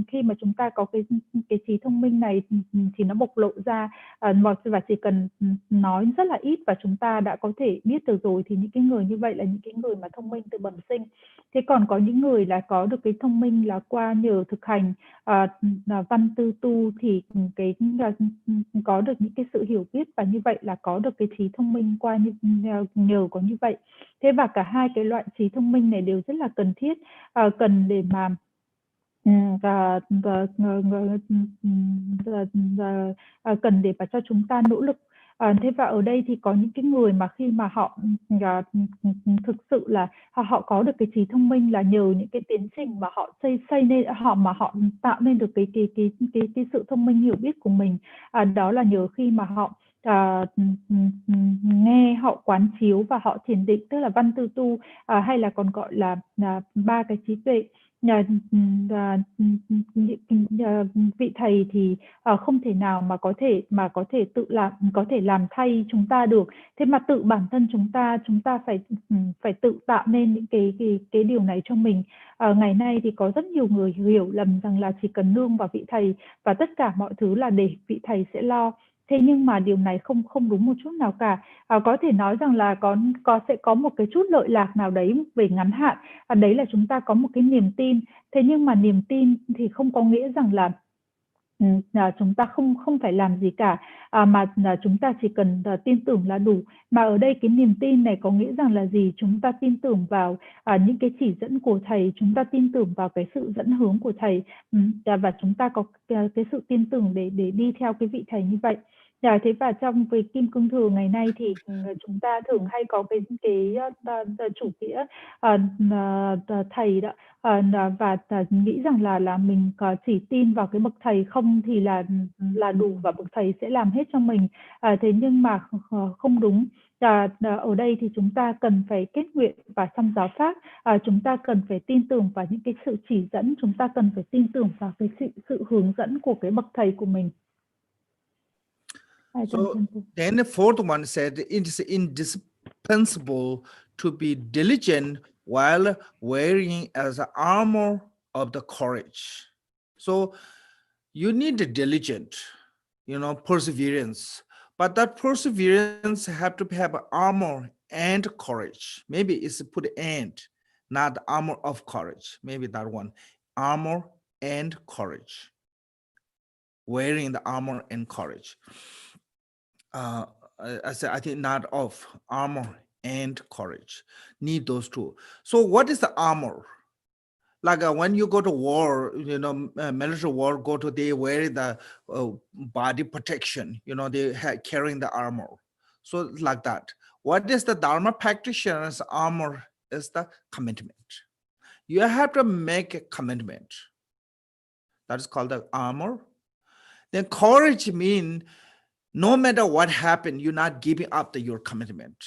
khi mà chúng ta có cái trí thông minh này thì nó bộc lộ ra, và chỉ cần nói rất là ít và chúng ta đã có thể biết được rồi, thì những cái người như vậy là những cái người mà thông minh từ bẩm sinh. Thế còn có những người là có được cái thông minh là qua nhờ thực hành văn tư tu, thì có được những cái sự hiểu biết, và như vậy là có được cái trí thông minh qua nhờ có như vậy. Thế và cả hai cái loại trí thông minh này đều rất là cần thiết, cần để mà cần để mà cho chúng ta nỗ lực. Thế và ở đây thì có những cái người mà khi mà họ thực sự là họ có được cái trí thông minh là nhờ những cái tiến trình mà họ xây nên họ tạo nên được cái sự thông minh hiểu biết của mình. Đó là nhờ khi mà họ nghe, họ quán chiếu và họ thiền định, tức là văn tư tu, hay là còn gọi là ba cái trí tuệ. Vị thầy thì không thể nào mà có thể làm thay chúng ta được. Thế mà tự bản thân chúng ta phải tự tạo nên những cái điều này cho mình. Ngày nay thì có rất nhiều người hiểu lầm rằng là chỉ cần nương vào vị thầy và tất cả mọi thứ là để vị thầy sẽ lo. Thế nhưng mà điều này không đúng một chút nào cả. Có thể nói rằng là sẽ có một cái chút lợi lạc nào đấy về ngắn hạn, đấy là chúng ta có một cái niềm tin. Thế nhưng mà niềm tin thì không có nghĩa rằng là chúng ta không phải làm gì cả, mà chúng ta chỉ cần tin tưởng là đủ. Mà ở đây cái niềm tin này có nghĩa rằng là gì? Chúng ta tin tưởng vào những cái chỉ dẫn của thầy, chúng ta tin tưởng vào cái sự dẫn hướng của thầy, và chúng ta có cái sự tin tưởng để đi theo cái vị thầy như vậy. Thế và trong với Kim Cương Thừa ngày nay thì chúng ta thường hay có cái chủ nghĩa thầy đó, và nghĩ rằng là mình chỉ tin vào cái bậc thầy không thì là đủ và bậc thầy sẽ làm hết cho mình. Thế nhưng mà không đúng. Ở đây thì chúng ta cần phải kết nguyện và xong giáo pháp. Chúng ta cần phải tin tưởng vào những cái sự chỉ dẫn, chúng ta cần phải tin tưởng vào cái sự hướng dẫn của cái bậc thầy của mình. So then the fourth one said it is indispensable to be diligent while wearing as an armor of the courage. So you need the diligent, perseverance, but that perseverance have to have armor and courage. Maybe it's put and, not armor of courage. Maybe that one, armor and courage. Wearing the armor and courage. I think not of, armor and courage. Need those two. So what is the armor? Like when you go to war, military war, go to, they wear the body protection, they carrying the armor. So like that. What is the Dharma practitioner's armor? Is the commitment. You have to make a commitment. That is called the armor. Then courage means no matter what happened, you're not giving up your commitment.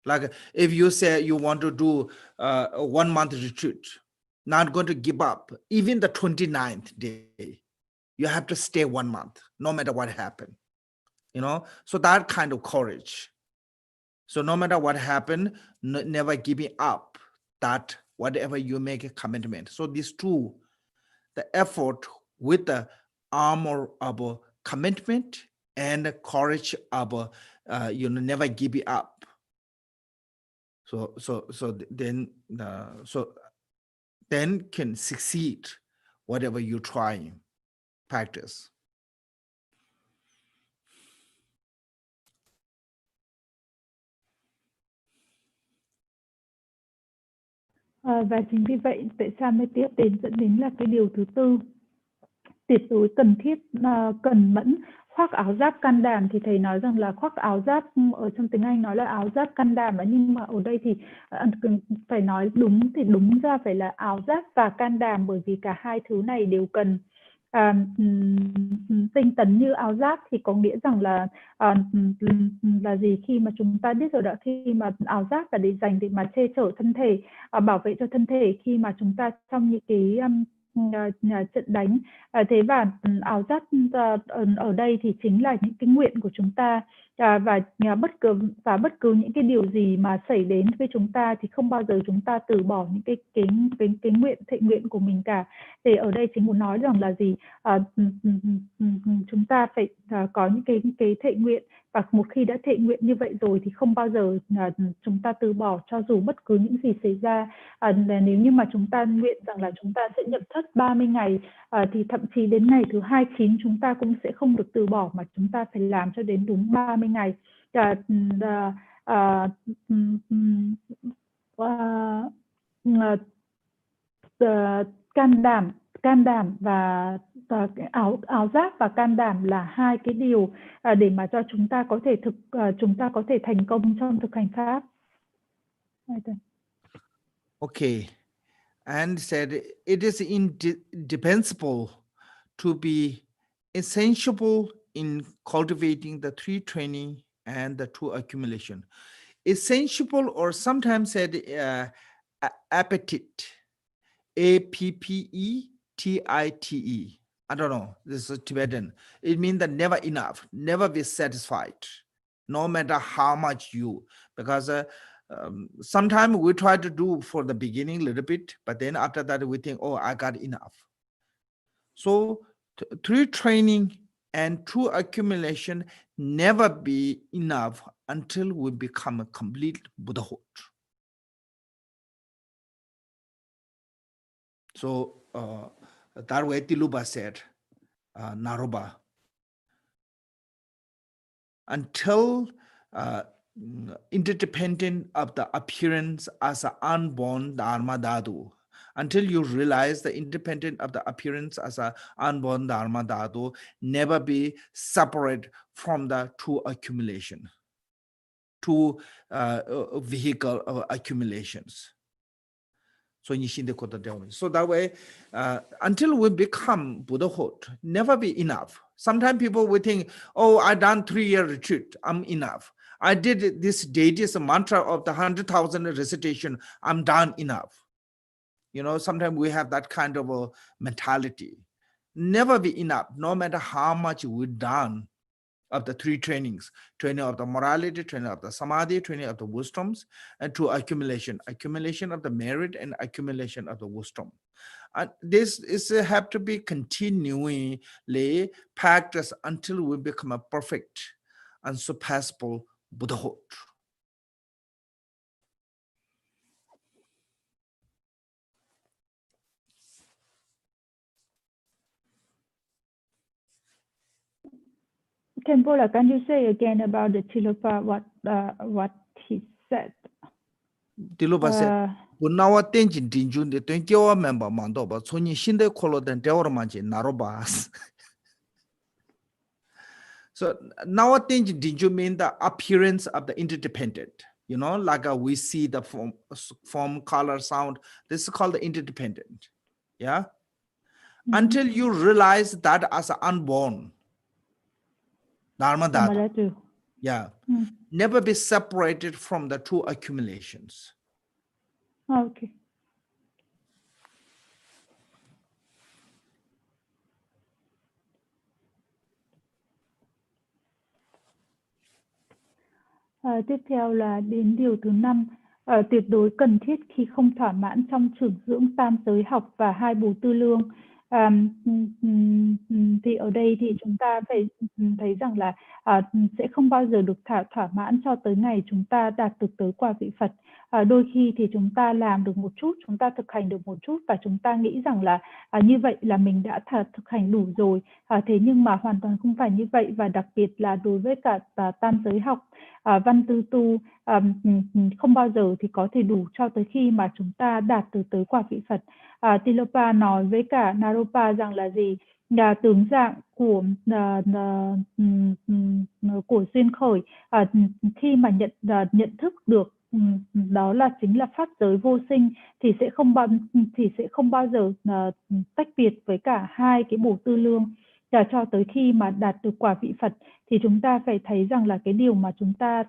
Like if you say you want to do a 1 month retreat, not going to give up, even the 29th day, you have to stay 1 month, no matter what happened. So that kind of courage. So no matter what happened, never giving up that whatever you make a commitment. So these two, the effort with the armor of commitment and the courage of never giving up. So then can succeed whatever you try practice. Và chính vì vậy tại sao mới tiếp dẫn đến là cái điều thứ tư, tuyệt đối cần thiết, cần mẫn, khoác áo giáp can đảm. Thì thầy nói rằng là khoác áo giáp, ở trong tiếng Anh nói là áo giáp can đảm, nhưng mà ở đây thì phải nói đúng thì đúng ra phải là áo giáp và can đảm, bởi vì cả hai thứ này đều cần tinh tấn như áo giáp. Thì có nghĩa rằng là gì? Khi mà chúng ta biết rồi đó, khi mà áo giáp là để dành để mà che chở thân thể, bảo vệ cho thân thể khi mà chúng ta trong những cái trận đánh. Thế và áo giáp ở đây thì chính là những cái nguyện của chúng ta, và bất cứ những cái điều gì mà xảy đến với chúng ta thì không bao giờ chúng ta từ bỏ những cái nguyện, thệ nguyện của mình cả. Thì ở đây chính muốn nói rằng là gì? Chúng ta phải có những cái thệ nguyện, và một khi đã thệ nguyện như vậy rồi thì không bao giờ chúng ta từ bỏ, cho dù bất cứ những gì xảy ra. Nếu như mà chúng ta nguyện rằng là chúng ta sẽ nhập thất 30 ngày, thì thậm chí đến ngày thứ 29 chúng ta cũng sẽ không được từ bỏ, mà chúng ta phải làm cho đến đúng 30 ngày. Can đảm và áo giáp và can đảm là hai cái điều để mà cho chúng ta có thể thành công trong thực hành pháp. Okay, and said it is indispensable to be essential in cultivating the three training and the two accumulation. Essential, or sometimes said appetite, APPETITE. I don't know, this is Tibetan. It means that never enough, never be satisfied, no matter how much you, because sometimes we try to do for the beginning a little bit, but then after that we think, oh, I got enough. So three training and two accumulation never be enough until we become a complete Buddhahood. So that way Tiluba said, Naroba, until interdependent of the appearance as an unborn Dharma Dhatu, until you realize the independent of the appearance as an unborn Dharma Dhatu, never be separate from the two accumulation, two vehicle accumulations. So that way, until we become Buddhahood, never be enough. Sometimes people will think, oh, I done 3-year retreat, I'm enough. I did this deity's mantra of the 100,000 recitation, I'm done enough. Sometimes we have that kind of a mentality. Never be enough, no matter how much we've done of the three trainings, training of the morality, training of the samadhi, training of the wisdoms, and to accumulation of the merit and accumulation of the wisdom. And this is have to be continually practiced until we become a perfect, unsurpassable Buddhahood. Khenpo, can you say again about the Tilopa, what he said? Tilupa said, Punawa tenjin tinjun de 20 member mandoba, Sony Shinde Kolo than Teormanji, Narobas. So now tenjin tinjun mean the appearance of the interdependent. You know, like we see the form, color, sound. This is called the interdependent. Yeah. Until you realize that as an unborn, Dharma Dada. Yeah. Never be separated from the two accumulations. Okay. Tiếp theo là đến điều thứ 5. Tuyệt đối cần thiết khi không thỏa mãn trong trưởng dưỡng tam giới học và hai bồ tư lương. Thì ở đây thì chúng ta phải thấy rằng là sẽ không bao giờ được thỏa mãn cho tới ngày chúng ta đạt được tới quả vị Phật. Đôi khi thì chúng ta làm được một chút, chúng ta thực hành được một chút và chúng ta nghĩ rằng là như vậy là mình đã thực hành đủ rồi. Thế nhưng mà hoàn toàn không phải như vậy, và đặc biệt là đối với cả tam giới học, văn tư tu, không bao giờ thì có thể đủ cho tới khi mà chúng ta đạt được tới quả vị Phật. Tilopa nói với cả Naropa rằng là gì? Tướng dạng của duyên khởi, khi mà nhận thức được đó là chính là pháp giới vô sinh thì sẽ không bao giờ tách biệt với cả hai cái bổ tư lương. Cho tới khi mà đạt được quả vị Phật thì chúng ta phải thấy rằng là cái điều mà chúng ta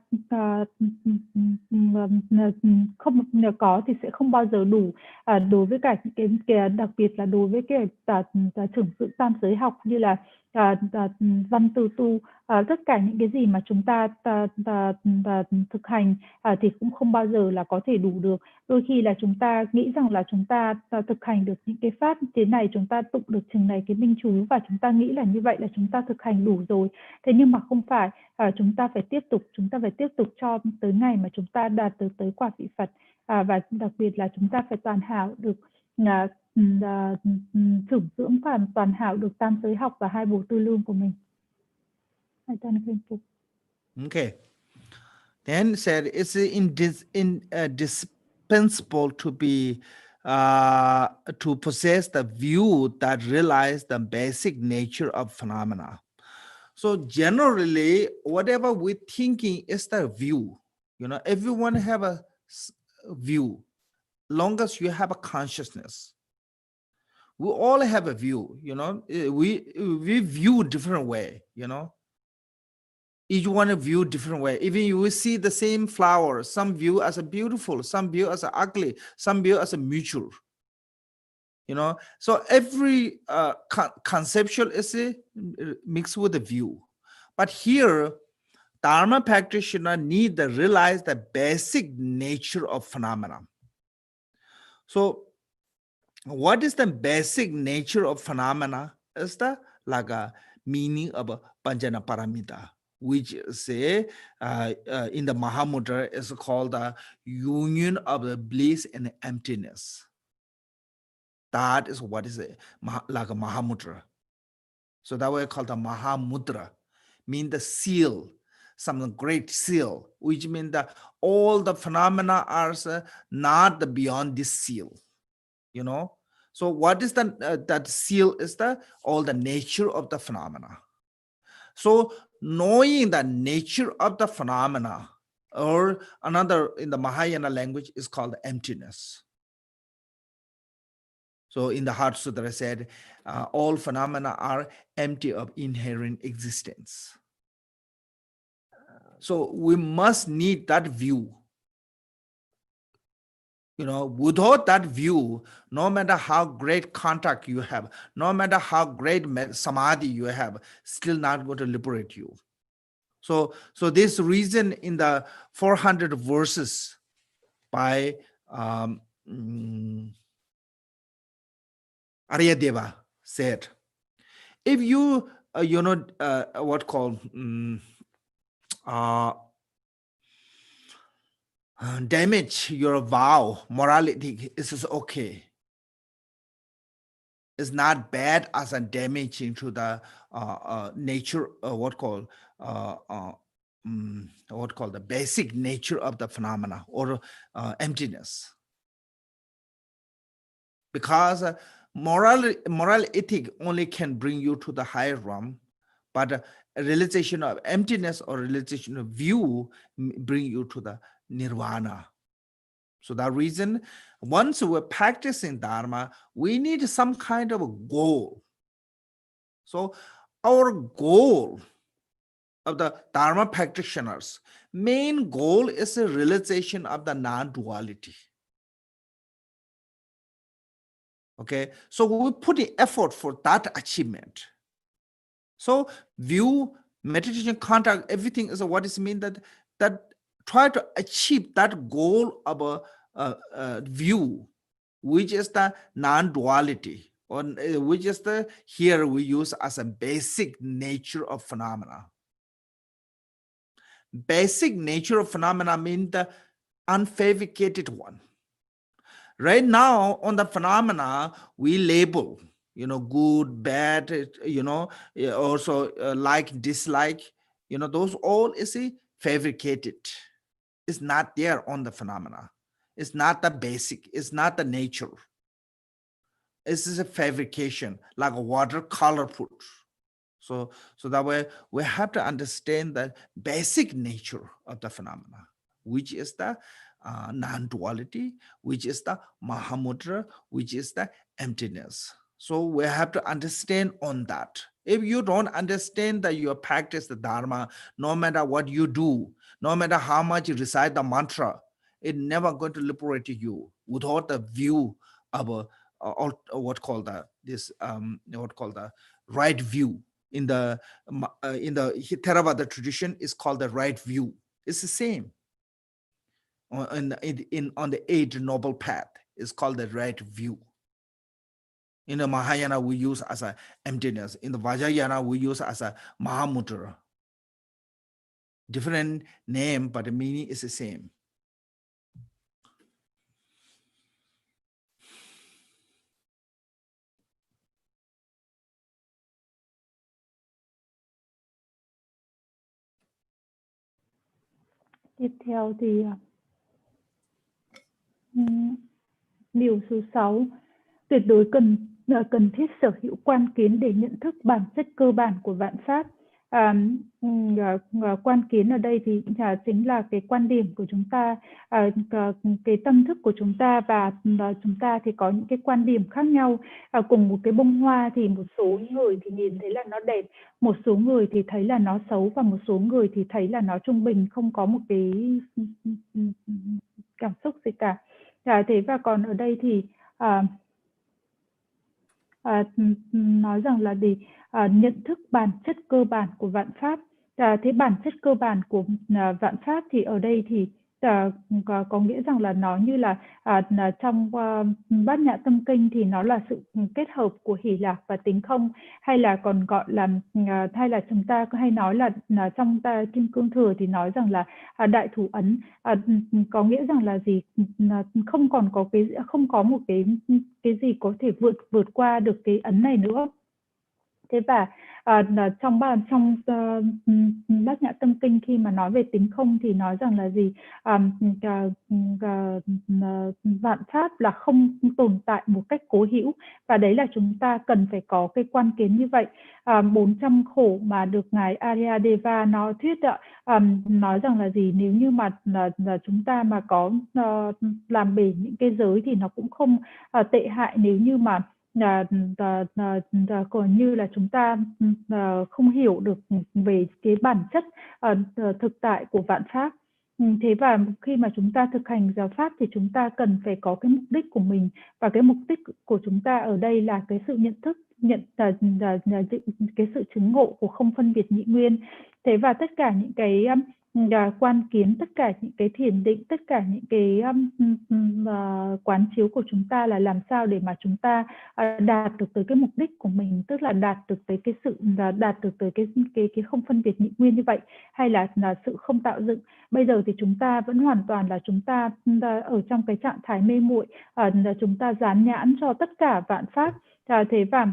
không có thì sẽ không bao giờ đủ. Đối với cả cái đặc biệt là đối với cái trưởng dưỡng tam giới học như là văn tư tu, tất cả những cái gì mà chúng ta thực hành thì cũng không bao giờ là có thể đủ được. Đôi khi là chúng ta nghĩ rằng là chúng ta thực hành được những cái pháp thế này, chúng ta tụng được chừng này cái minh chú và chúng ta nghĩ là như vậy là chúng ta thực hành đủ rồi. Thế nhưng mà không phải, chúng ta phải tiếp tục cho tới ngày mà chúng ta đạt được tới quả vị Phật. Và đặc biệt là chúng ta phải toàn hảo được trưởng dưỡng và toàn hảo được tam giới học và hai bồ tư lương của mình. Okay. Then said it's indispensable to be to possess the view that realize the basic nature of phenomena. So generally, whatever we're thinking is the view. You know, everyone have a view. Long as you have a consciousness, we all have a view. You know, we view different way. You know, each one view different way. Even you will see the same flower, some view as a beautiful, some view as a ugly, some view as a mutual. You know, so every conceptual is mixed with the view. But here, Dharma practitioner need to realize the basic nature of phenomena. So, what is the basic nature of phenomena? Is the like a meaning of Panjana Paramita, which say in the Mahamudra is called the union of the bliss and emptiness. That is what is it, like a Mahamudra. So that way called the Mahamudra, mean the seal, some great seal, which means that all the phenomena are not beyond this seal. You know, so what is that seal is all the nature of the phenomena. So knowing the nature of the phenomena, or another in the Mahayana language is called emptiness. So in the Heart Sutra said, all phenomena are empty of inherent existence. So we must need that view. You know, without that view, no matter how great contact you have, no matter how great samadhi you have, still not going to liberate you. So this reason in the 400 verses by Aryadeva said, if you, what called damage your vow, morality is okay. It's not bad as a damaging to the nature, what called the basic nature of the phenomena or emptiness. Because moral ethic only can bring you to the higher realm, but a realization of emptiness or realization of view bring you to the nirvana. So that reason, once we're practicing Dharma, we need some kind of a goal. So our goal of the Dharma practitioners, main goal is a realization of the non-duality. Okay, so we put the effort for that achievement. So view, meditation, contact, everything is what is mean that try to achieve that goal of a view, which is the non-duality, or which is the here we use as a basic nature of phenomena. Basic nature of phenomena means the unfabricated one. Right now on the phenomena we label, good, bad, also like, dislike, those all is fabricated. It's not there on the phenomena. It's not the basic. It's not the nature. This is a fabrication, like a watercolor put. So that way we have to understand the basic nature of the phenomena, which is the non-duality, which is the Mahamudra, which is the emptiness. So we have to understand on that. If you don't understand that you practice the Dharma, no matter what you do, no matter how much you recite the mantra, it's never going to liberate you without the view of what called the right view. In the Theravada tradition is called the right view. It's the same. On the Eighth Noble Path is called the right view. In the Mahayana we use as a emptiness. In the Vajrayana we use as a Mahamudra. Different name, but the meaning is the same. Tiếp theo thì điều số 6, tuyệt đối cần thiết sở hữu quan kiến để nhận thức bản chất cơ bản của vạn pháp. Quan kiến ở đây thì chính là cái quan điểm của chúng ta, cái tâm thức của chúng ta, và chúng ta thì có những cái quan điểm khác nhau. Cùng một cái bông hoa thì một số người thì nhìn thấy là nó đẹp, một số người thì thấy là nó xấu, và một số người thì thấy là nó trung bình, không có một cái cảm xúc gì cả. Thế và còn ở đây thì nói rằng là nhận thức bản chất cơ bản của vạn pháp. Thế bản chất cơ bản của vạn pháp thì ở đây thì có nghĩa rằng là nó như là trong Bát Nhã Tâm Kinh thì nó là sự kết hợp của hỷ lạc và tính không, hay là còn gọi là hay là chúng ta hay nói là trong Kim Cương Thừa thì nói rằng là đại thủ ấn, có nghĩa rằng là gì, không có một cái gì có thể vượt qua được cái ấn này nữa. Thế và trong Bát Nhã Tâm Kinh khi mà nói về tính không thì nói rằng là gì, vạn pháp là không tồn tại một cách cố hữu, và đấy là chúng ta cần phải có cái quan kiến như vậy. 400 khổ mà được ngài Aryadeva nó thuyết nói rằng là gì, nếu như mà chúng ta mà có làm bể những cái giới thì nó cũng không tệ hại nếu như mà còn như là chúng ta không hiểu được về cái bản chất thực tại của vạn pháp. Thế và khi mà chúng ta thực hành giáo pháp thì chúng ta cần phải có cái mục đích của mình, và cái mục đích của chúng ta ở đây là cái sự nhận thức, cái sự chứng ngộ của không phân biệt nhị nguyên. Thế và tất cả những cái quan kiến, tất cả những cái thiền định, tất cả những cái quán chiếu của chúng ta là làm sao để mà chúng ta đạt được tới cái mục đích của mình, tức là đạt được tới cái sự đạt được tới cái không phân biệt nhị nguyên như vậy, hay là sự không tạo dựng. Bây giờ thì chúng ta vẫn hoàn toàn là chúng ta ở trong cái trạng thái mê muội, chúng ta dán nhãn cho tất cả vạn pháp. Thế và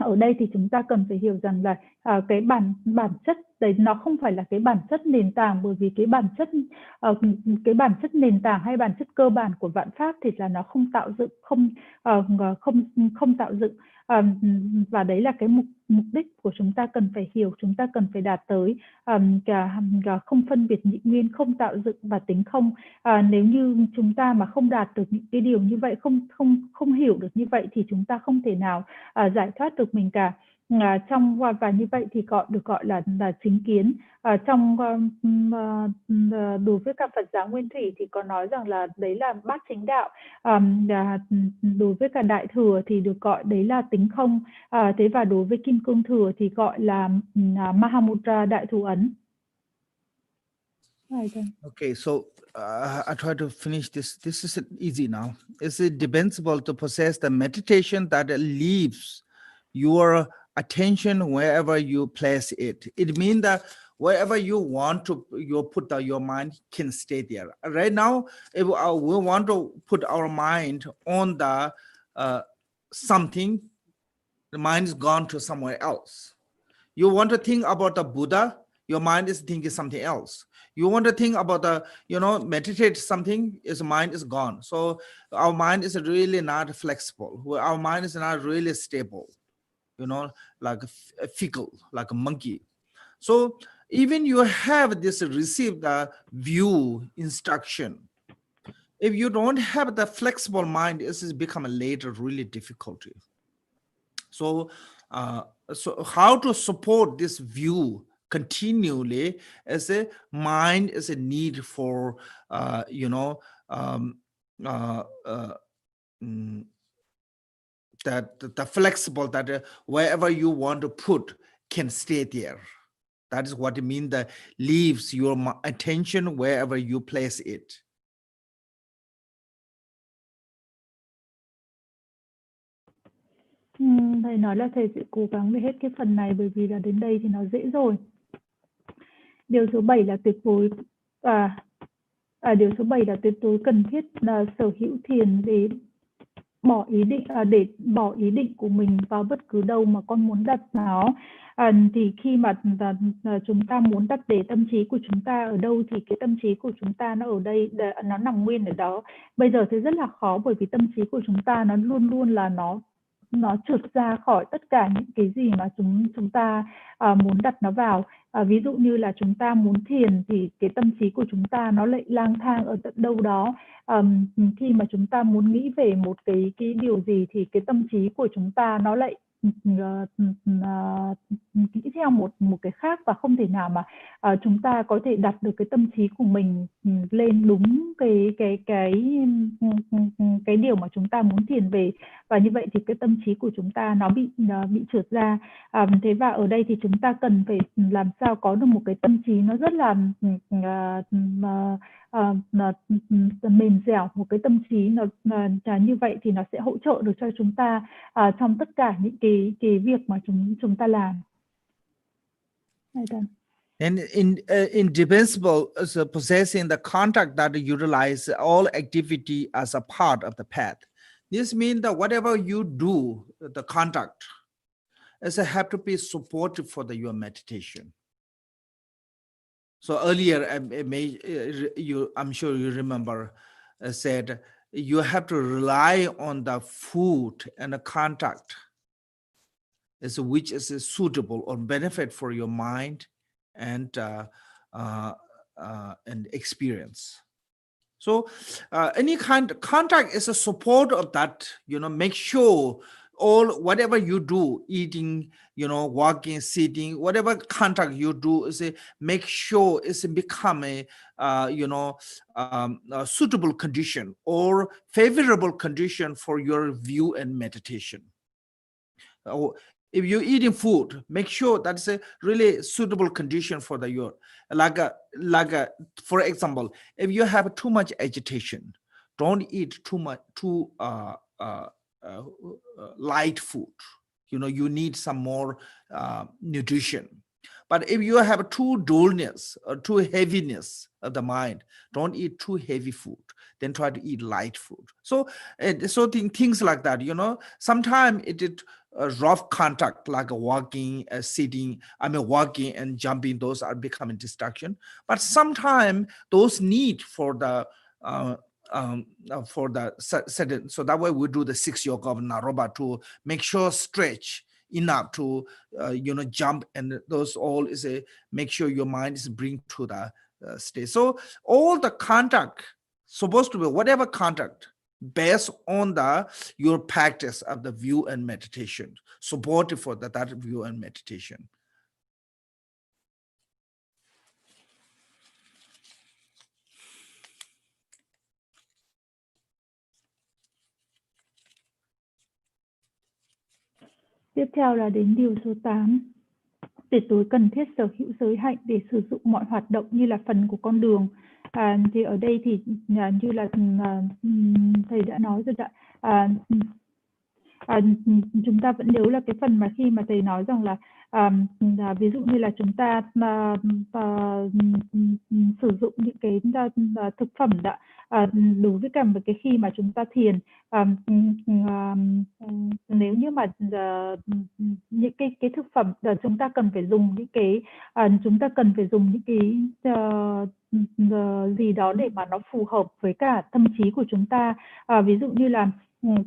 ở đây thì chúng ta cần phải hiểu rằng là cái bản chất đấy nó không phải là cái bản chất nền tảng, bởi vì cái bản chất nền tảng hay bản chất cơ bản của vạn pháp thì là nó không tạo dựng, không tạo dựng. Và đấy là cái mục đích của chúng ta cần phải hiểu, chúng ta cần phải đạt tới cả không phân biệt nhị nguyên, không tạo dựng và tính không. Nếu như chúng ta mà không đạt được những cái điều như vậy, không hiểu được như vậy thì chúng ta không thể nào giải thoát được mình cả. Và như vậy thì được gọi là chính kiến. Đối với cả Phật giáo Nguyên Thủy thì có nói rằng là đấy là bát chính đạo. Đối với cả Đại Thừa thì được gọi đấy là tính không. Thế và đối với Kim Cương Thừa thì gọi là Mahamudra Đại Thủ Ấn. Okay, so I try to finish this. This is easy now. Is it dispensable to possess the meditation that leaves your attention wherever you place it? It means that wherever you want to, you put your mind can stay there. Right now, if we want to put our mind on the something, the mind is gone to somewhere else. You want to think about the Buddha, your mind is thinking something else. You want to think about the, meditate something, his mind is gone. So our mind is really not flexible. Our mind is not really stable, like a fickle, like a monkey. So even you have this received the view instruction, if you don't have the flexible mind, this is become a later really difficulty. So how to support this view continually as a mind is a need for that the flexible, that wherever you want to put can stay there. That is what it means, that leaves your attention wherever you place it. Thầy nói là thầy sẽ cố gắng về hết cái phần này, bởi vì là đến đây thì nó dễ rồi. Điều số 7 là tuyệt đối điều số 7 là tuyệt đối cần thiết là sở hữu thiền để bỏ ý định của mình vào bất cứ đâu mà con muốn đặt nó. Thì khi mà chúng ta muốn đặt để tâm trí của chúng ta ở đâu thì cái tâm trí của chúng ta nó ở đây, nó nằm nguyên ở đó. Bây giờ thì rất là khó, bởi vì tâm trí của chúng ta nó luôn luôn là nó trượt ra khỏi tất cả những cái gì mà chúng ta muốn đặt nó vào. Ví dụ như là chúng ta muốn thiền thì cái tâm trí của chúng ta nó lại lang thang ở tận đâu đó. Khi mà chúng ta muốn nghĩ về một cái điều gì thì cái tâm trí của chúng ta nó lại nghĩ theo một cái khác, và không thể nào mà chúng ta có thể đặt được cái tâm trí của mình lên đúng cái điều mà chúng ta muốn thiền về. Và như vậy thì cái tâm trí của chúng ta nó bị trượt ra. Thế và ở đây thì chúng ta cần phải làm sao có được một cái tâm trí nó rất là mềm dẻo, một cái tâm trí nó như vậy thì nó sẽ hỗ trợ được cho chúng ta trong tất cả những cái việc mà chúng ta làm. And indispensable is possessing the contact that utilize all activity as a part of the path. This means that whatever you do, the contact is have to be supportive for your meditation. So earlier, I'm sure you remember, said you have to rely on the food and the contact which is suitable or benefit for your mind and experience. So any kind of contact is a support of that, make sure whatever you do, eating, walking, sitting, whatever contact you do, is make sure it's become a suitable condition or favorable condition for your view and meditation. If you're eating food, make sure that's a really suitable condition for your, for example, if you have too much agitation, don't eat too light food. You need some more nutrition. But if you have too dullness or too heaviness of the mind, don't eat too heavy food. Then try to eat light food. So things like that. Sometimes rough contact, like walking, sitting, walking and jumping, those are becoming distraction. But sometimes those need for the certain. So that way we do the 6 yoga of Naroba to make sure stretch enough to jump, and those all is a make sure your mind is bring to the state. So all the contact supposed to be whatever contact based on the your practice of the view and meditation, supportive for that view and meditation. Tiếp theo là đến điều số 8. Tuyệt đối cần thiết sở hữu giới hạnh để sử dụng mọi hoạt động như là phần của con đường. Thì ở đây thì như là thầy đã nói rồi ạ. Chúng ta vẫn nhớ là cái phần mà khi mà thầy nói rằng là ví dụ như là chúng ta sử dụng những cái thực phẩm đối với cả một cái khi mà chúng ta thiền, nếu như mà những cái thực phẩm chúng ta cần phải dùng những cái gì đó để mà nó phù hợp với cả tâm trí của chúng ta. Ví dụ như là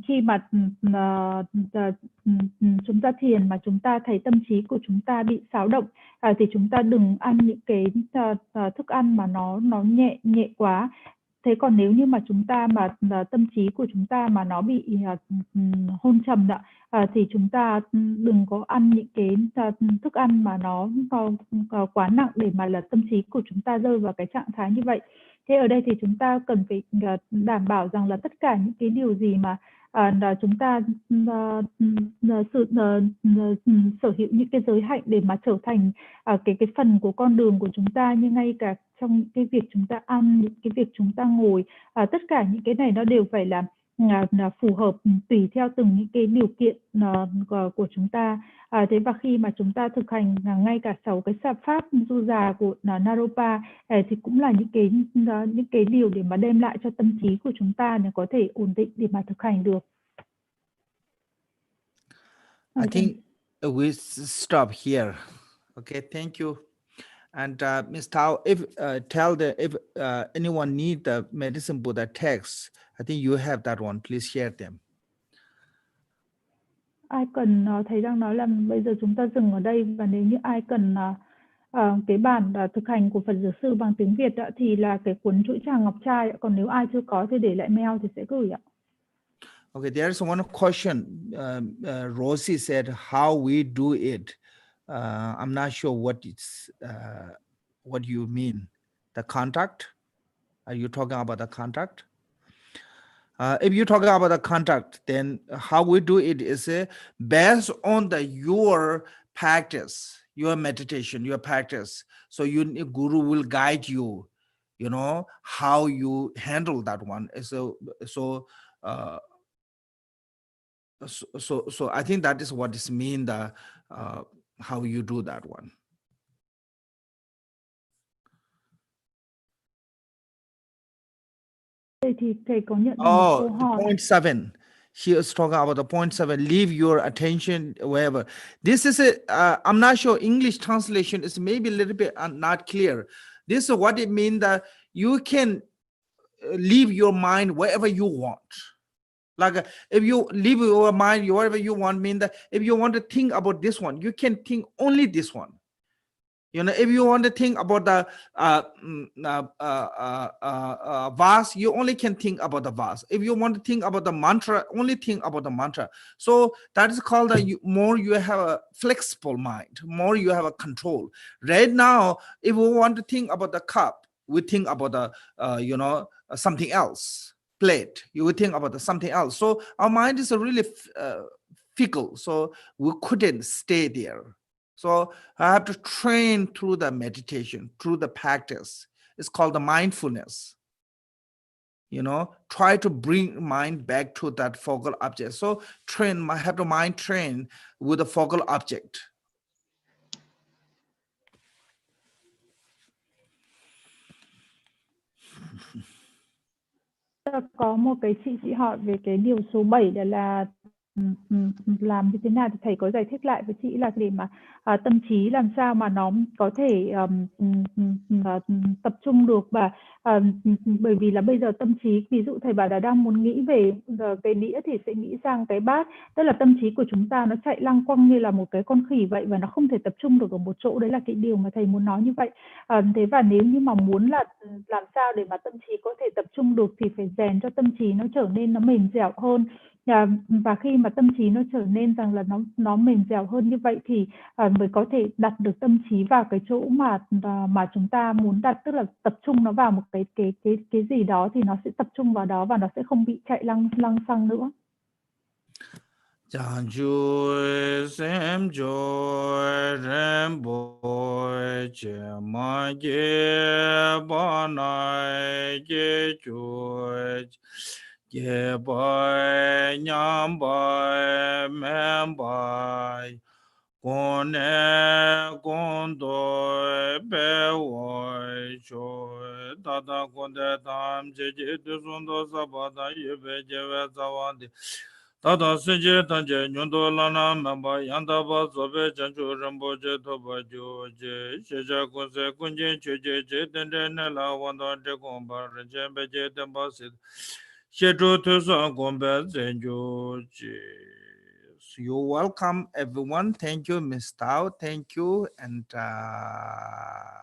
khi mà chúng ta thiền mà chúng ta thấy tâm trí của chúng ta bị xáo động, thì chúng ta đừng ăn những cái thức ăn mà nó nhẹ quá. Thế còn nếu như mà chúng ta mà tâm trí của chúng ta mà nó bị hôn trầm thì chúng ta đừng có ăn những cái thức ăn mà nó quá nặng để mà là tâm trí của chúng ta rơi vào cái trạng thái như vậy. Thế ở đây thì chúng ta cần phải đảm bảo rằng là tất cả những cái điều gì mà chúng ta sở hữu những cái giới hạnh để mà trở thành cái phần của con đường của chúng ta, như ngay cả trong cái việc chúng ta ăn, những cái việc chúng ta ngồi, tất cả những cái này nó đều phải là phù hợp tùy theo từng những cái điều kiện của chúng ta. Thế và khi mà chúng ta thực hành ngay cả 6 cái pháp du già của Naropa thì cũng là những cái điều để mà đem lại cho tâm trí của chúng ta để có thể ổn định để mà thực hành được. I think we stop here. Okay, thank you. And Ms. Tao, if anyone need the Medicine Buddha text, I think you have that one. Please share them. Ai cần, thầy đang nói là bây giờ chúng ta dừng ở đây, và nếu như ai cần cái bản thực hành của Phật Giáo Sư bằng tiếng Việt thì là cái cuốn Chuỗi Tràng Ngọc Trai. Còn nếu ai chưa có thì để lại mail thì sẽ gửi ạ. Okay, there's one question. Rosie said, how we do it. I'm not sure what you mean. The contact? Are you talking about the contact? If you're talking about the contact, then how we do it is based on your practice, your meditation, your practice. So your guru will guide you, how you handle that one. So I think that is what is mean how you do that one. Thì thầy có nhận được một câu hỏi. Point 7. She was talking about the point 7. Leave your attention wherever. This is I'm not sure English translation is maybe a little bit not clear. This is what it means that you can leave your mind wherever you want. Like if you leave your mind wherever you want, mean that if you want to think about this one, you can think only this one. If you want to think about the vase, you only can think about the vase. If you want to think about the mantra, only think about the mantra. So that is called more you have a flexible mind, more you have a control. Right now, if we want to think about the cup, we think about the something else. Plate, you would think about something else. So our mind is really fickle. So we couldn't stay there. So I have to train through the meditation, through the practice. It's called the mindfulness. Try to bring mind back to that focal object. So have the mind train with the focal object. Có một cái chị hỏi về cái điều số 7 là Làm như thế nào thì thầy có giải thích lại với chị là để mà, tâm trí làm sao mà nó có thể, tập trung được và, bởi vì là bây giờ tâm trí ví dụ thầy bảo là đang muốn nghĩ về đĩa thì sẽ nghĩ sang cái bát, tức là tâm trí của chúng ta nó chạy lăng quăng như là một cái con khỉ vậy và nó không thể tập trung được ở một chỗ, đấy là cái điều mà thầy muốn nói như vậy. Thế và nếu như mà muốn là, làm sao để mà tâm trí có thể tập trung được thì phải rèn cho tâm trí nó trở nên nó mềm dẻo hơn. Và khi mà tâm trí nó trở nên rằng là nó mềm dẻo hơn như vậy thì, mới có thể đặt được tâm trí vào cái chỗ mà chúng ta muốn đặt, tức là tập trung nó vào một cái gì đó thì nó sẽ tập trung vào đó và nó sẽ không bị chạy lăng lăng xăng nữa. Chang chu sem jo ren bo che ma ge ba na ge chu ge ba nyam ba men ba con ne con do be wo cho ta ta con de tam je je de son do sa ba da ye be je ve za wan de Tata Suje Tanje Nyundo Lana Mamba Yandaba Sobe Chanchu Ramboje Toba Joje Sheja Kunse Kunjin Chuje Tende Nela Wanda Dekomba Rajembe Temba Sid Shetu Tusa Gombe Zenjoje. You're welcome everyone. Thank you, Miss Tao. Thank you and